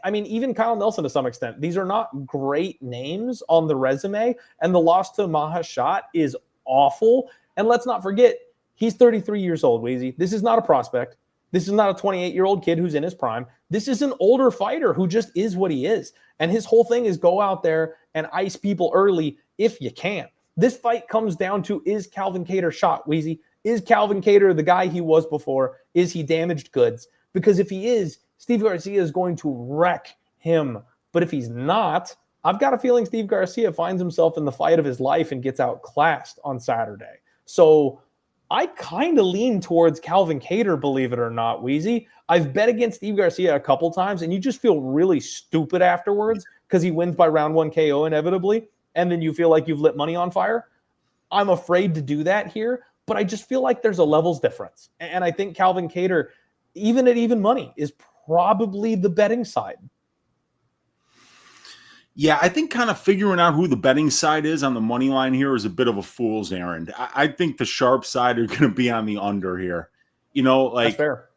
S1: I mean, even Kyle Nelson to some extent. These are not great names on the resume, and the loss to Mahashat is awful. And let's not forget, he's 33 years old, Weezy. This is not a prospect. This is not a 28-year-old kid who's in his prime. This is an older fighter who just is what he is. And his whole thing is go out there and ice people early if you can. This fight comes down to, is Calvin Kattar shot, Weezy? Is Calvin Kattar the guy he was before? Is he damaged goods? Because if he is, Steve Garcia is going to wreck him. But if he's not, I've got a feeling Steve Garcia finds himself in the fight of his life and gets outclassed on Saturday. So I kind of lean towards Calvin Kattar, believe it or not, Weezy. I've bet against Steve Garcia a couple times, and you just feel really stupid afterwards because he wins by round 1 KO inevitably, and then you feel like you've lit money on fire. I'm afraid to do that here, but I just feel like there's a levels difference. And I think Calvin Kattar, even at even money, is probably the betting side.
S2: Yeah, I think kind of figuring out who the betting side is on the money line here is a bit of a fool's errand. I think the sharp side are going to be on the under here. You know, like,
S1: that's fair.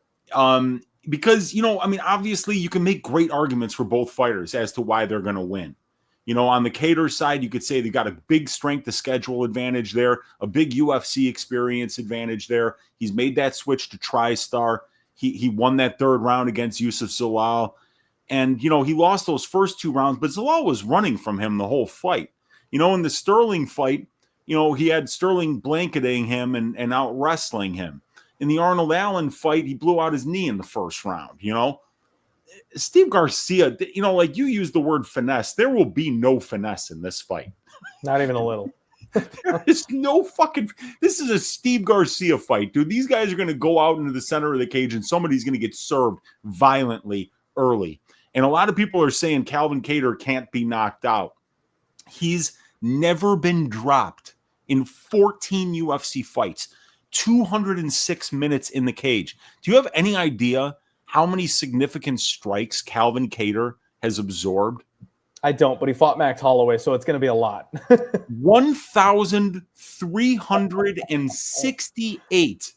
S2: Because, you know, I mean, obviously you can make great arguments for both fighters as to why they're going to win. You know, on the Kattar side, you could say they got a big strength of schedule advantage there, a big UFC experience advantage there. He's made that switch to TriStar. He won that third round against Yusuf Zalal. And, you know, he lost those first 2 rounds, but Zalal was running from him the whole fight. You know, in the Sterling fight, you know, he had Sterling blanketing him and out wrestling him. In the Arnold Allen fight, he blew out his knee in the first round, you know. Steve Garcia, you know, like you used the word finesse. There will be no finesse in this fight.
S1: Not even a little.
S2: There is no fucking. This is a Steve Garcia fight, dude. These guys are going to go out into the center of the cage and somebody's going to get served violently early. And a lot of people are saying Calvin Kattar can't be knocked out. He's never been dropped in 14 UFC fights, 206 minutes in the cage. Do you have any idea how many significant strikes Calvin Kattar has absorbed?
S1: I don't, but he fought Max Holloway, so it's going to be a lot.
S2: 1,368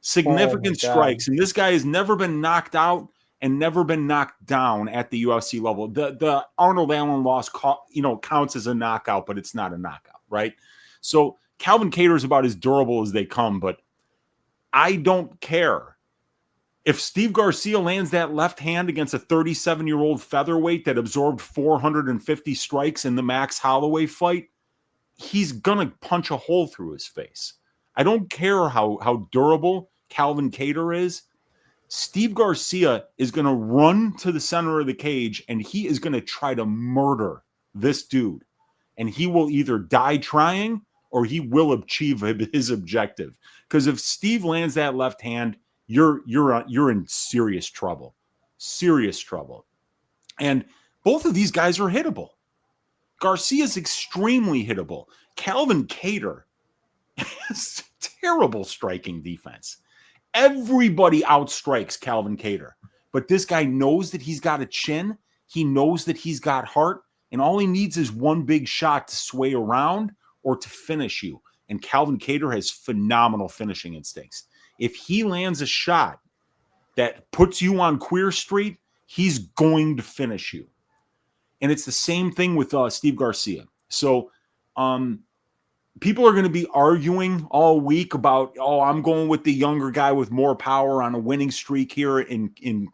S2: significant strikes. And this guy has never been knocked out and never been knocked down at the UFC level. The Arnold Allen loss, counts as a knockout, but it's not a knockout, right? So Calvin Kattar is about as durable as they come, but I don't care. If Steve Garcia lands that left hand against a 37-year-old featherweight that absorbed 450 strikes in the Max Holloway fight, he's going to punch a hole through his face. I don't care how durable Calvin Kattar is. Steve Garcia is going to run to the center of the cage, and he is going to try to murder this dude. And he will either die trying or he will achieve his objective. Because if Steve lands that left hand, you're in serious trouble. Serious trouble. And both of these guys are hittable. Garcia's extremely hittable. Calvin Kattar has terrible striking defense. Everybody outstrikes Calvin Kattar. But this guy knows that he's got a chin. He knows that he's got heart. And all he needs is one big shot to sway around or to finish you. And Calvin Kattar has phenomenal finishing instincts. If he lands a shot that puts you on Queer Street, he's going to finish you. And it's the same thing with Steve Garcia. So people are going to be arguing all week about, I'm going with the younger guy with more power on a winning streak here in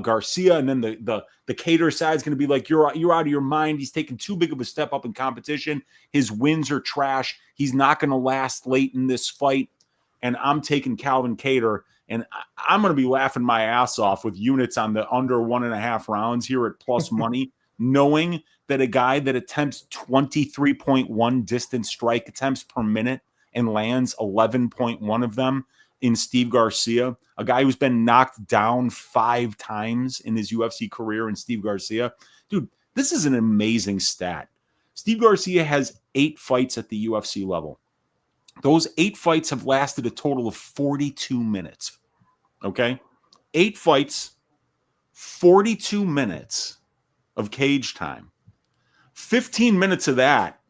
S2: Garcia. And then the Kattar side is going to be like, you're out of your mind. He's taking too big of a step up in competition. His wins are trash. He's not going to last late in this fight. And I'm taking Calvin Kattar, and I'm going to be laughing my ass off with units on the under 1.5 rounds here at plus money, knowing that a guy that attempts 23.1 distance strike attempts per minute and lands 11.1 of them in Steve Garcia, a guy who's been knocked down 5 times in his UFC career in Steve Garcia. Dude, this is an amazing stat. Steve Garcia has 8 fights at the UFC level. Those 8 fights have lasted a total of 42 minutes. Okay? 8 fights, 42 minutes of cage time. 15 minutes of that.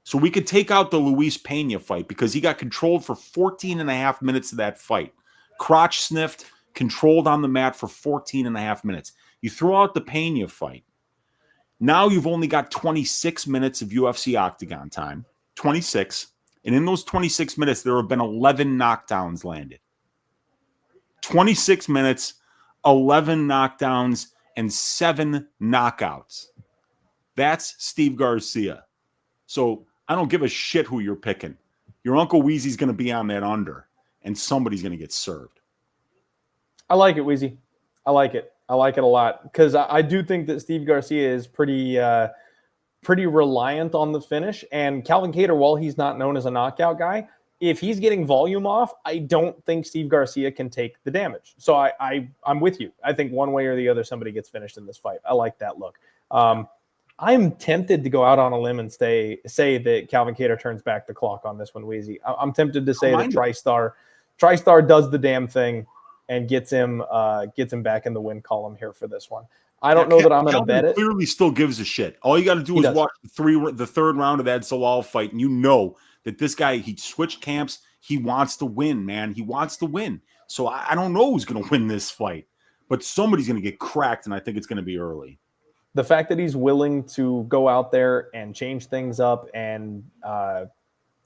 S2: So we could take out the Luis Pena fight because he got controlled for 14 and a half minutes of that fight. Crotch sniffed, controlled on the mat for 14 and a half minutes. You throw out the Pena fight. Now you've only got 26 minutes of UFC octagon time. 26. And in those 26 minutes, there have been 11 knockdowns landed. 26 minutes, 11 knockdowns, and 7 knockouts. That's Steve Garcia. So I don't give a shit who you're picking. Your Uncle Weezy's going to be on that under, and somebody's going to get served.
S1: I like it, Weezy. I like it. I like it a lot because I do think that Steve Garcia is pretty reliant on the finish. And Calvin Kattar, while he's not known as a knockout guy, if he's getting volume off, I don't think Steve Garcia can take the damage. So I'm with you. I think one way or the other, somebody gets finished in this fight. I like that look. I'm tempted to go out on a limb and say that Calvin Kattar turns back the clock on this one, Weezy. I'm tempted to say that TriStar does the damn thing and gets him back in the win column here for this one. I don't know that I'm going to bet it.
S2: Clearly still gives a shit. All you got to do is watch the third round of that Zalal fight, and you know that this guy, he switched camps. He wants to win, man. He wants to win. So I don't know who's going to win this fight, but somebody's going to get cracked, and I think it's going to be early.
S1: The fact that he's willing to go out there and change things up and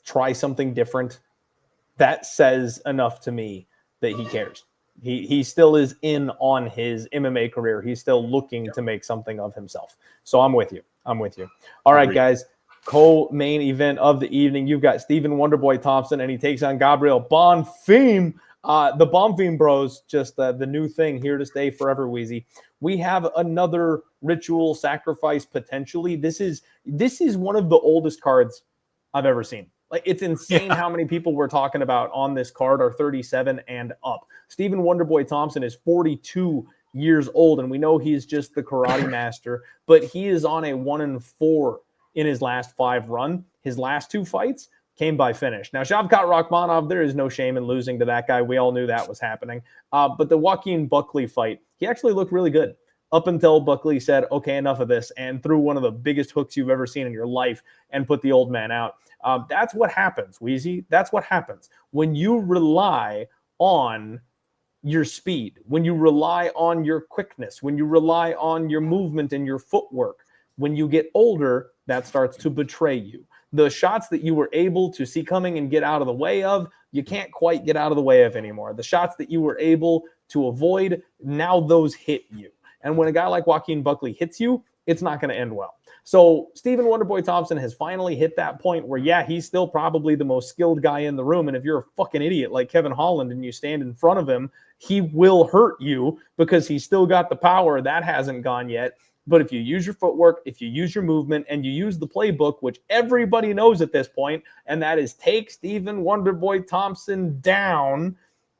S1: try something different, that says enough to me that he cares. He still is in on his MMA career. He's still looking to make something of himself. So I'm with you. All right, guys. Co-main event of the evening. You've got Stephen Wonderboy Thompson, and he takes on Gabriel Bonfim. The Bonfim bros, just the new thing here to stay forever, Weezy. We have another ritual sacrifice potentially. This is one of the oldest cards I've ever seen. Like, it's insane how many people we're talking about on this card are 37 and up. Stephen Wonderboy Thompson is 42 years old, and we know he's just the karate master, but he is on a 1-4 in his last 5 run. His last 2 fights came by finish. Now, Shavkat Rakhmonov, there is no shame in losing to that guy. We all knew that was happening. But the Joaquin Buckley fight, he actually looked really good up until Buckley said, okay, enough of this, and threw one of the biggest hooks you've ever seen in your life and put the old man out. That's what happens, Weezy. That's what happens when you rely on your speed, when you rely on your quickness, when you rely on your movement and your footwork. When you get older, that starts to betray you. The shots that you were able to see coming and get out of the way of, you can't quite get out of the way of anymore. The shots that you were able to avoid, now those hit you. And when a guy like Joaquin Buckley hits you, it's not going to end well. So Stephen Wonderboy Thompson has finally hit that point where, yeah, he's still probably the most skilled guy in the room. And if you're a fucking idiot like Kevin Holland and you stand in front of him, he will hurt you because he's still got the power. That hasn't gone yet. But if you use your footwork, if you use your movement, and you use the playbook, which everybody knows at this point, and that is take Stephen Wonderboy Thompson down,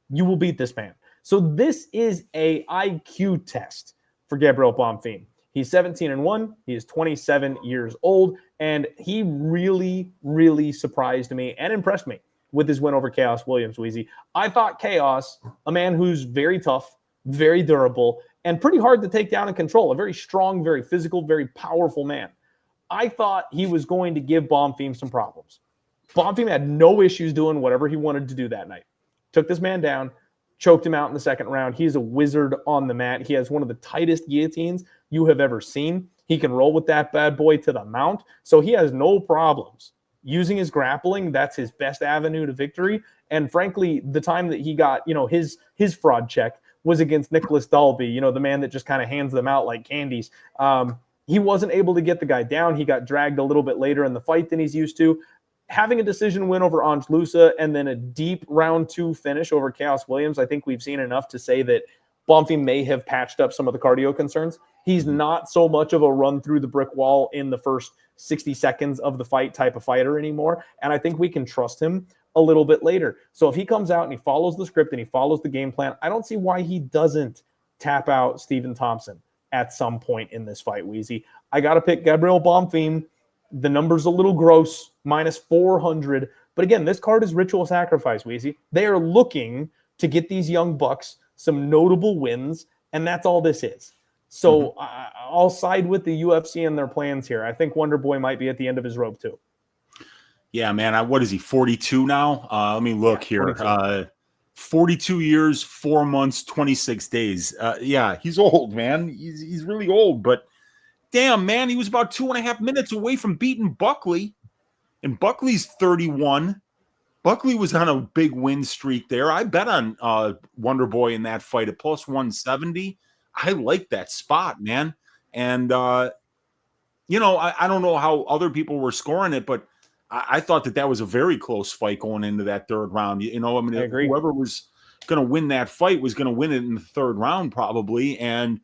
S1: you will beat this man. So this is a IQ test for Gabriel Bonfim. He's 17-1. He is 27 years old, and he really, really surprised me and impressed me with his win over Chaos Williams, Weezy. I thought Chaos, a man who's very tough, very durable, and pretty hard to take down and control, a very strong, very physical, very powerful man. I thought he was going to give Bonfim some problems. Bonfim had no issues doing whatever he wanted to do that night. Took this man down, choked him out in the second round. He's a wizard on the mat. He has one of the tightest guillotines you have ever seen. He can roll with that bad boy to the mount. So he has no problems using his grappling. That's his best avenue to victory. And frankly, the time that he got, his fraud check was against Nicholas Dalby, the man that just kind of hands them out like candies. He wasn't able to get the guy down. He got dragged a little bit later in the fight than he's used to. Having a decision win over Ange Lusa and then a deep round 2 finish over Chaos Williams, I think we've seen enough to say that Bonfim may have patched up some of the cardio concerns. He's not so much of a run through the brick wall in the first 60 seconds of the fight type of fighter anymore. And I think we can trust him a little bit later. So if he comes out and he follows the script and he follows the game plan, I don't see why he doesn't tap out Stephen Thompson at some point in this fight, Weezy. I got to pick Gabriel Bonfim. The number's a little gross, minus 400. But again, this card is ritual sacrifice, Weezy. They are looking to get these young bucks some notable wins, and that's all this is. So I'll side with the UFC and their plans here. I think Wonderboy might be at the end of his rope too.
S2: Yeah, man. What is he, 42 now? Let me look here. 42 years, 4 months, 26 days. Yeah, he's old, man. He's really old. But damn, man, he was about 2.5 minutes away from beating Buckley. And Buckley's 31. Buckley was on a big win streak there. I bet on Wonderboy in that fight at plus 170. I like that spot, man. And, I don't know how other people were scoring it, but I thought that was a very close fight going into that third round. I agree. Whoever was going to win that fight was going to win it in the third round probably. And,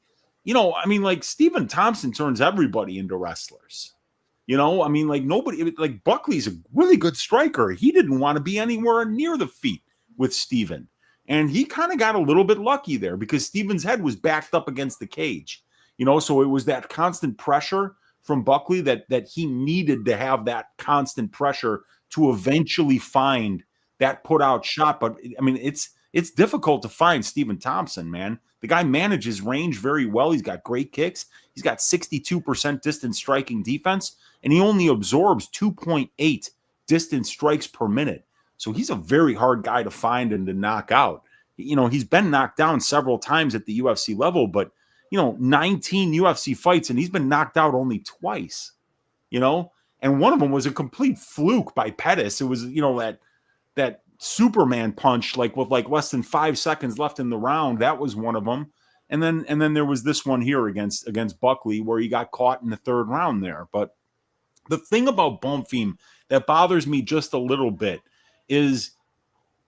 S2: Stephen Thompson turns everybody into wrestlers. Nobody, Buckley's a really good striker. He didn't want to be anywhere near the feet with Stephen. And he kind of got a little bit lucky there because Stephen's head was backed up against the cage. So it was that constant pressure from Buckley that he needed to have that constant pressure to eventually find that put out shot. But it's difficult to find Stephen Thompson, man. The guy manages range very well. He's got great kicks. He's got 62% distance striking defense, and he only absorbs 2.8 distance strikes per minute. So he's a very hard guy to find and to knock out. He's been knocked down several times at the UFC level, but 19 UFC fights, and he's been knocked out only twice, and one of them was a complete fluke by Pettis. It was, that Superman punch, with less than 5 seconds left in the round. That was one of them. And then there was this one here against Buckley where he got caught in the third round there. But the thing about Bonfim that bothers me just a little bit is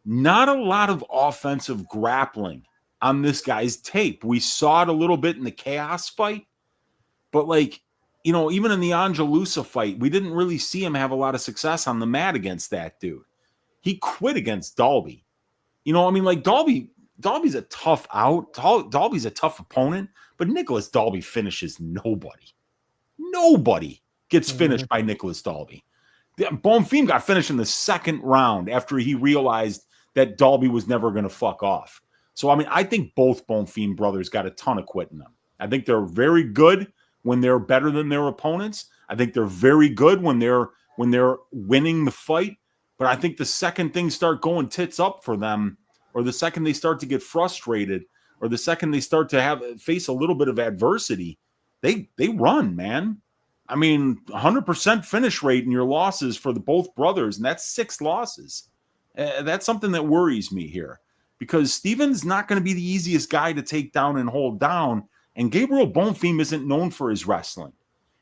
S2: not a lot of offensive grappling on this guy's tape. We saw it a little bit in the Chaos fight, but even in the Angelusa fight, we didn't really see him have a lot of success on the mat against that dude. He quit against Dalby. Dalby's a tough out. Dalby's a tough opponent, but Nicholas Dalby finishes nobody. Nobody gets finished by Nicholas Dalby. Bonfim got finished in the second round after he realized that Dalby was never going to fuck off. So, I think both Bonfim brothers got a ton of quit in them. I think they're very good when they're better than their opponents. I think they're very good when they're winning the fight. But I think the second things start going tits up for them, or the second they start to get frustrated, or the second they start to face a little bit of adversity, they run, man. 100% finish rate in your losses for both brothers, and that's 6 losses. That's something that worries me here, because Steven's not going to be the easiest guy to take down and hold down, and Gabriel Bonfim isn't known for his wrestling.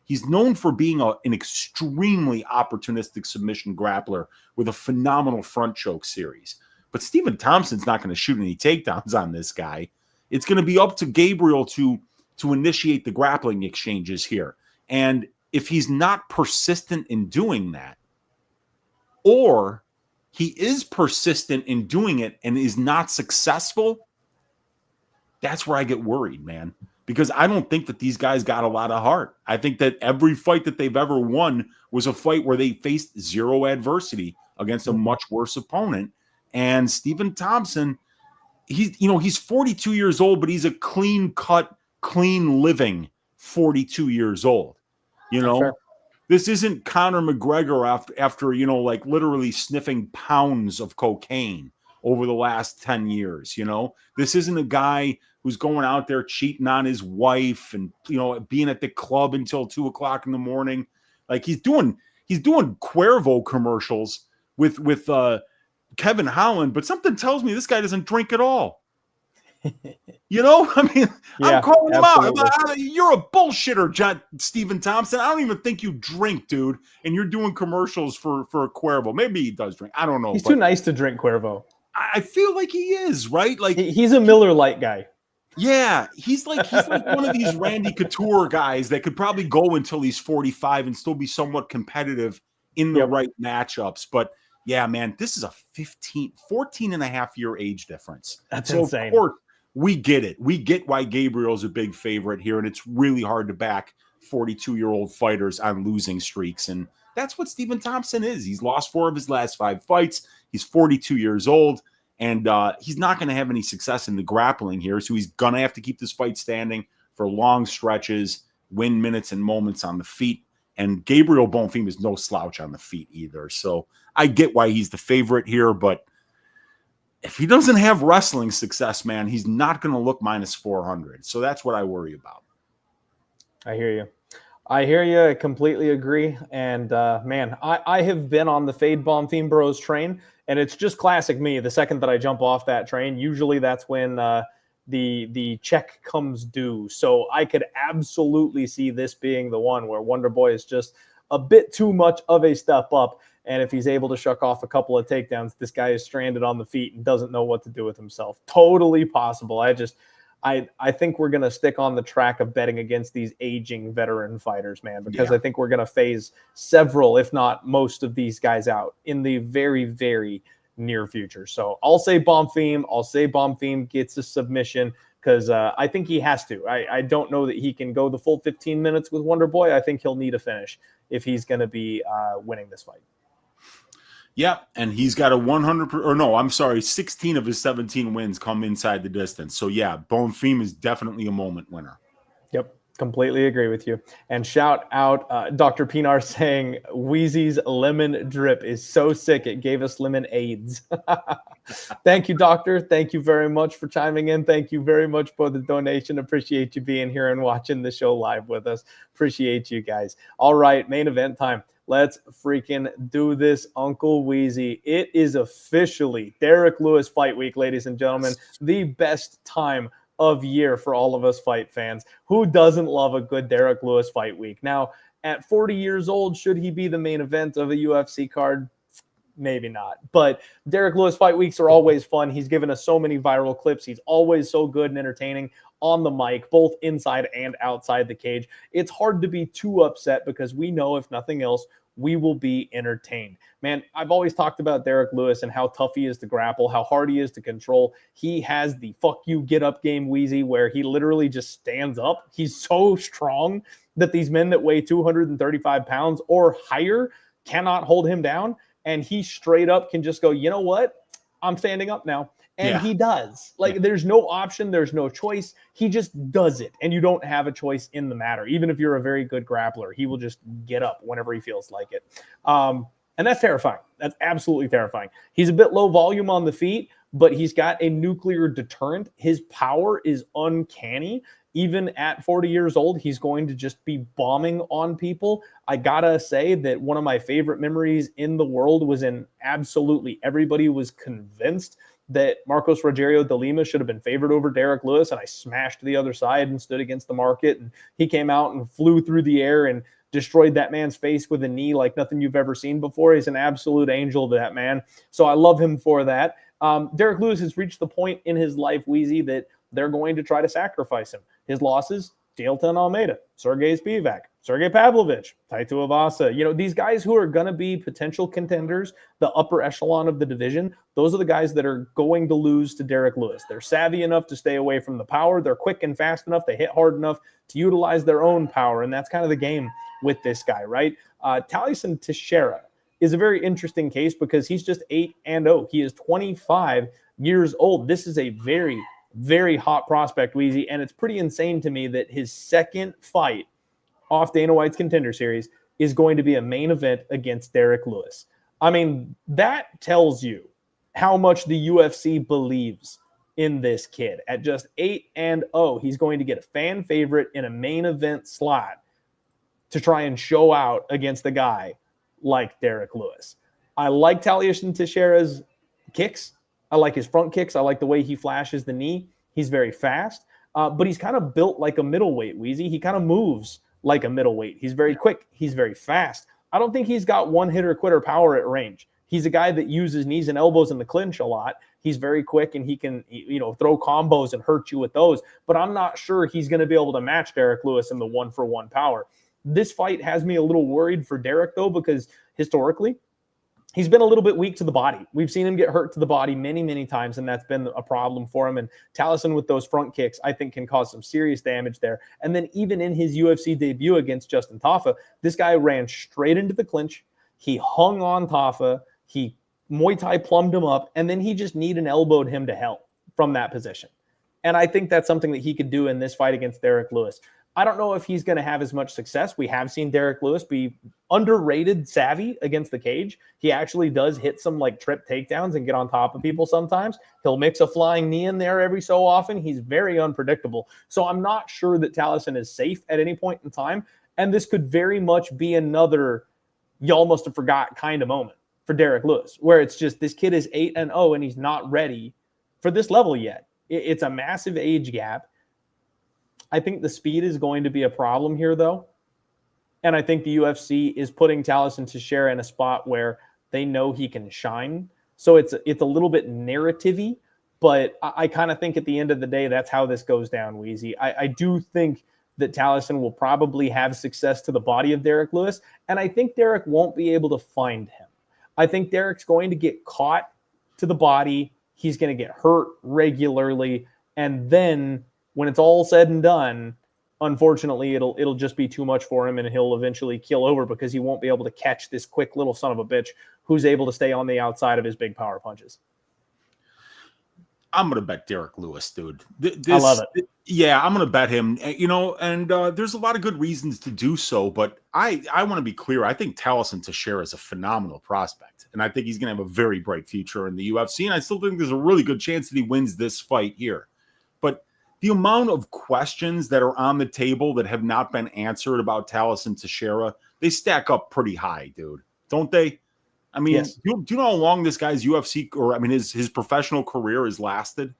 S2: He's known for being an extremely opportunistic submission grappler with a phenomenal front choke series. But Stephen Thompson's not going to shoot any takedowns on this guy. It's going to be up to Gabriel to initiate the grappling exchanges here. And if he's not persistent in doing that, or he is persistent in doing it and is not successful, that's where I get worried, man. Because I don't think that these guys got a lot of heart. I think that every fight that they've ever won was a fight where they faced zero adversity against a much worse opponent. And Stephen Thompson, he's 42 years old, but he's a clean cut, clean living 42 years old.
S1: Sure.
S2: This isn't Conor McGregor after literally sniffing pounds of cocaine over the last 10 years. This isn't a guy who's going out there cheating on his wife and, being at the club until 2:00 in the morning. He's doing Cuervo commercials with Kevin Holland, but something tells me this guy doesn't drink at all. I'm calling him out. You're a bullshitter, Stephen Thompson. I don't even think you drink, dude. And you're doing commercials for Cuervo. Maybe he does drink. I don't know.
S1: He's too nice to drink Cuervo.
S2: I feel like he is, right?
S1: He's a Miller Lite guy.
S2: Yeah, he's like one of these Randy Couture guys that could probably go until he's 45 and still be somewhat competitive in the right matchups. But yeah, man, this is a 14 and a half year age difference.
S1: That's insane.
S2: Of course, we get it. We get why Gabriel's a big favorite here, and it's really hard to back 42-year-old fighters on losing streaks. And that's what Stephen Thompson is. He's lost 4 of his last 5 fights. He's 42 years old, and he's not going to have any success in the grappling here. So he's going to have to keep this fight standing for long stretches, win minutes and moments on the feet. And Gabriel Bonfim is no slouch on the feet either. So I get why he's the favorite here, but if he doesn't have wrestling success, man, he's not going to look minus 400. So that's what I worry about.
S1: I hear you. I completely agree. And man, I have been on the Fade Bonfim Bros train, and it's just classic me. The second that I jump off that train, usually that's when the check comes due. So I could absolutely see this being the one where Wonder Boy is just a bit too much of a step up. And if he's able to shuck off a couple of takedowns, this guy is stranded on the feet and doesn't know what to do with himself. Totally possible. I think we're going to stick on the track of betting against these aging veteran fighters, man, because I think we're going to phase several, if not most of these guys out in the very, very near future. So I'll say Bonfim. I'll say Bonfim gets a submission because I think he has to. I don't know that he can go the full 15 minutes with Wonder Boy. I think he'll need a finish if he's going to be winning this fight.
S2: Yeah, and he's got 16 of his 17 wins come inside the distance. So, yeah, Bonfim is definitely a moment winner.
S1: Yep, Completely agree with you. And shout out Dr. Pinar saying Wheezy's lemon drip is so sick it gave us lemon AIDS. Thank you, doctor. Thank you very much for chiming in. Thank you very much for the donation. Appreciate you being here and watching the show live with us. Appreciate you guys. All right, main event time. Let's freaking do this, Uncle Wheezy. It is officially Derrick Lewis Fight Week, ladies and gentlemen. The best time of year for all of us fight fans. Who doesn't love a good Derrick Lewis Fight Week? Now, at 40 years old, should he be the main event of a UFC card? Maybe not. But Derrick Lewis Fight Weeks are always fun. He's given us so many viral clips. He's always so good and entertaining on the mic, both inside and outside the cage. It's hard to be too upset because we know, if nothing else, we will be entertained. Man, I've always talked about Derrick Lewis and how tough he is to grapple, how hard he is to control. He has the fuck you get up game, Wheezy, where he literally just stands up. He's so strong that these men that weigh 235 pounds or higher cannot hold him down. And he straight up can just go, you know what? I'm standing up now. And he does. Like, there's no option. There's no choice. He just does it. And you don't have a choice in the matter. Even if you're a very good grappler, he will just get up whenever he feels like it. And that's terrifying. That's absolutely terrifying. He's a bit low volume on the feet, but he's got a nuclear deterrent. His power is uncanny. Even at 40 years old, he's going to just be bombing on people. I gotta say that one of my favorite memories in the world was in absolutely everybody was convinced that Marcos Rogerio de Lima should have been favored over Derrick Lewis, and I smashed the other side and stood against the market, and he came out and flew through the air and destroyed that man's face with a knee like nothing you've ever seen before. He's an absolute angel, that man. So I love him for that. Derrick Lewis has reached the point in his life, Wheezy, that they're going to try to sacrifice him. His losses, Jailton Almeida, Sergey Spivak, Sergey Pavlovich, Taito Avasa. You know, these guys who are going to be potential contenders, the upper echelon of the division, those are the guys that are going to lose to Derrick Lewis. They're savvy enough to stay away from the power. They're quick and fast enough. They hit hard enough to utilize their own power, and that's kind of the game with this guy, right? Tallison Teixeira is a very interesting case because he's just 8-0. He is 25 years old. This is a very, very hot prospect, Wheezy, and it's pretty insane to me that his second fight off Dana White's Contender Series is going to be a main event against Derrick Lewis. I mean, that tells you how much the UFC believes in this kid. At just 8-0, he's going to get a fan favorite in a main event slot to try and show out against a guy like Derrick Lewis. I like Tallison Teixeira's kicks. I like his front kicks. I like the way he flashes the knee. He's very fast, but he's kind of built like a middleweight, Wheezy. He kind of moves like a middleweight. He's very quick. He's very fast. I don't think he's got one-hitter-quitter power at range. He's a guy that uses knees and elbows in the clinch a lot. He's very quick, and he can, you know, throw combos and hurt you with those. But I'm not sure he's going to be able to match Derrick Lewis in the one-for-one power. This fight has me a little worried for Derrick, though, because historically, he's been a little bit weak to the body. We've seen him get hurt to the body many, many times, and that's been a problem for him. And Tallison with those front kicks, I think, can cause some serious damage there. And then even in his UFC debut against Justin Tafa, this guy ran straight into the clinch. He hung on Tafa. He Muay Thai plumbed him up, and then he just kneed and elbowed him to hell from that position. And I think that's something that he could do in this fight against Derrick Lewis. I don't know if he's going to have as much success. We have seen Derrick Lewis be underrated savvy against the cage. He actually does hit some like trip takedowns and get on top of people sometimes. He'll mix a flying knee in there every so often. He's very unpredictable. So I'm not sure that Tallison is safe at any point in time. And this could very much be another y'all must have forgot kind of moment for Derrick Lewis, where it's just this kid is 8-0 and he's not ready for this level yet. It's a massive age gap. I think the speed is going to be a problem here, though. And I think the UFC is putting Tallison Teixeira in a spot where they know he can shine. So it's a little bit narrative-y, but I kind of think at the end of the day, that's how this goes down, Wheezy. I do think that Tallison will probably have success to the body of Derrick Lewis, and I think Derrick won't be able to find him. I think Derrick's going to get caught to the body. He's going to get hurt regularly, and then when it's all said and done, unfortunately, it'll just be too much for him, and he'll eventually keel over because he won't be able to catch this quick little son of a bitch who's able to stay on the outside of his big power punches.
S2: I'm going to bet Derrick Lewis, dude.
S1: I love it.
S2: Yeah, I'm going to bet him, and there's a lot of good reasons to do so, but I want to be clear. I think Tallison Teixeira is a phenomenal prospect, and I think he's going to have a very bright future in the UFC, and I still think there's a really good chance that he wins this fight here. But the amount of questions that are on the table that have not been answered about Tallison Teixeira, they stack up pretty high, dude. Don't they? I mean,
S1: Yes.
S2: do you know how long this guy's UFC, or I mean, his professional career has lasted?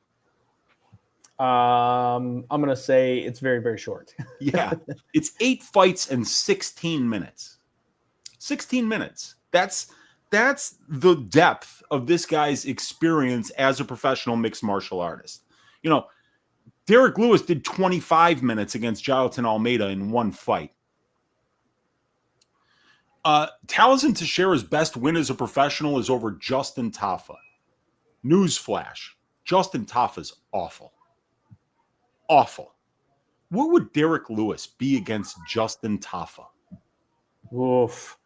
S1: I'm going to say it's very, very short.
S2: Yeah. It's 8 fights and 16 minutes. 16 minutes. That's the depth of this guy's experience as a professional mixed martial artist. Derrick Lewis did 25 minutes against Jailton Almeida in one fight. Tallison Teixeira's best win as a professional is over Justin Tafa. Newsflash. Justin Tafa's awful. Awful. What would Derrick Lewis be against Justin Tafa?
S1: Oof.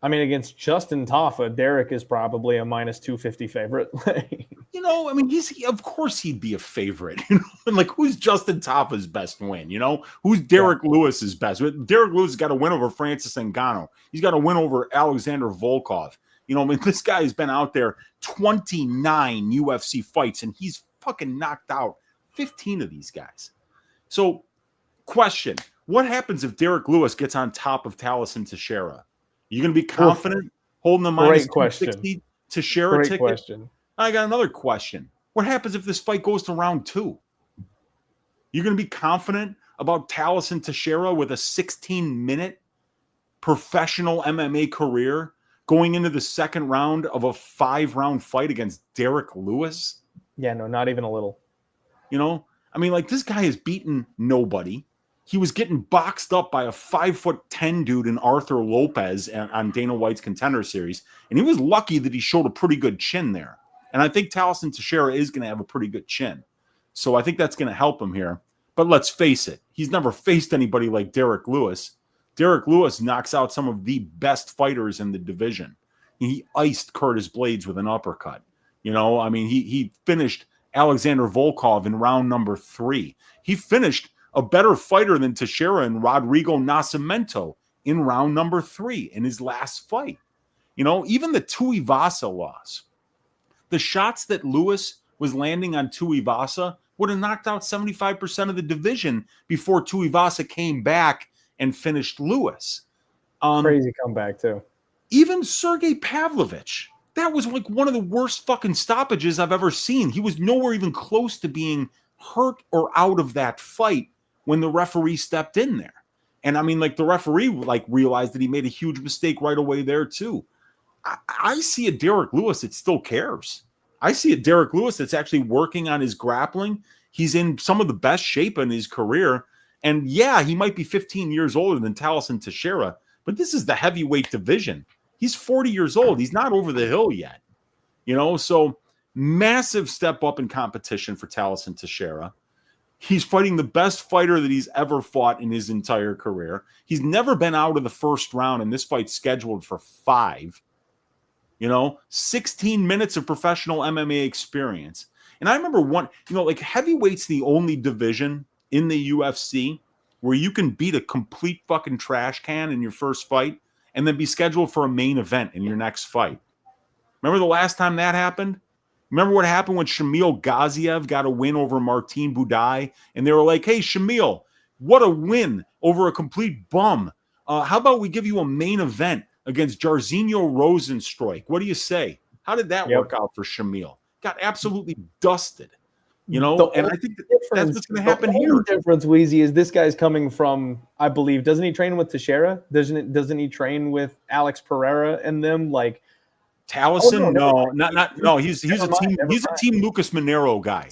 S1: I mean, against Justin Tafa, Derrick is probably a minus 250 favorite.
S2: I mean, of course he'd be a favorite. And like, who's Justin Tafa's best win? Who's Derrick Lewis's best? Derrick Lewis has got to win over Francis Ngannou. He's got to win over Alexander Volkov. I mean, this guy has been out there 29 UFC fights, and he's fucking knocked out 15 of these guys. So, question: what happens if Derrick Lewis gets on top of Tallison Teixeira? You going to be confident holding the minus 260 Teixeira ticket? Great question. I got another question. What happens if this fight goes to round 2? You're going to be confident about Tallison Teixeira with a 16-minute professional MMA career going into the second round of a 5-round fight against Derrick Lewis?
S1: Yeah, no, not even a little.
S2: I mean, like, this guy has beaten nobody. He was getting boxed up by a 5'10" dude in Arthur Lopez on Dana White's Contender Series, and he was lucky that he showed a pretty good chin there. And I think Tallison Teixeira is going to have a pretty good chin. So I think that's going to help him here. But let's face it, he's never faced anybody like Derrick Lewis. Derrick Lewis knocks out some of the best fighters in the division. He iced Curtis Blades with an uppercut. I mean, he finished Alexander Volkov in round number 3. He finished a better fighter than Teixeira and Rodrigo Nascimento in round number 3 in his last fight. Even the Tuivasa loss, the shots that Lewis was landing on Tuivasa would have knocked out 75% of the division before Tuivasa came back and finished Lewis.
S1: Crazy comeback, too.
S2: Even Sergey Pavlovich, that was like one of the worst fucking stoppages I've ever seen. He was nowhere even close to being hurt or out of that fight when the referee stepped in there. And I mean, like, the referee realized that he made a huge mistake right away there too. I see a Derrick Lewis that still cares. I see a Derrick Lewis that's actually working on his grappling. He's in some of the best shape in his career. And yeah, he might be 15 years older than Tallison Teixeira, but this is the heavyweight division. He's 40 years old. He's not over the hill yet. So massive step up in competition for Tallison Teixeira. He's fighting the best fighter that he's ever fought in his entire career. He's never been out of the first round, and this fight's scheduled for 5. 16 minutes of professional MMA experience. And I remember heavyweight's the only division in the UFC where you can beat a complete fucking trash can in your first fight and then be scheduled for a main event in your next fight. Remember the last time that happened? Remember what happened when Shamil Gaziev got a win over Martin Budai? And they were like, hey, Shamil, what a win over a complete bum. How about we give you a main event against Jairzinho Rosenstruik? What do you say? How did that work out for Shamil? Got absolutely dusted. And I think that's what's going to happen here.
S1: The difference, Weezy, is this guy's coming from, I believe, doesn't he train with Teixeira? Doesn't he train with Alex Pereira and them? Like
S2: Tallison? No. He's a team Lucas Monero guy.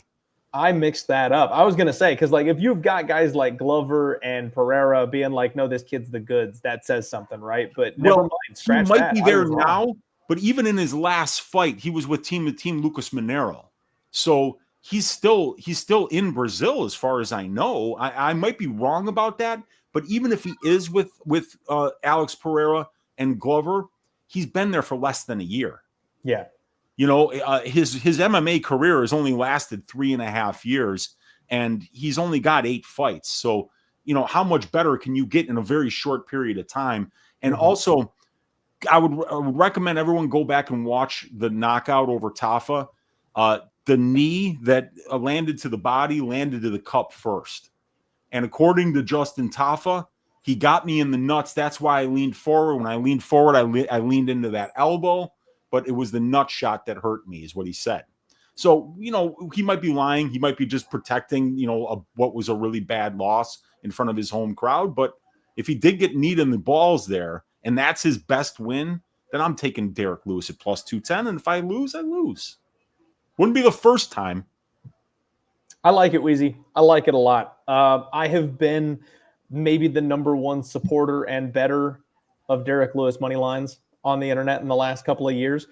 S1: I mixed that up. I was gonna say, because if you've got guys like Glover and Pereira being like, no, this kid's the goods, that says something, right? But never mind. Scratch
S2: he might
S1: that.
S2: be there now, but even in his last fight, he was with team Lucas Monero. So he's still in Brazil, as far as I know. I might be wrong about that, but even if he is with Alex Pereira and Glover, he's been there for less than a year.
S1: Yeah.
S2: His MMA career has only lasted 3.5 years, and he's only got 8 fights. So, how much better can you get in a very short period of time? And also, I would recommend everyone go back and watch the knockout over Tafa. The knee that landed to the body landed to the cup first. And according to Justin Tafa, he got me in the nuts. That's why I leaned forward. When I leaned forward, I leaned into that elbow, but it was the nut shot that hurt me, is what he said. So, he might be lying. He might be just protecting, what was a really bad loss in front of his home crowd. But if he did get kneed in the balls there, and that's his best win, then I'm taking Derrick Lewis at plus 210. And if I lose, I lose. Wouldn't be the first time.
S1: I like it, Weezy. I like it a lot. I have been maybe the #1 supporter and better of Derrick Lewis money lines on the internet in the last couple of years,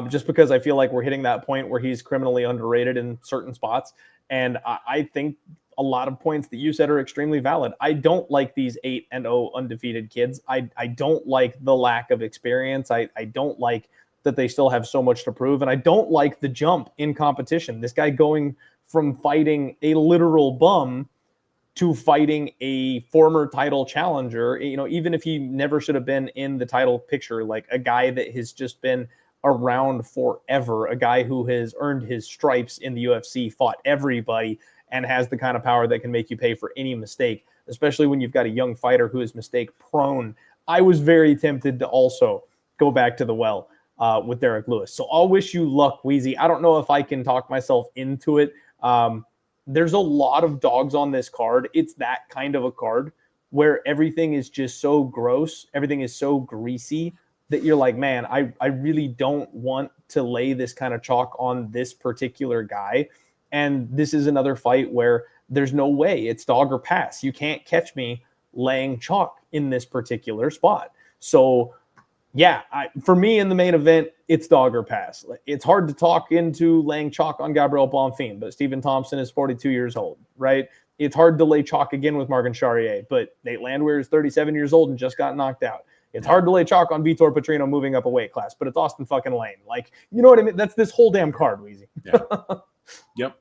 S1: just because I feel like we're hitting that point where he's criminally underrated in certain spots. And I think a lot of points that you said are extremely valid. I don't like these 8-0 undefeated kids. I don't like the lack of experience. I don't like that they still have so much to prove. And I don't like the jump in competition. This guy going from fighting a literal bum to fighting a former title challenger, even if he never should have been in the title picture, like a guy that has just been around forever, a guy who has earned his stripes in the UFC, fought everybody, and has the kind of power that can make you pay for any mistake, especially when you've got a young fighter who is mistake prone. I was very tempted to also go back to the well with Derrick Lewis. So I'll wish you luck, Weezy. I don't know if I can talk myself into it. There's a lot of dogs on this card. It's that kind of a card where everything is just so gross. Everything is so greasy that you're like, man, I really don't want to lay this kind of chalk on this particular guy. And this is another fight where there's no way. It's dog or pass. You can't catch me laying chalk in this particular spot. So, yeah, for me in the main event, it's dog or pass. It's hard to talk into laying chalk on Gabriel Bonfim, but Stephen Thompson is 42 years old, right? It's hard to lay chalk again with Martin Charrière, but Nate Landwehr is 37 years old and just got knocked out. It's hard to lay chalk on Vitor Petrino moving up a weight class, but it's Austen fucking Lane. Like, you know what I mean? That's this whole damn card, Weezy.
S2: Yeah. Yep.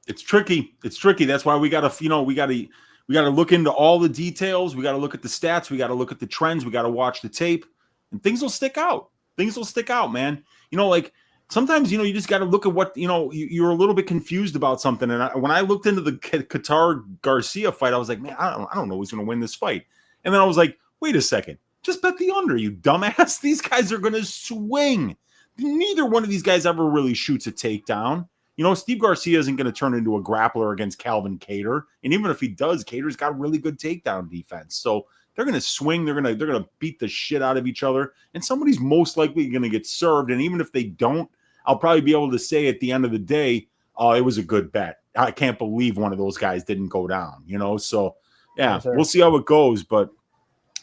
S2: It's tricky. It's tricky. That's why we got to look into all the details. We got to look at the stats. We got to look at the trends. We got to watch the tape, and things will stick out. Things will stick out, man. Like sometimes, you just got to look at what, you're a little bit confused about something. And when I looked into the Kattar Garcia fight, I was like, man, I don't know who's going to win this fight. And then I was like, wait a second, just bet the under, you dumbass. These guys are going to swing. Neither one of these guys ever really shoots a takedown. Steve Garcia isn't going to turn into a grappler against Calvin Kattar. And even if he does, Kattar's got really good takedown defense. So they're going to swing. They're going to beat the shit out of each other. And somebody's most likely going to get served. And even if they don't, I'll probably be able to say at the end of the day, oh, it was a good bet. I can't believe one of those guys didn't go down, So, yeah, we'll see how it goes. But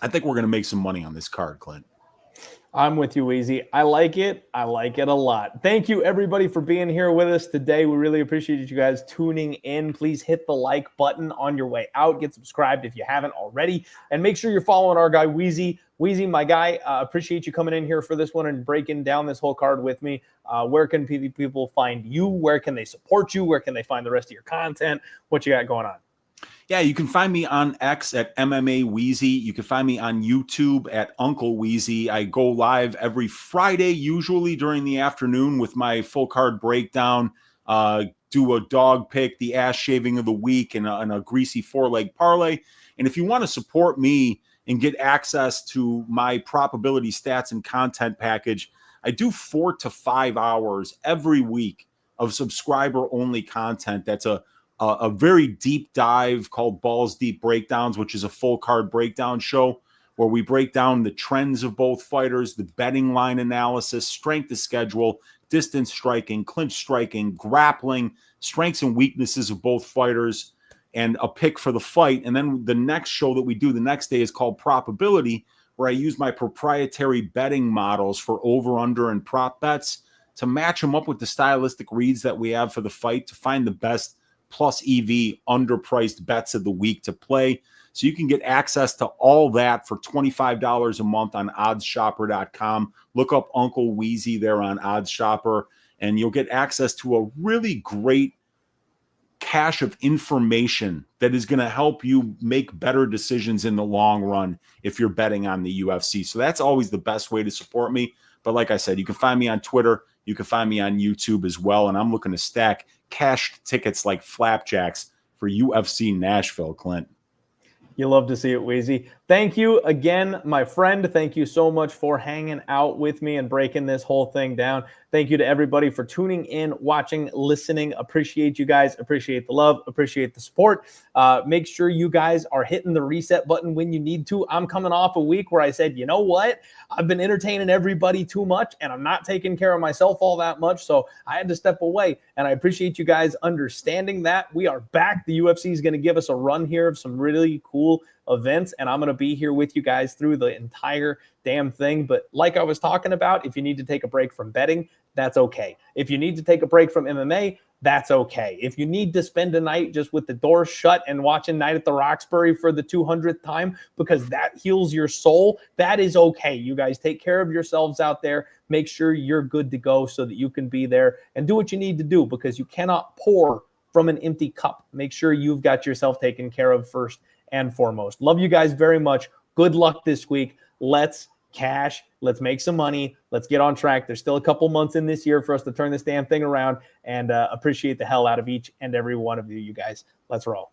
S2: I think we're going to make some money on this card, Clint.
S1: I'm with you, Weezy. I like it. I like it a lot. Thank you, everybody, for being here with us today. We really appreciate you guys tuning in. Please hit the like button on your way out. Get subscribed if you haven't already. And make sure you're following our guy, Weezy. Weezy, my guy, appreciate you coming in here for this one and breaking down this whole card with me. Where can people find you? Where can they support you? Where can they find the rest of your content? What you got going on?
S2: Yeah, you can find me on X at MMA Weezy. You can find me on YouTube at UncleWeezy. I go live every Friday, usually during the afternoon, with my full card breakdown. Do a dog pick, the ass shaving of the week, and a greasy 4-leg parlay. And if you want to support me and get access to my probability stats and content package, I do 4 to 5 hours every week of subscriber-only content. That's a very deep dive called Balls Deep Breakdowns, which is a full card breakdown show where we break down the trends of both fighters, the betting line analysis, strength of schedule, distance striking, clinch striking, grappling, strengths and weaknesses of both fighters, and a pick for the fight. And then the next show that we do the next day is called Probability, where I use my proprietary betting models for over, under, and prop bets to match them up with the stylistic reads that we have for the fight to find the best plus EV underpriced bets of the week to play. So you can get access to all that for $25 a month on oddsshopper.com. Look up Uncle Weezy there on OddsShopper. and you'll get access to a really great cache of information that is going to help you make better decisions in the long run if you're betting on the UFC. So that's always the best way to support me. But like I said, you can find me on Twitter. You can find me on YouTube as well. And I'm looking to stack cashed tickets like flapjacks for UFC Nashville, Clint.
S1: You love to see it, Weezy. Thank you again, my friend. Thank you so much for hanging out with me and breaking this whole thing down. Thank you to everybody for tuning in, watching, listening. Appreciate you guys. Appreciate the love. Appreciate the support. Make sure you guys are hitting the reset button when you need to. I'm coming off a week where I said, you know what? I've been entertaining everybody too much, and I'm not taking care of myself all that much, so I had to step away, and I appreciate you guys understanding that. We are back. The UFC is going to give us a run here of some really cool events, and I'm going to be here with you guys through the entire damn thing. But like I was talking about, if you need to take a break from betting, that's okay. If you need to take a break from MMA, that's okay. If you need to spend a night just with the doors shut and watching Night at the Roxbury for the 200th time because that heals your soul, that is okay. You guys take care of yourselves out there. Make sure you're good to go so that you can be there and do what you need to do, because you cannot pour from an empty cup. Make sure you've got yourself taken care of first and foremost. Love you guys very much. Good luck this week. Let's cash. Let's make some money. Let's get on track. There's still a couple months in this year for us to turn this damn thing around, and appreciate the hell out of each and every one of you guys. Let's roll.